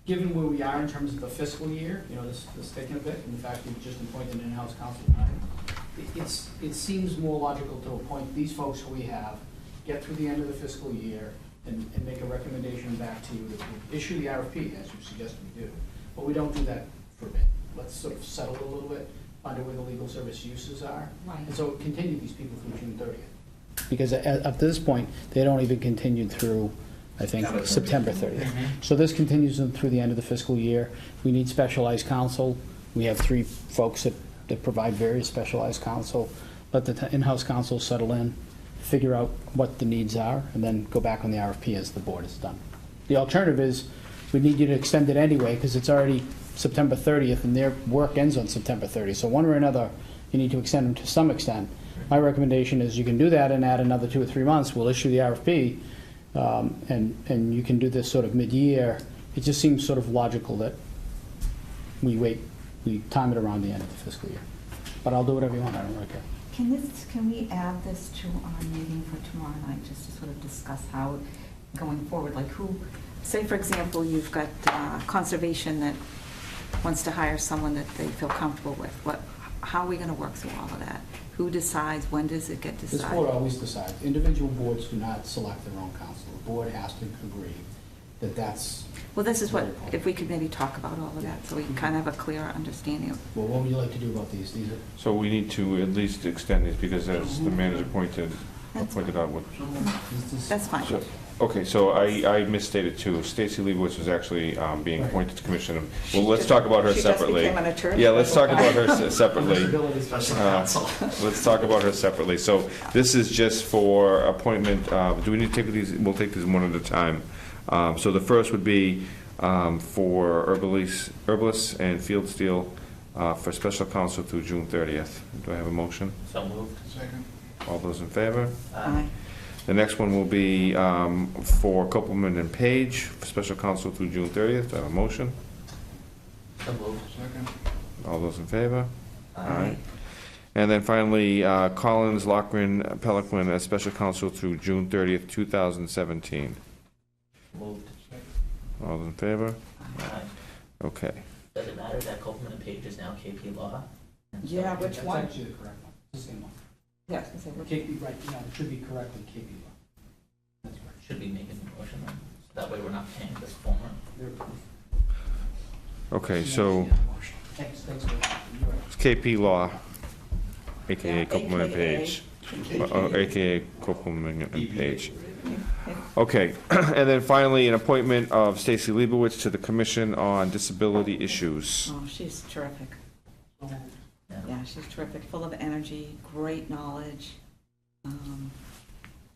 given where we are in terms of the fiscal year, this taking a bit, and the fact we've just appointed an in-house counsel tonight, it seems more logical to appoint these folks who we have, get through the end of the fiscal year, and make a recommendation back to you that we issue the RFP, as you suggested we do. But we don't do that for a bit. Let's sort of settle it a little bit, find out where the legal service uses are. Right. And so continue these people through June 30th. Because up to this point, they don't even continued through, I think, September 30th. So this continues them through the end of the fiscal year. We need specialized counsel. We have 3 folks that provide various specialized counsel. Let the in-house counsel settle in, figure out what the needs are, and then go back on the RFP as the board has done. The alternative is, we need you to extend it anyway, because it's already September 30th, and their work ends on September 30th. So one way or another, you need to extend them to some extent. My recommendation is you can do that and add another 2 or 3 months. We'll issue the RFP, and you can do this sort of mid-year. It just seems sort of logical that we time it around the end of the fiscal year. But I'll do whatever you want, I don't really care. Can we add this to our meeting for tomorrow night, just to sort of discuss how, going forward, like who, say for example, you've got conservation that wants to hire someone that they feel comfortable with. How are we going to work through all of that? Who decides? When does it get decided? This board always decides. Individual boards do not select their own counsel. The board has to agree that that's... Well, this is what, if we could maybe talk about all of that, so we can kind of have a clearer understanding of... Well, what would you like to do about these? So we need to at least extend these, because as the manager pointed out with... That's fine. Okay, so I misstated too. Stacy Leibowitz was actually being appointed to commission. Well, let's talk about her separately. She just became an attorney. Yeah, let's talk about her separately. Let's talk about her separately. So this is just for appointment. Do we need to take these? We'll take these one at a time. So the first would be for Herbalist and Fieldsteel for special counsel through June 30th. Do I have a motion? So moved. Second. All those in favor? Aye. The next one will be for Kopelman and Page, for special counsel through June 30th. Do I have a motion? So moved. Second. All those in favor? Aye. And then finally, Collins, Lochran, Peliquin as special counsel through June 30th, 2017. Moved. All those in favor? Aye. Okay. Does it matter that Copeland and Page is now KP Law? Yeah, which one? That's actually the correct one. It's the same one. Yeah, I was gonna say, which- KP, right, it should be correctly KP law. That's correct. Should we make a motion then? So that way we're not paying this former. Okay, so Thanks, you're right. it's KP Law, AKA Kopelman and Page. AKA Kopelman and Page. Okay, and then finally, an appointment of Stacy Leibowitz to the Commission on Disability Issues. Oh, she's terrific. Yeah, she's terrific, full of energy, great knowledge. You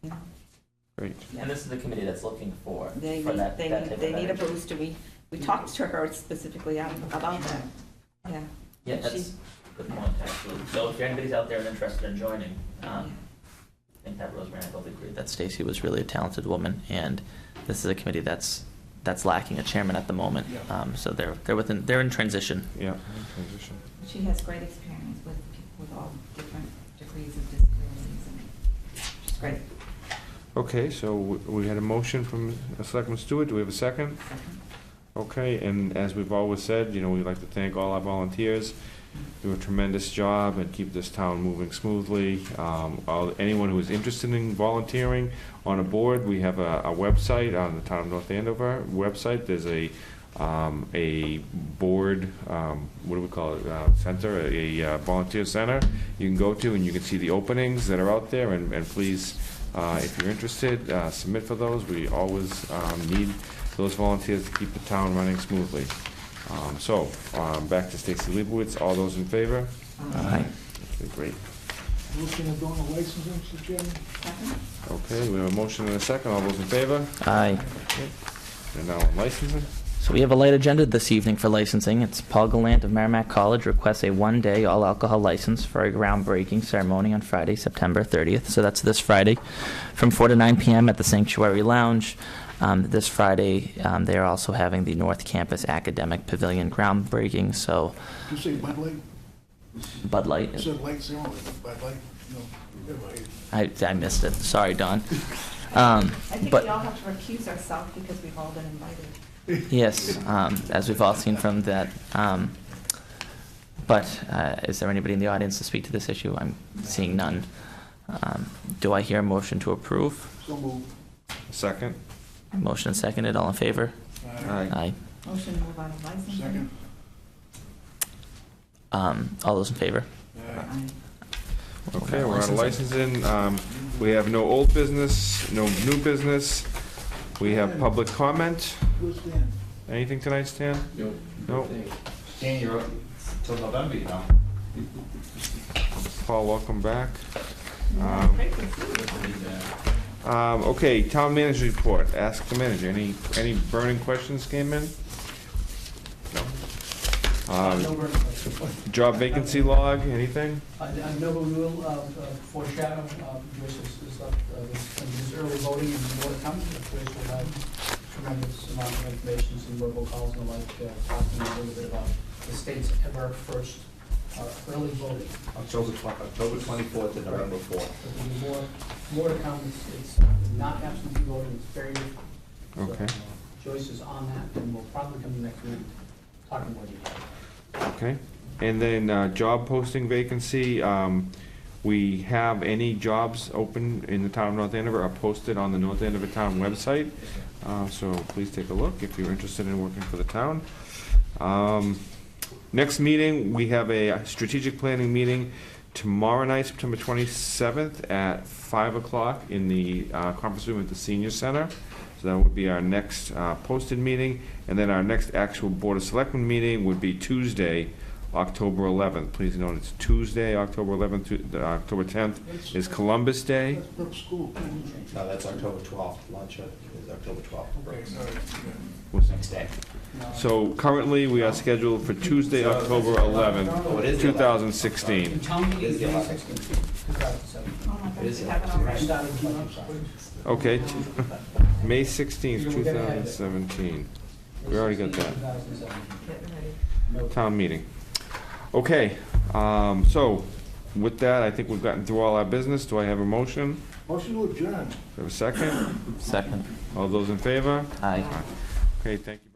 know, Great. And this is the committee that's looking for They that type of need a energy. booster. We talked to her specifically about that. Yeah. Yeah, that's She's- a good point, actually. So if anybody's out there and interested in joining, I think that Rosemary and I both agree that Stacy was really a talented woman, and this is a committee that's lacking a chairman at the moment. So they're in transition. Yeah, transition. She has great experience with people with all different degrees of disabilities, and she's great. Okay, so we had a motion from Selectman Stewart. Do we have a second? Okay, and as we've always said, we'd like to thank all our volunteers. Do a tremendous job and keep this town moving smoothly. Anyone who is interested in volunteering on a board, we have a website on the Town of North Andover website. There's a board, what do we call it, center, a volunteer center you can go to, and you can see the openings that are out there, and please, if you're interested, submit for those. We always need those volunteers to keep the town running smoothly. Back to Stacy Leibowitz. All those in favor? Aye. Okay, great. Motion to go on the licensing, Mr. Chairman? Okay, we have a motion and a second. All those in favor? Aye. Okay. And now on licensing? So we have a light agenda this evening for licensing. It's Paul Gallant of Merrimack College requests a one-day all-alcohol license for a groundbreaking ceremony on Friday, September 30th. So that's this Friday, from 4 to 9 p.m. at the Sanctuary Lounge. This Friday, they're also having the North Campus Academic Pavilion groundbreaking. So, You say Bud Light? Bud Light. You said light zero, Bud Light? No, never mind. I missed it. Sorry, Don. I think we all have to recuse ourselves because we've all been invited. Yes, as we've all seen from that. But is there anybody in the audience to speak to this issue? I'm seeing none. Do I hear a motion to approve? So moved. Second. Motion seconded. All in favor? Aye. Motion to move on to licensing. Second. All those in favor? Aye. Okay, we're on licensing. We have no old business, no new business. We have public comment. Who's Dan? Anything tonight, Stan? Nope. Nope. Dan, you're up till November, Paul, welcome back. Okay, town manager report. Ask the manager. Any burning questions came in? No. No burning questions. Job vacancy log, anything? No, but we will foreshadow, Joyce has left this early voting and more to come. Joyce will have tremendous amount of information, some verbal calls and the like, talking a little bit about the state's ever first early voting. October 24th to November 4th. There'll be more to come. It's not absentee voting, it's very different. Okay. So, Joyce is on that, and we'll probably come next week, talking more detail. Okay. And then job posting vacancy. We have any jobs open in the town of North Andover are posted on the North Andover Town website. So please take a look if you're interested in working for the town. Next meeting, we have a strategic planning meeting tomorrow night, September 27th at 5 o'clock in the conference room at the Senior Center. So that would be our next posted meeting. And then our next actual Board of Selectmen meeting would be Tuesday, October 11th. Please note it's Tuesday, October 11th. To October 10th is Columbus Day. That's Brook School. No, that's October 12th. Lunch is October 12th. Okay, sorry. What's Next day. So currently, we are scheduled for Tuesday, October 11th, Oh, it is the 2016. Town meeting is It is the May 11th. 16th, 2007. Oh my God, It is we the have it already. Started June, sorry. Okay, May 16th, 2017. We already got that. 2007. Town meeting. Okay, so with that, I think we've gotten through all our business. Do I have a motion? Motion to adjourn. Do I have a second? Second. All those in favor? Aye. Okay, thank you.